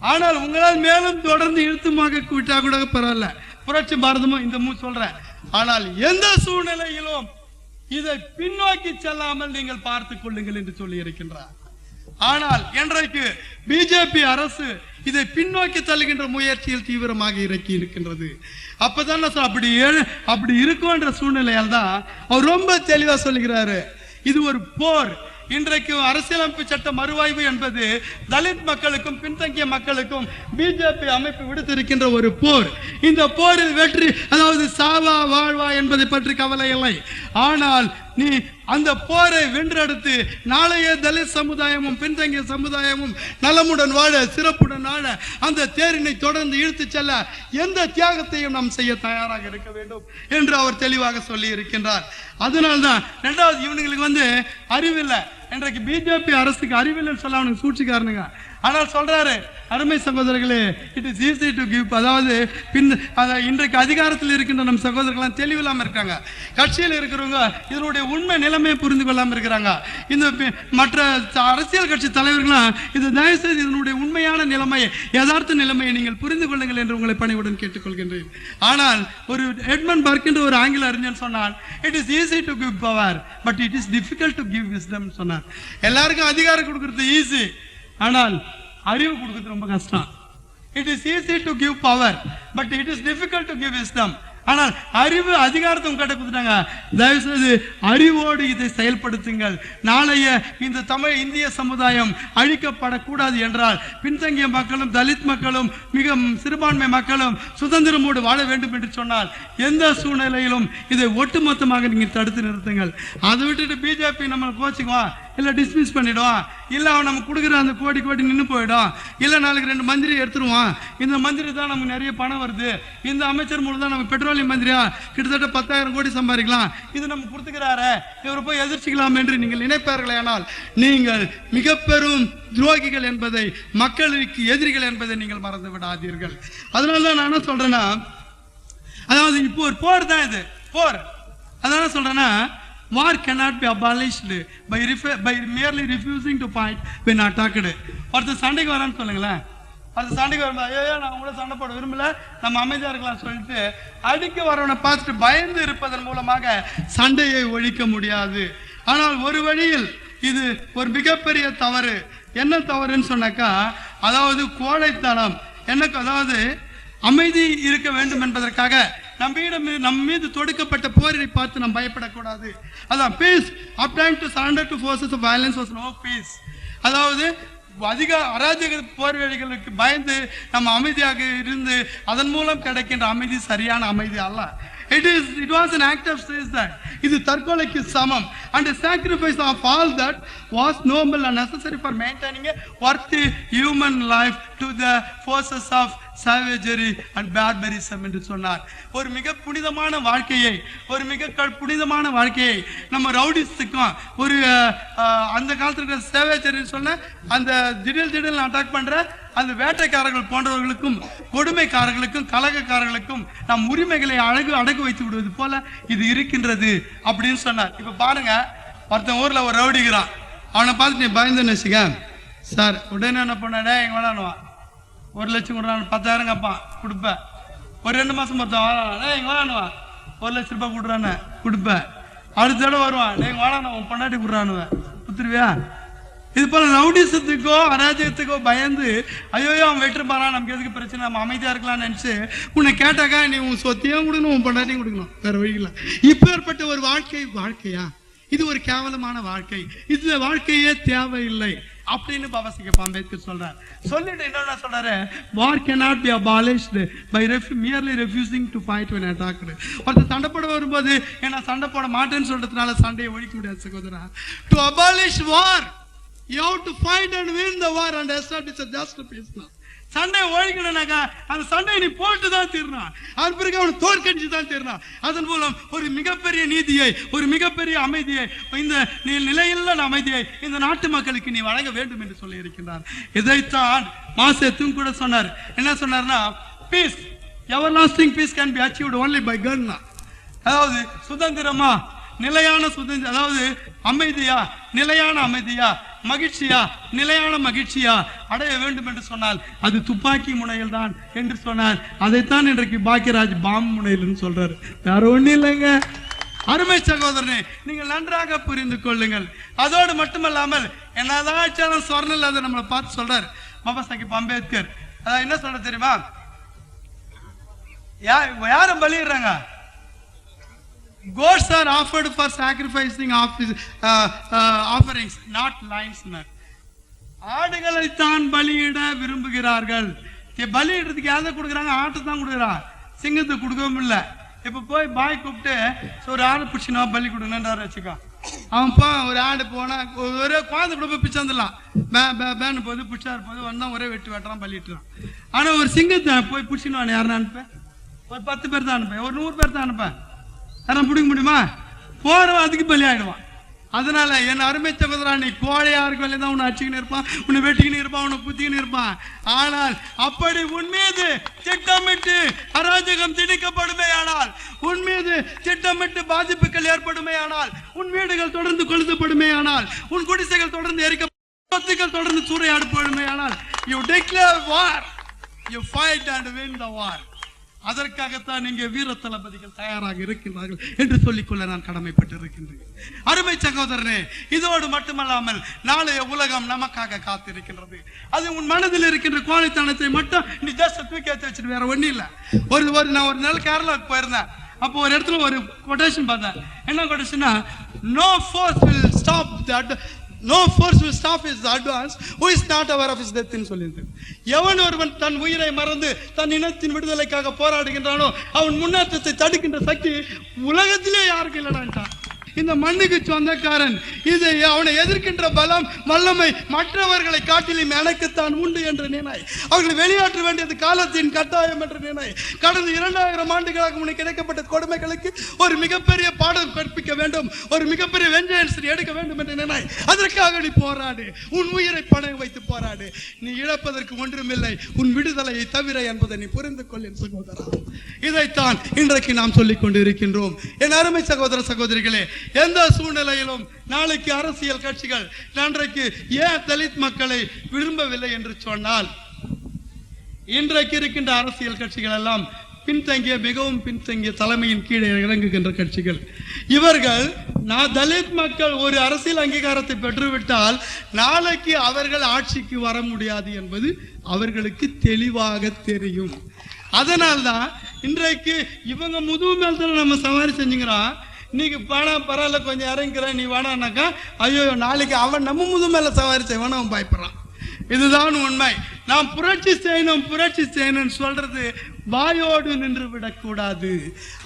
ஆனால் உங்களால் மேலும் தொடர்ந்து இழுத்துமாக விட்டா கூட பரவாயில்ல, புரட்சி பாரதமும் இந்த சொல்றேன். ஆனால் எந்த சூழ்நிலையிலும் இதை பின்னோக்கி செல்லாமல் நீங்கள் பார்த்துக் கொள்ளுங்கள் என்று சொல்லி இருக்கின்றார். ஆனால் இன்றைக்கு பிஜேபி அரசு இதை பின்னோக்கி தள்ளுகின்ற முயற்சியில் தீவிரமாக இறக்கி இருக்கின்றது. அப்பதான் அப்படி இருக்கும் என்ற சூழ்நிலையால் தான் அவர் ரொம்ப தெளிவா சொல்லுகிறாரு, இது ஒரு போர். இன்றைக்கு அரசியலமைப்பு சட்ட மறுவாய்வு என்பது தலித் மக்களுக்கும் பின்தங்கிய மக்களுக்கும் பிஜேபி அமைப்பு விடுத்திருக்கின்ற ஒரு போர். இந்த போரில் வெற்றி, அதாவது சாவா வாழ்வா என்பதை பற்றி கவலை இல்லை. ஆனால் நீ அந்த போரை வென்றெடுத்து நாளைய தலித் சமுதாயமும் பின்தங்கிய சமுதாயமும் நலமுடன் வாழ, சிறப்புடன் வாழ அந்த தேரினை தொடர்ந்து இழுத்து செல்ல எந்த தியாகத்தையும் நாம் செய்ய தயாராக இருக்க வேண்டும் என்று அவர் தெளிவாக சொல்லி இருக்கின்றார். அதனால்தான் இரண்டாவது, இவனுங்களுக்கு அறிவில்லை. இன்றைக்கு பிஜேபி அரசுக்கு அறிவில்லைன்னு சொல்ல அவனுக்கு சூழ்ச்சிக்காரனுங்க. ஆனால் சொல்றாரு, அருமை சகோதரர்களே, it is easy to give. அதாவது இன்றைக்கு அதிகாரத்தில் இருக்கின்ற நம் சகோதரர்கள் தெளிவில்லாம இருக்காங்க. கட்சியில் இருக்கிறவங்க இதனுடைய உண்மை நிலைமையை புரிந்து கொள்ளாம இருக்கிறாங்க. இந்த மற்ற அரசியல் கட்சி தலைவர்களும் இது தயவுசெய்து இதனுடைய உண்மையான நிலைமை, யதார்த்த நிலைமையை நீங்கள் புரிந்து கொள்ளுங்கள் என்று உங்களை பணிவுடன் கேட்டுக்கொள்கின்றேன். ஆனால் ஒரு எட்மண்ட் பர்க் என்ற ஒரு ஆங்கில அறிஞர் சொன்னார், it is easy to give power but it is difficult to give wisdom சொன்னார். எல்லாருக்கும் அதிகாரம் கொடுக்கிறது ஈஸி, ஆனால் அறிவு கொடுக்கிறது ரொம்ப கஷ்டம். It is easy to give power but it is difficult to give wisdom. ஆனால் அறிவு அதிகாரத்தை உங்ககிட்ட கொடுத்துட்டாங்க. தயவு செய்து அறிவோடு இதை செயல்படுத்துங்கள். நாளைய இந்த இந்திய சமுதாயம் அழிக்கப்படக்கூடாது என்றால் பின்தங்கிய மக்களும் தலித் மக்களும் மிக சிறுபான்மை மக்களும் சுதந்திரமோடு வாழ வேண்டும் என்று சொன்னால் எந்த சூழ்நிலையிலும் இதை ஒட்டுமொத்தமாக நீங்கள் தடுத்து நிறுத்துங்கள். அதை விட்டுட்டு பிஜேபி நம்ம கோச்சிக்குவான், இல்லை டிஸ்மிஸ் பண்ணிடுவான், இல்லை அவன் நம்ம கொடுக்குற அந்த கோடி நின்று போயிடும், இல்லை நாளைக்கு 2 மந்திரி எடுத்துருவான், இந்த மந்திரி தான் நமக்கு நிறைய பணம் வருது, இந்த அமைச்சர் மூலம் தான் நம்ம பெட்ரோலியம் மந்திரியா கிட்டத்தட்ட 10,000 கோடி சம்பாதிக்கலாம், இது நம்ம கொடுத்துக்கிறாரு, இவரை போய் எதிர்ச்சிக்கலாம் என்று நீங்கள் நினைப்பார்களே, ஆனால் நீங்கள் மிக பெரும் துரோகிகள் என்பதை, மக்களுக்கு எதிரிகள் என்பதை நீங்கள் மறந்து விடாதீர்கள். அதனால தான் நான் என்ன சொல்றேன்னா, அதாவது இப்போ ஒரு போர் தான் இது போர். அதனால சொல்றேன்னா, war cannot be abolished by merely refusing to fight when attacked. ஒருத்தர் சண்டைக்கு வரான்னு சொல்லுங்களேன், அது சண்டைக்கு வரும், ஐயோ நான் உங்களை சண்டை போட விரும்பல, நம்ம அமைதியா இருக்கலாம் சொல்லிட்டு அடிக்க வரவனை பார்த்துட்டு பயந்து இருப்பதன் மூலமாக சண்டையை ஒழிக்க முடியாது. ஆனால் ஒரு வழியில் இது ஒரு மிகப்பெரிய தவறு. என்ன தவறுன்னு சொன்னாக்கா, அதாவது கோழைத்தனம். என்ன, அதாவது அமைதி இருக்க வேண்டும் என்பதற்காக நம் மீது தொடுக்கப்பட்ட போரை பார்த்து நாம் பயப்படக்கூடாது. அதான் piece applying to surrender to forces of violence was no peace. அதாவது அதிக அராஜக போர்வழிகளுக்கு பயந்து நம்ம அமைதியாக இருந்து அதன் மூலம் கிடைக்கின்ற அமைதி சரியான அமைதி அல்ல. It was an act of suicide. இது தற்கொலைக்கு சமம். And a sacrifice of all that was noble and necessary for maintaining a worthy human life to the forces of savagery and barbarism என்று சொன்னார். ஒரு மிக புனிதமான வாழ்க்கையை, ஒரு மிக புனிதமான வாழ்க்கையை நம்ம ரவுடிஸ்டுக்கும் ஒரு அந்த காலத்துல இருக்கிற சேவேஜரி சொன்ன அந்த திடீர் அட்டாக் பண்ற அந்த வேட்டைக்காரர்கள் போன்றவர்களுக்கும் கொடுமைக்காரர்களுக்கும் கலகக்காரர்களுக்கும் நம் உரிமைகளை அடகு வைத்து விடுவது போல இது இருக்கின்றது அப்படின்னு சொன்னார். இப்ப பாருங்க, ஒருத்தன் ஊர்ல ஒரு ரவுடிக்கிறான், அவனை பார்த்து நீ பயந்துன்னு வச்சுக்க சார், உடனே என்ன பண்ணாடே எங்க வேணான்னுவான், 1 லட்சம் கொடுறான், 10,000 கேட்பான், கொடுப்பேன். ஒரு 2 மாசம் பொறுத்தான் எங்க வேணான்னுவான், 1 லட்சம் ரூபாய் கொடுறான்னு கொடுப்பேன். அடுத்த தடவை வருவான், நீங்க வேணாம் உன் பொண்டாட்டி கொடுறானுவேன், குத்துருவியா? இது போல ரவுடிசத்துக்கோ அராஜகத்துக்கோ பயந்து ஐயோ அவன் வெட்டுப்பாரா, நமக்கு எதுக்கு பிரச்சனை, நம்ம அமைதியா இருக்கலாம்னு நினைச்சு உன்னை கேட்டாக்கா நீ உன் சொத்தையும் கொடுக்கணும், உன் பொண்டாட்டியும் கொடுக்கணும், வேற வழியில. இப்பேற்பட்ட ஒரு வாழ்க்கையா? இது ஒரு கேவலமான வாழ்க்கை, இது வாழ்க்கையே தேவையில்லை அப்படின்னு பாபா சாஹேப் அம்பேத்கர் சொல்றார். சொல்லிட்டு என்ன சொல்றாரு, war cannot be abolished by merely refusing to fight when attacked. ஒருத்தர் சண்டை போட வரும்போது என்ன சண்டை போட மாட்டேன்னு சொல்றதுனால சண்டையை ஒழிக்க முடியாது சகோதரா. To abolish war, you have to fight and win the war and establish a just peace. சண்டை ஒழிக்கணும்னாக்கா அந்த சண்டையை நீ போட்டு தான் தீரணும், அது பிறகு அவனை தோற்கடிச்சு தான் தீரணும். அதன் மூலம் ஒரு மிகப்பெரிய நீதியை, ஒரு மிகப்பெரிய அமைதியை, இந்த நிலையில்லாத அமைதியை இந்த நாட்டு மக்களுக்கு நீ வழங்க வேண்டும் என்று சொல்லி இருக்கின்றார். இதைத்தான் மாசத்தும் கூட சொன்னார். என்ன சொன்னார்னா, piece, everlasting peace can be achieved only by gun. அதாவது சுதந்திரமா, நிலையான சுதந்திரம், அதாவது அமைதியா, நிலையான அமைதியா, மகிழ்ச்சியா, நிலையான மகிழ்ச்சியா அடைய வேண்டும் என்று சொன்னால் அது துப்பாக்கி முனையில் தான் என்று சொன்னார். அதைத்தான் இன்றைக்கு பாக்கியராஜ் பாம்பு முனையில் சொல்றாரு, வேற ஒண்ணு இல்லைங்க. அருமை சகோதரனே, நீங்கள் நன்றாக புரிந்து கொள்ளுங்கள். அதோடு மட்டுமல்லாமல் என்னதான் சொர்ணல் அதை நம்மளை பார்த்து சொல்றாரு பாபா சாஹேப் அம்பேத்கர். அதான் என்ன சொல்ற தெரியுமா, யாரும் பலியிடுறாங்க, goats are offered for sacrificing offerings, not lions. ஆடுகளை தான் பலியிட விரும்புகிறார்கள். பலியிடுறதுக்கு எதை கொடுக்குறாங்க, ஆட்டை தான் கொடுக்குறான், சிங்கத்தை கொடுக்கவும் இல்லை. இப்ப போய் பாய் கூப்பிட்டு ஒரு ஆடு பிடிச்சினா பலி கொடுங்கன்றாரு வச்சுக்கோ, அவன் ஒரு ஆடு போனா ஒரே குழந்தை கூட போய் பிச்சு வந்துடலாம், பேன்னு போது பிடிச்சாரு போது வந்தா ஒரே வெட்டுறான் பலிட்டுறான். ஆனா ஒரு சிங்கத்தை போய் பிடிச்சின்னு யாருன்னு அனுப்பேன், ஒரு 10 பேர் தான் அனுப்பேன், ஒரு 100 பேர் தான் அனுப்பேன், யாரும் பிடிக்க முடியுமா? போறவன் அதுக்கு பலி ஆயிடுவான். அதனால என் அருமை சகோதரா, நீ கோழையா இருக்கல தான் உன்னை அடிச்சுக்கின்னு இருப்பான், உன்னை வெட்டிக்கின்னு இருப்பான், உன்னை குத்திக்கின்னு இருப்பான். ஆனால் அப்படி உன்மீது திட்டமிட்டு அராஜகம் திணிக்கப்படுமே ஆனால், உன்மீது திட்டமிட்டு பாதிப்புகள் ஏற்படுமே ஆனால், உன் வீடுகள் தொடர்ந்து கொளுத்தப்படுமே ஆனால், உன் குடிசைகள் தொடர்ந்து எரிக்க தொடர்ந்து சூறையாடப்படுமே ஆனால், you declare war, you fight and win the war. அதற்காகத்தான் நீங்க வீர தளபதிகள் தயாராக இருக்கின்றார்கள் என்று சொல்லிக்கொள்ள நான் கடமைப்பட்டு இருக்கின்றேன். அருமை சகோதரனே, இதோடு மட்டுமல்லாமல் நாளைய உலகம் நமக்காக காத்திருக்கின்றது. அது உன் மனதில் இருக்கின்ற கோழைத்தனத்தை மட்டும் நீ ஜஸ்ட் தூக்கி வச்சுட்டு வேற ஒண்ணு இல்ல. நான் ஒரு நாள் கேரளாவுக்கு போயிருந்தேன். அப்போ ஒரு இடத்துல ஒரு கொட்டேஷன் பார்த்தேன். என்ன கொட்டேஷன்னா, no force will stop that, no force will stop his advance who is not aware of his death ன்னு சொல்லியிருக்கு. எவன் ஒருவன் தன் உயிரை மறந்து தன் இனத்தின் விடுதலைக்காக போராடுகின்றானோ அவன் முன்னேற்றத்தை தடுக்கின்ற சக்தி உலகத்திலே யாருக்கு இல்லடான்ட்டான். இந்த மண்ணுக்கு சொந்தக்காரன். இதை அவனை எதிர்க்கின்ற பலம் வல்லமை மற்றவர்களை காட்டிலும் எனக்குத்தான் உண்டு என்று நினைய். அவர்களை வெளியாற்ற வேண்டியது காலத்தின் கட்டாயம் என்று நினைய். கடந்த 2000 ஆண்டுகளாக உனக்கு கிடைக்கப்பட்ட கொடுமைகளுக்கு ஒரு மிகப்பெரிய பாடம் கற்பிக்க வேண்டும், ஒரு மிகப்பெரிய வெஞ்சன்ஸ் எடுக்க வேண்டும் என்று நினைய். அதற்காக நீ போராடு, உன் உயிரை பணம் வைத்து போராடு. நீ இழப்பதற்கு ஒன்றுமில்லை உன் விடுதலையை தவிர என்பதை நீ புரிந்து கொள்ள சகோதரா. இதைத்தான் இன்றைக்கு நாம் சொல்லிக் கொண்டு இருக்கின்றோம். என் அருமை சகோதர சகோதரிகளே, எந்த சூழ்நிலையிலும் நாளைக்கு அரசியல் கட்சிகள் இன்றைக்கு ஏன் தலித் மக்களை விரும்பவில்லை என்று சொன்னால், இன்றைக்கு இருக்கின்ற அரசியல் கட்சிகள் எல்லாம் பின்தங்கிய, மிகவும் பின்தங்கிய தலைமையின் கீழே இறங்குகின்ற கட்சிகள். இவர்கள் தலித் மக்கள் ஒரு அரசியல் அங்கீகாரத்தை பெற்றுவிட்டால் நாளைக்கு அவர்கள் ஆட்சிக்கு வர முடியாது என்பது அவர்களுக்கு தெளிவாக தெரியும். அதனால்தான் இன்றைக்கு இவங்க முதுகு மேல் நம்ம சவாரி செஞ்சுங்கிறோம். நீங்க பணம் பரவாயில்ல கொஞ்சம் இறங்குற நீ வேணான்னாக்கா, ஐயோ நாளைக்கு அவன் நம்ம முது மேல சவாரி செய்வான், அவன் பயப்படுறான். இதுதான் உண்மை. நாம் புரட்சி செய்யணும் புரட்சி செய்யணும்னு சொல்றது வாயோடு நின்று விடக்கூடாது,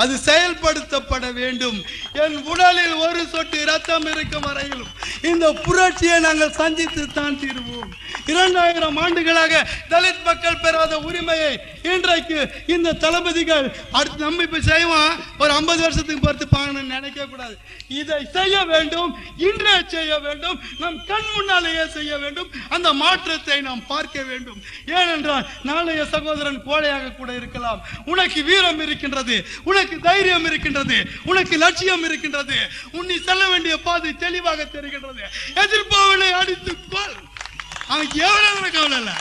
அது செயல்படுத்தப்பட வேண்டும். என் உடலில் ஒரு சொட்டு இரத்தம் இருக்கும் வரையிலும் இந்த புரட்சியை நாங்கள் சந்தித்து தான் தீர்வோம். 2000 ஆண்டுகளாக தலித் மக்கள் பெறாத உரிமையை இன்றைக்கு இந்த தளபதிகள் அடுத்து நம்ம இப்ப செய்வோம், ஒரு 50 வருஷத்துக்கு பொறுத்து பாங்கன்னு நினைக்க கூடாது. இதை செய்ய வேண்டும், இன்றே செய்ய வேண்டும், நம் கண் முன்னாலேயே செய்ய வேண்டும். அந்த மாற்றத்தை நாம் பார்க்க வேண்டும். ஏனென்றால் நாளைய சகோதரன் கோழையாக கூட இருக்கலாம். உனக்கு வீரம் இருக்கின்றது, உனக்கு தைரியம் இருக்கின்றது, உனக்கு லட்சியம் இருக்கின்றது, உன்னை செல்ல வேண்டிய பாதை தெளிவாக தெரிகின்றது. எதிர்ப்பவனை அடித்துக்கொள், அவன் எவ்வளவு கவலை இல்ல.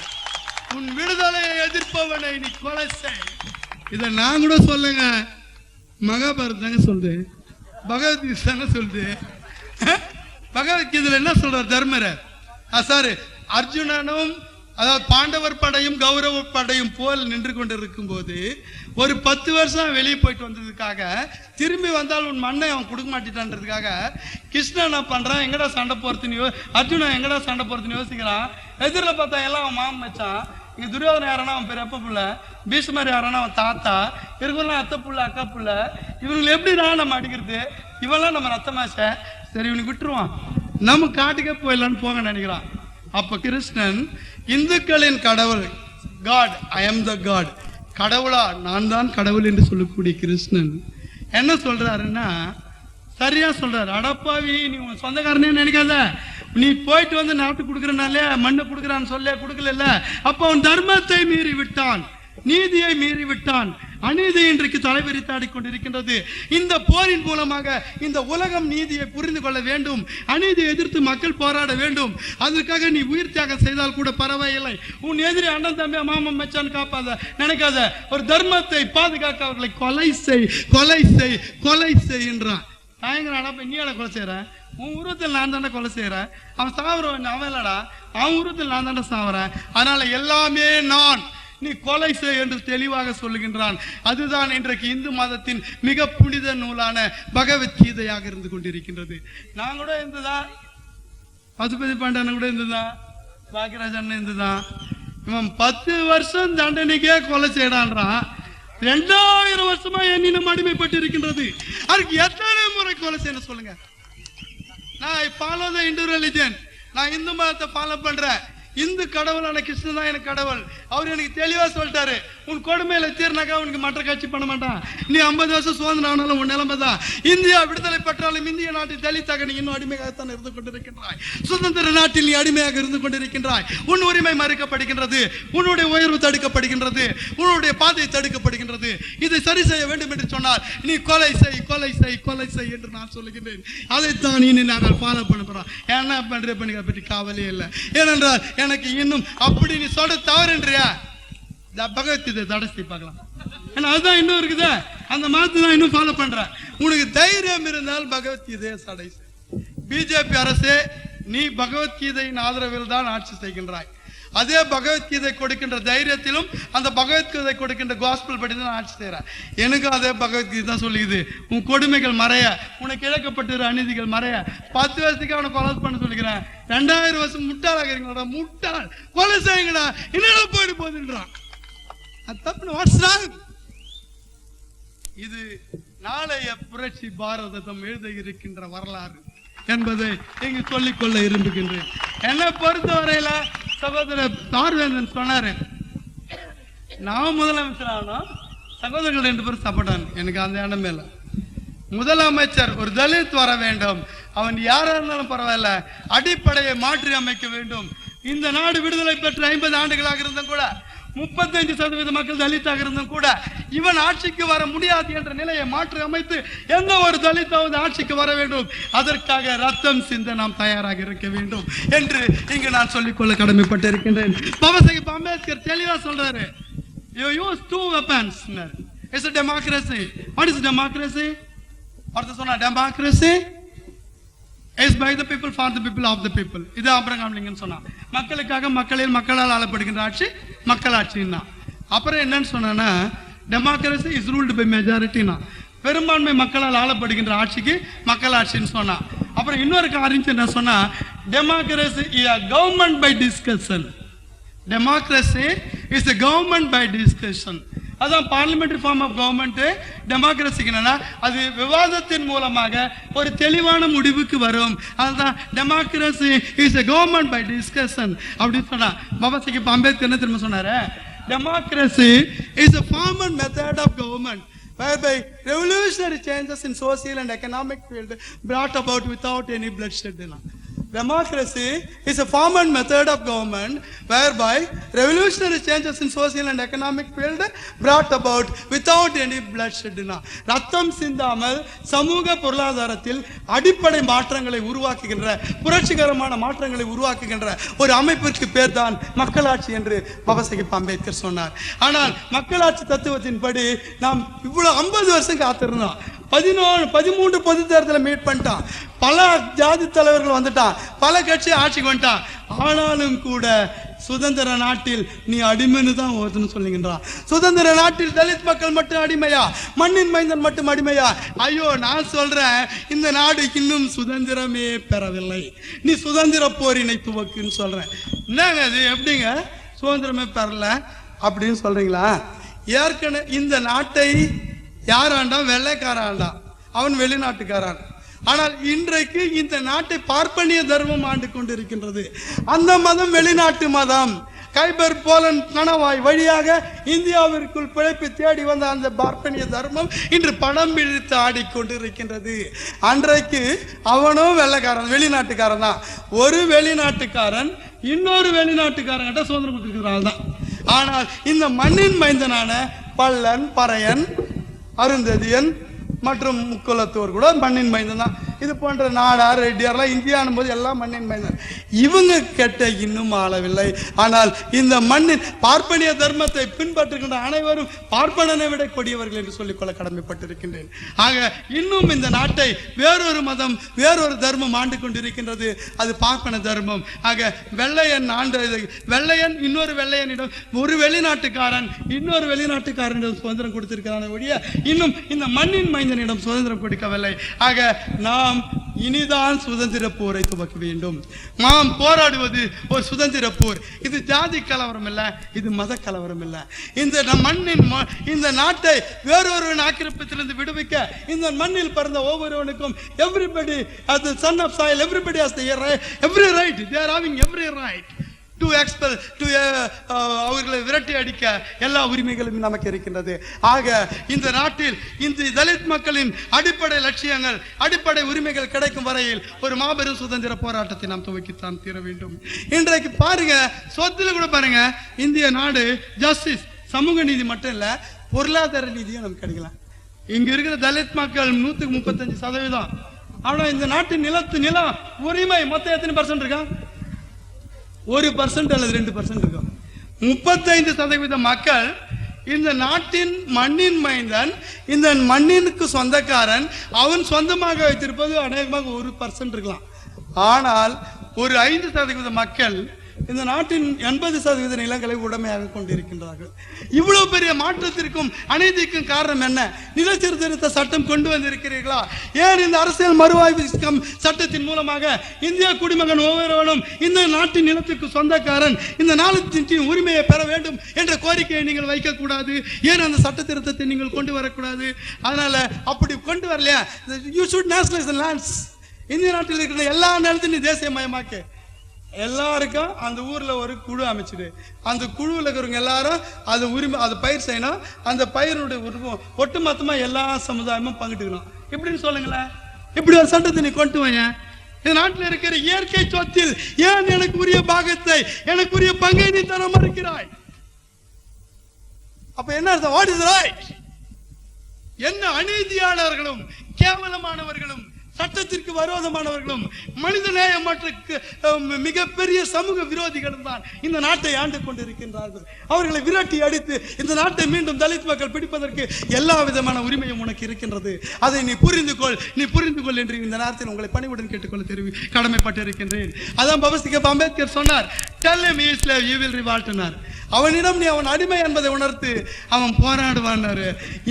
உன் விடுதலையை எதிர்ப்பவனை நீ கொலை செய். இதை நான் கூட சொல்லுங்க, மகாபாரதாங்க சொல்லுது, பகவத்கீதை சொல்லுது. பகவத்கீதையில என்ன சொல்றார் தர்மரர்? சாரி, அர்ஜுனனும் அதாவது பாண்டவர் படையும் கௌரவ படையும் போல் நின்று கொண்டிருக்கும் போது ஒரு 10 வருஷம் வெளியே போயிட்டு வந்ததுக்காக திரும்பி வந்தால் உன் மண்ணை அவன் கொடுக்க மாட்டேன்றதுக்காக கிருஷ்ணன் என்ன பண்றான், எங்கடா சண்டை போறதுன்னு அர்ஜுனன் எங்கடா சண்டை போறதுன்னு யோசிக்கிறான். எதிரில் பார்த்தா எல்லாம் அவன் மாமன் வச்சான். இங்க துரியோதனை யாரானா அவன் பெரிய அப்பா புள்ள, பீஷ்மர் யாரானா அவன் தாத்தா, இருக்கெல்லாம் அத்தை புள்ள அக்கா புள்ள. இவங்களை எப்படினா நம்ம அடிக்கிறது? இவெல்லாம் நம்ம ரத்தமாச்ச, சரி இவனுக்கு விட்டுருவான், நம்ம காட்டுக்கே போயிடலான்னு போங்க நினைக்கிறான். அப்ப கிருஷ்ணன் இந்துக்களின் கடவுள் god, I am the god, கடவுளா நான் தான் கடவுள் என்று சொல்லக்கூடிய கிருஷ்ணன் என்ன சொல்றாருன்னா, சரியா சொல்றாரு. அடப்பாவி, நீ உன் சொந்தக்காரனே நினைக்காத, நீ போயிட்டு வந்து நாட்டு கொடுக்குறனாலே மண்ணை கொடுக்குறான்னு சொல்ல கொடுக்கல. அப்ப அவன் தர்மத்தை மீறி விட்டான், நீதியை மீறி விட்டான். அநீதி இன்றைக்கு தலைவிரித்தாடி கொண்டிருக்கின்றது. இந்த போரின் மூலமாக இந்த உலகம் நீதியை புரிந்து கொள்ள வேண்டும், அநீதியை எதிர்த்து மக்கள் போராட வேண்டும். அதற்காக நீ உயிர் தியாகம் செய்தால் கூட பரவாயில்லை. உன் எதிரி அண்ணன் தம்பி மாமன் மச்சான் காப்பாத நினைக்காத, ஒரு தர்மத்தை பாதுகாக்க அவர்களை கொலை செய் கொலை செய் கொலை செய் என்றான். தாயங்கடா நீ கொலை செய்யற, உன் உருவத்தில் நான் தானே கொலை செய்யறேன், அவன் சாவரவன் அவன் இல்லடா, அவன் உருவத்தில் நான் தானே சாவறேன், அதனால எல்லாமே நான், நீ கொலை செய் என்று தெளிவாக சொல்லுகின்றான். அதுதான் இன்றைக்கு இந்து மதத்தின் மிக புனித நூலான பகவத்கீதையாக இருந்து கொண்டிருக்கின்றது. நான் கூட இருந்துதான், பசுபதி பாண்டியன் கூட இருந்துதான், பாக்கியராஜ் அண்ணன் இருந்துதான். இவன் 10 வருஷம் தண்டனைக்கே கொலை செய்யறான்றான். 2000 வருஷமா என்னிடம் அடிமைப்பட்டு இருக்கின்றது. அதுக்கு எத்தனை முறை கொலை செய்யணும் சொல்லுங்க? நான் ஃபாலோ த இந்து ரிலிஜன், நான் இந்து மதத்தை ஃபாலோ பண்றேன். இந்து கடவுளான கிருஷ்ணன் தான் எனக்கு கடவுள். அவர் எனக்கு தெளிவா சொல்லிட்டாரு, உன் கொடுமையில தீர்னாக்கா உனக்கு மற்ற கட்சி பண்ண மாட்டான். நீ 50 வருஷம் சுதந்திரம் ஆனாலும் உன் நிலைமை தான். இந்தியா விடுதலை பெற்றாலும் இந்திய நாட்டில் தலித்தாக நீ இன்னும் அடிமையாகத்தான் இருந்து கொண்டிருக்கின்றாய். சுதந்திர நாட்டில் நீ அடிமையாக இருந்து கொண்டிருக்கின்றாய். உன் உரிமை மறுக்கப்படுகின்றது, உன்னுடைய உயர்வு தடுக்கப்படுகின்றது, உன்னுடைய பாதை தடுக்கப்படுகின்றது. இதை சரி செய்ய வேண்டும் என்று சொன்னால் நீ கொலை செய் கொலை செய் கொலை செய் என்று நான் சொல்லுகின்றேன். அதைத்தான் இனி நாங்கள் ஃபாலோ பண்ண போறோம். என்ன பண்ற பண்ணிக்க பற்றி கவலையே இல்லை. ஏனென்றால் எனக்கு இன்னும் அப்படி நீ சொல்ற தவறுன்றியா, பகவத்கீதை தடசி பார்க்கலாம். ஏன்னா அதுதான் இன்னும் இருக்குது, அந்த மதத்தை தான் இன்னும் ஃபாலோ பண்ற. உனக்கு தைரியம் இருந்தால் பகவத்கீதையை தடை செய். பிஜேபி அரசே, நீ பகவத்கீதையின் ஆதரவில் தான் ஆட்சி செய்கின்றாய். அதே பகவத்கீதை கொடுக்கின்ற தைரியத்திலும் அந்த பகவத்கீதை கொடுக்கின்ற காஸ்பல் படி தான் ஆட்சி செய்கிறேன். எனக்கும் அதே பகவத்கீதை தான் சொல்லிக்குது, உன் கொடுமைகள் மறைய, உனக்கு இழக்கப்பட்டிருக்கிற அநீதிகள் மறைய. 10 வருஷத்துக்கு அவனை கொலை பண்ண சொல்லிக்கிறேன். 2000 வருஷம் முட்டாளாகிறீங்களா? முட்டாள், கொலை செய்யுங்கடா, என்னடா போயிட்டு போகுதுன்றான். அது தப்பு. இது நாளைய புரட்சி பாரதம் எழுத இருக்கின்ற வரலாறு என்பதை இங்கு சொல்லிக்கொள்ள விரும்புகின்றேன். என்னை பொறுத்தவரையில சகோதரர் பார்வேந்தன் சொன்னாரு, நான் முதலமைச்சர் ஆனா சகோதரர்கள் 2 பேரும் சப்போர்ட். எனக்கு அந்த எண்ணமே இல்லை. முதலமைச்சர் ஒரு தலித் வர வேண்டும், அவன் யாரா இருந்தாலும் பரவாயில்ல, அடிப்படையை மாற்றி அமைக்க வேண்டும். இந்த நாடு விடுதலை பெற்று 50 ஆண்டுகளாக இருந்தும் கூட 35% மக்கள் தலித்தாக இருந்தும் கூட இவன் ஆட்சிக்கு வர முடியாது என்ற நிலையை மாற்றி அமைத்து எந்த ஒரு தலித்தாவது ஆட்சிக்கு வர வேண்டும், அதற்காக ரத்தம் சிந்த நாம் தயாராக இருக்க வேண்டும் என்று இங்கு நான் சொல்லிக்கொள்ள கடமைப்பட்டு இருக்கின்றேன். பாபாசாஹேப் அம்பேத்கர் தெளிவா சொல்றாரு, you use 2 weapons. It's a democracy. What is democracy? ஒருத்தர் சொன்னா democracy is by the people, for the people, of the people. இது ஆபிரகாம் லிங்கன் சொன்னா, மக்களுக்காக மக்களில் மக்களால் ஆளப்படுகின்ற ஆட்சி மக்களாட்சின்னா. அப்புறம் என்னன்னு சொன்னா, டெமோக்ரஸி இஸ் ரூல்டு பை மெஜாரிட்டினா, பெரும்பான்மை மக்களால் ஆளப்படுகின்ற ஆட்சிக்கு மக்களாட்சின்னு சொன்னா. அப்புறம் இன்னொரு காரியம் என்ன சொன்னா, democracy is a government by discussion. Democracy is a government by discussion. அதான் பார்லிமெண்டரி ஃபார்ம் ஆஃப் கவர்மெண்ட். டெமோக்ரஸிக்கு என்னன்னா, அது விவாதத்தின் மூலமாக ஒரு தெளிவான முடிவுக்கு வரும். அதுதான் democracy is a government by discussion அப்படின்னு சொன்னா. பாபாசாஹேப் அம்பேத்கர் என்ன திரும்ப சொன்னாரு, democracy is a form and method of government whereby revolutionary changes in social and economic field brought about without any bloodshed. Democracy is a form and method of government whereby revolutionary changes in social and economic field brought about without any bloodshed. ரத்தம் சிந்தாமல் சமூக பொருளாதாரத்தில் அடிப்படை மாற்றங்களை உருவாக்குகின்ற, புரட்சிகரமான மாற்றங்களை உருவாக்குகின்ற ஒரு அமைப்பிற்கு பேர் தான் மக்களாட்சி என்று பாபாசாஹேப் அம்பேத்கர் சொன்னார். ஆனால் மக்களாட்சி தத்துவத்தின்படி நாம் இவ்வளவு 50 வருஷம் காத்திருந்தோம். 13 பொது தேர்தலை மீட் பண்ணிட்டான், பல ஜாதி தலைவர்கள் வந்துட்டான், பல கட்சி ஆட்சிக்கு வந்துட்டான். ஆனாலும் கூட சுதந்திர நாட்டில் நீ அடிமைன்னு தான் ஒருத்தன்னு சொல்லுகின்றான். சுதந்திர நாட்டில் தலித் மக்கள் மட்டும் அடிமையா, மண்ணின் மைந்தன் மட்டும் அடிமையா? ஐயோ, நான் சொல்றேன், இந்த நாடு இன்னும் சுதந்திரமே பெறவில்லை. நீ சுதந்திர போரினை துவக்குன்னு சொல்றேன். என்னங்க அது, எப்படிங்க சுதந்திரமே பெறல அப்படின்னு சொல்றீங்களா? ஏற்கனவே இந்த நாட்டை யார் ஆண்டான்? வெள்ளைக்கார ஆண்டான், அவன் வெளிநாட்டுக்காரான். ஆனால் இன்றைக்கு இந்த நாட்டை பார்ப்பனிய தர்மம் ஆண்டு கொண்டிருக்கின்றது. அந்த மதம் வெளிநாட்டு மதம். கைபர், போலந்து, கணவாய் வழியாக இந்தியாவிற்குள் பிழைப்பு தேடி வந்த அந்த பார்ப்பனிய தர்மம் இன்று படம் பிடித்து ஆடிக்கொண்டிருக்கின்றது. அன்றைக்கு அவனும் வெள்ளைக்காரன், வெளிநாட்டுக்காரன் தான். ஒரு வெளிநாட்டுக்காரன் இன்னொரு வெளிநாட்டுக்காரங்கிட்ட சுதந்திரம் கொடுத்திருக்கிறாள் தான். ஆனால் இந்த மண்ணின் மைந்தனான பல்லன், பறையன், அருந்ததியன் மற்றும் முக்குலத்தோர் கூட மண்ணின் மைந்தன் தான். இது போன்ற நாடார், ரெட்டியார்லாம் இந்தியானும் போது எல்லாம் மண்ணின் மைந்தன். இவங்க கெட்ட இன்னும் ஆளவில்லை. ஆனால் இந்த மண்ணின் பார்ப்பனிய தர்மத்தை பின்பற்றுகின்ற அனைவரும் பார்ப்பனனை விட கொடியவர்கள் என்று சொல்லிக்கொள்ள கடமைப்பட்டிருக்கின்றேன். ஆக இன்னும் இந்த நாட்டை வேறொரு மதம், வேறொரு தர்மம் ஆண்டு கொண்டிருக்கின்றது. அது பார்ப்பன தர்மம். ஆக வெள்ளையன் வெள்ளையன் இன்னொரு வெள்ளையனிடம், ஒரு வெளிநாட்டுக்காரன் இன்னொரு வெளிநாட்டுக்காரனிடம் சுதந்திரம் கொடுத்திருக்கிறான ஒழிய இன்னும் இந்த மண்ணின் மைந்தனிடம் சுதந்திரம் கொடுக்கவில்லை. ஆக நாம் இனிதான் சுதந்திர போரை துவக்க வேண்டும். நாம் போராடுவது ஒரு சுதந்திர போர். இது ஜாதி கலவரம் இல்ல, இது மத கலவரம் இல்ல. இந்த மண்ணின், இந்த நாட்டை வேறொரு ஆக்கிரமிப்பிலிருந்து விடுவிக்க இந்த மண்ணில் பிறந்த ஒவ்வொருவனுக்கும் everybody as the son of soil, everybody has the every right, they are having every right to expel, to அவர்களை விரட்டி அடிக்க எல்லா உரிமைகளும் நமக்கு இருக்கின்றது. ஆக இந்த நாட்டில் இந்த தலித் மக்களின் அடிப்படை லட்சியங்கள், அடிப்படை உரிமைகள் கிடைக்கும் வரையில் ஒரு மாபெரும் சுதந்திர போராட்டத்தை நாம் துவக்கித்தான் தீர வேண்டும். இன்றைக்கு பாருங்க, சொத்துல கூட பாருங்க, இந்திய நாடு ஜஸ்டிஸ், சமூக நீதி மட்டும் இல்ல, பொருளாதார நீதியும் நமக்கு கிடைக்கலாம். இங்க இருக்கிற தலித் மக்கள் 135%. ஆனா இந்த நாட்டின் நிலம் உரிமை மொத்தம் எத்தனை % இருக்கா? 1% அல்லது 2% இருக்கும். 35% மக்கள் இந்த நாட்டின் மண்ணின் மைந்தன், இந்த மண்ணினுக்கு சொந்தக்காரன், அவன் சொந்தமாக வைத்திருப்பது அநேகமாக 1% இருக்கலாம். ஆனால் ஒரு 5% மக்கள் இந்த நாட்டின் 80% நிலங்களை உடைமையாக கொண்டிருக்கின்றார்கள். இவ்வளவு பெரிய மாற்றத்திற்கும் அநீதிக்கும் காரணம் என்ன? நிலச்சீர்திருத்த சட்டம் கொண்டு வந்திருக்கிறீர்களா? ஏன் இந்த அரசியல் மறுஆய்வு சட்டத்தின் மூலமாக இந்திய குடிமகன் ஒவ்வொருவனும் இந்த நாட்டின் நிலத்திற்கு சொந்தக்காரன், இந்த நாட்டின் உரிமையை பெற வேண்டும் என்ற கோரிக்கையை நீங்கள் வைக்கக்கூடாது? ஏன் அந்த சட்ட திருத்தத்தை நீங்கள் கொண்டு வரக்கூடாது? அதனால அப்படி கொண்டு வரலையா, you should nationalise the lands. இந்திய நாட்டில் இருக்கிற எல்லா நிலத்தையும் தேசியமயமாக்க, எல்லாருக்கும் அந்த ஊர்ல ஒரு குழு அமைச்சிடு. அந்த குழுவில் இருக்கிறவங்க எல்லாரும் அது உரிமை, அது பயிர் செய்யணும். அந்த பயிரினுடைய ஒட்டுமொத்தமா எல்லா சமுதாயமும் பங்கிட்டுக்கணும். எப்படின்னு சொல்லுங்களேன். இப்படி ஒரு சட்டத்தை நீ கொண்டு வாங்க. இந்த நாட்டில் இருக்கிற இயற்கை சொத்தில் ஏன் எனக்கு உரிய பாகத்தை, எனக்கு உரிய பங்கை நீ தர மறுக்கிறாய்? அப்ப என்ன அர்த்தம்? What is right? என்ன அநீதியாளர்களும் கேவலமானவர்களும் சட்டத்திற்கு விரோதமானவர்களும் மனித நேயமற்ற மிகப்பெரிய சமூக விரோதிகளும் தான் இந்த நாட்டை ஆண்டு கொண்டிருக்கின்றார்கள். அவர்களை விரட்டி அடித்து இந்த நாட்டை மீண்டும் தலித் மக்கள் பிடிப்பதற்கு எல்லா விதமான உரிமையும் உனக்கு இருக்கின்றது. அதை நீ புரிந்து கொள் என்று இந்த நேரத்தில் உங்களை பணிவுடன் கேட்டுக்கொள்ள கடமைப்பட்டிருக்கின்றேன். அதான் பாபா அம்பேத்கர் சொன்னார், tell him he is slave, you will revolt. அவனிடம் நீ அவன் அடிமை என்பதை உணர்த்து, அவன் போராடுவான்.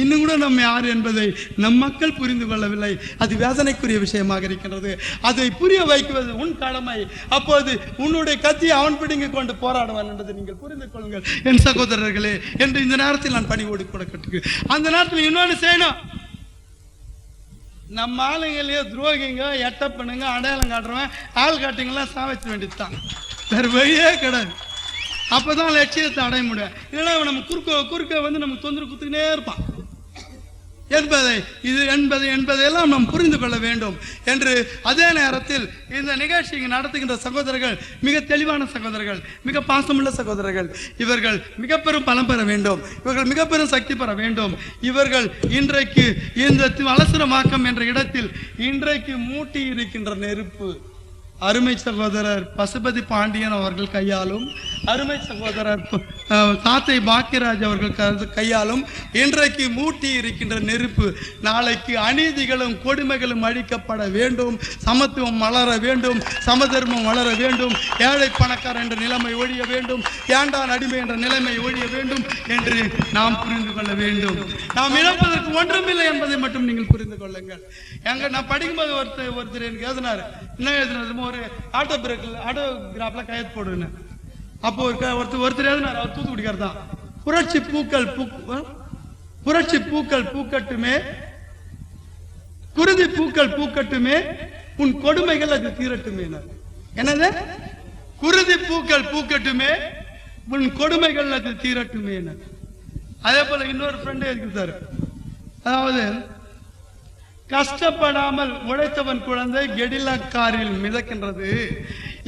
இன்னும் கூட நம்ம யார் என்பதை நம் மக்கள் புரிந்து கொள்ளவில்லை. அது வேதனைக்குரிய விஷயமாக இருக்கின்றது. அதை புரிய வைக்குவது உன் கடமை. அப்போது உன்னுடைய கத்தியை அவன் பிடிங்கி கொண்டு போராடுவான் என்பதை நீங்கள் புரிந்து கொள்ளுங்கள் என் சகோதரர்களே என்று இந்த நேரத்தில் நான் பணிவோடு கொடுக்க. அந்த நேரத்தில் இன்னொன்று செய்யணும். நம்ம ஆளுங்களையோ துரோகிங்க, எட்டப்பண்ணுங்க, அடையாளம் காட்டுறவன், ஆள் காட்டுங்கெல்லாம் சாவிச்ச வேண்டியதுதான். வேறு வழியே கிடையாது. அப்பதான் லட்சியத்தை அடைய முடியும். இல்லைன்னா நம்ம குறுக்க வந்து நமக்கு தொந்தரவு கொடுத்துக்கிட்டே இருப்பான் என்பதையெல்லாம் நாம் புரிந்து கொள்ள வேண்டும் என்று. அதே நேரத்தில் இந்த நிகழ்ச்சி நடத்துகின்ற சகோதரர்கள் மிக தெளிவான சகோதரர்கள், மிக பாசமுள்ள சகோதரர்கள். இவர்கள் மிக பெரும் பலம் பெற வேண்டும், இவர்கள் மிக பெரும் சக்தி பெற வேண்டும். இவர்கள் இன்றைக்கு இந்த அவசரமாக்கம் என்ற இடத்தில் இன்றைக்கு மூட்டி இருக்கின்ற நெருப்பு அருமை சகோதரர் பசுபதி பாண்டியன் அவர்கள் கையாலும், அருமை சகோதரர் தாத்தை பாக்கியராஜ் அவர்கள் கையாலும் இன்றைக்கு மூட்டி இருக்கின்ற நெருப்பு நாளைக்கு அநீதிகளும் கொடுமைகளும் அழிக்கப்பட வேண்டும், சமத்துவம் வளர வேண்டும், சமதர்மம் வளர வேண்டும், ஏழை பணக்காரர் என்ற நிலைமை ஒழிய வேண்டும், ஏண்டான் அடிமை என்ற நிலைமை ஒழிய வேண்டும் என்று நாம் புரிந்து கொள்ள வேண்டும். நாம் இழப்பதற்கு ஒன்றுமில்லை என்பதை மட்டும் நீங்கள் புரிந்து கொள்ளுங்கள். நான் படிக்கும்போது ஒருத்தர் எனக்கு எழுதினார். என்ன எழுதினார்? ஒரு ஆட்டோகிராஃப்ல கையெழுத்து போடுன்னு. அப்போ ஒருத்தர் எழுதினார். அவர் தூத்துக்குடிக்கார் தான். புரட்சி பூக்கள் பூக்கட்டுமே, குருதி பூக்கள் பூக்கட்டுமே, உன் கொடுமைகள் அது தீரட்டுமே. என்னது? குருதி பூக்கள் பூக்கட்டுமே, உன் கொடுமைகள் அது தீரட்டுமே. அதே போல இன்னொரு ஃப்ரெண்ட் எழுதிட்டாரு. அதாவது, கஷ்டப்படாமல் உழைத்தவன் குழந்தை கெடிலக்காரில் மிதக்கின்றது,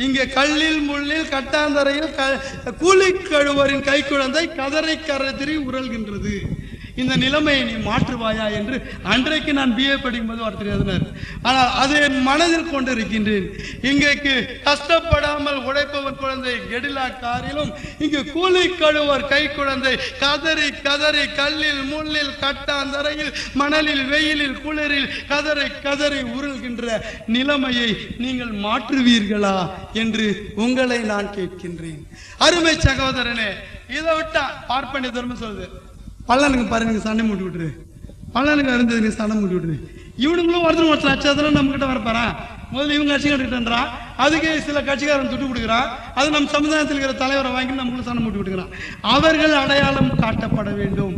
இங்கே கல்லில் முள்ளில் கட்டாந்தரையில் கூலி கழுவரின் கை குழந்தை கதரை கரதிரி உரல்கின்றது. இந்த நிலைமையை நீ மாற்றுவாயா என்று அன்றைக்கு நான் பிஏ படிக்கும்போது ஒருத்தர் எழுதினார். ஆனால் அதை மனதில் கொண்டிருக்கின்றேன். இன்றைக்கு கஷ்டப்படாமல் உழைப்பவன் குழந்தை கெடிலா காரிலும், இங்கு கூலி கழுவர் கை குழந்தை கதறி கதறி கல்லில் முள்ளில் கட்டாந்தரையில் மணலில் வெயிலில் குளிரில் கதறி கதறி உருள்கின்ற நிலைமையை நீங்கள் மாற்றுவீர்களா என்று உங்களை நான் கேட்கின்றேன். அருமை சகோதரனே, இதை விட்டா பார்ப்பனிய தர்மம் சொல்லுது, பல்லனுக்கு பாரு நீங்க சண்டை மூட்டி விட்டுரு, பல்லனுக்கு அருந்தது நீங்க சண்டை மூட்டி விட்டுரு. இவனுங்களும் ஒருத்தர் லட்சம் நம்ம கிட்ட வரப்பாரா? முதல்ல இவங்க கட்சி கட்டுக்கிட்டான், அதுக்கு சில கட்சிக்காரன் துட்டு கொடுக்குறான், அது நம்ம சமுதாயத்தில் இருக்கிற தலைவரை வாங்கி நம்மளும் சண்டை மூட்டி விட்டுக்கிறான். அவர்கள் அடையாளம் காட்டப்பட வேண்டும்,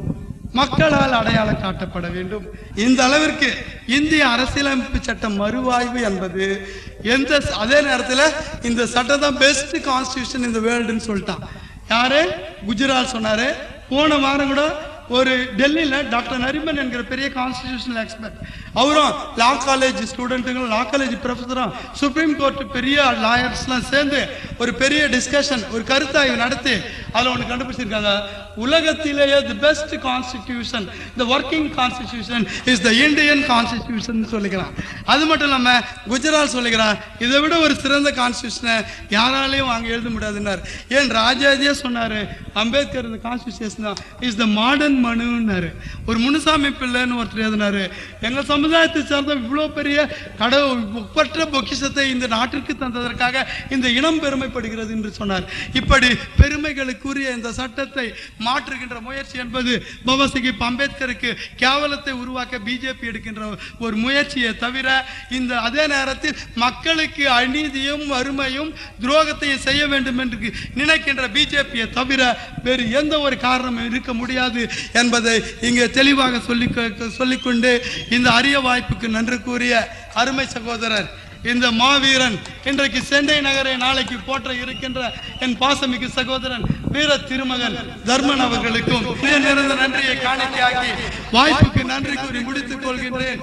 மக்களால் அடையாளம் காட்டப்பட வேண்டும். இந்த அளவிற்கு இந்திய அரசியலமைப்பு சட்டம் மறுவாய்வு என்பது அதே நேரத்தில் இந்த சட்டம் தான் பெஸ்ட் கான்ஸ்டிடியூஷன் இந்த வேர்ல்டுன்னு சொல்லிட்டான். யாரு? குஜராத் சொன்னாரு. போன வாரம் கூட ஒரு டெல்லியில டாக்டர் நரிமன் என்கிற பெரிய கான்ஸ்டிடியூஷனல் எக்ஸ்பர்ட், அவரும் லா காலேஜ் ஸ்டூடெண்ட்டுங்களும் லா காலேஜ் ப்ரொஃபஸரும் சுப்ரீம் கோர்ட் பெரிய லாயர்ஸ்லாம் சேர்ந்து ஒரு பெரிய டிஸ்கஷன், ஒரு கருத்தாய்வு நடத்தி அதுல ஒன்று கண்டுபிடிச்சிருக்காங்க, உலகத்திலேயே the best constitution, the working constitution is the Indian constitution சொல்லிக்கிறான். அது மட்டும் இல்லாம குஜராத் சொல்லிக்கிறான், இதை விட ஒரு சிறந்த கான்ஸ்டிடியூஷனை யாராலையும் வாங்க எழுத முடியாதுன்னாரு. ஏன் ராஜாஜியே சொன்னாரு, அம்பேத்கர் இந்த கான்ஸ்டிடியூஷன் இஸ் தி மாடர்ன் மனுன்னாரு. ஒரு முனுசாமி பிள்ளைன்னு ஒருத்தர் எழுதினாரு, எங்க சமுதாயத்தை சேர்ந்த இவ்வளோ பெரிய கடவுள் ஒப்பற்ற பொக்கிஷத்தை இந்த நாட்டிற்கு தந்ததற்காக இந்த இனம் பெருமைப்படுகிறது என்று சொன்னார். இப்படி பெருமைகளுக்குரிய இந்த சட்டத்தை மாற்றுகின்ற முயற்சி என்பது பாபா சாஹிப் அம்பேத்கருக்கு கேவலத்தை உருவாக்க பிஜேபி எடுக்கின்ற ஒரு முயற்சியை தவிர, இந்த அதே நேரத்தில் மக்களுக்கு அநீதியும் வறுமையும் துரோகத்தையும் செய்ய வேண்டும் என்று நினைக்கின்ற பிஜேபியை தவிர வேறு எந்த ஒரு காரணமும் இருக்க முடியாது என்பதை இங்கே தெளிவாக சொல்லிக்கொண்டு இந்த அரிய வாய்ப்புக்கு நன்றி கூறிய அருமை சகோதரர், இந்த மாவீரன், இன்றைக்கு சென்னை நகரை நாளைக்கு போற்ற இருக்கின்ற என் பாசமிகு சகோதரன் வீர திருமகன் தர்மன் அவர்களுக்கும் நிறைந்த நன்றியை காணிக்கையாக்கி வாய்ப்புக்கு நன்றி கூறி முடித்துக் கொள்கின்றேன்.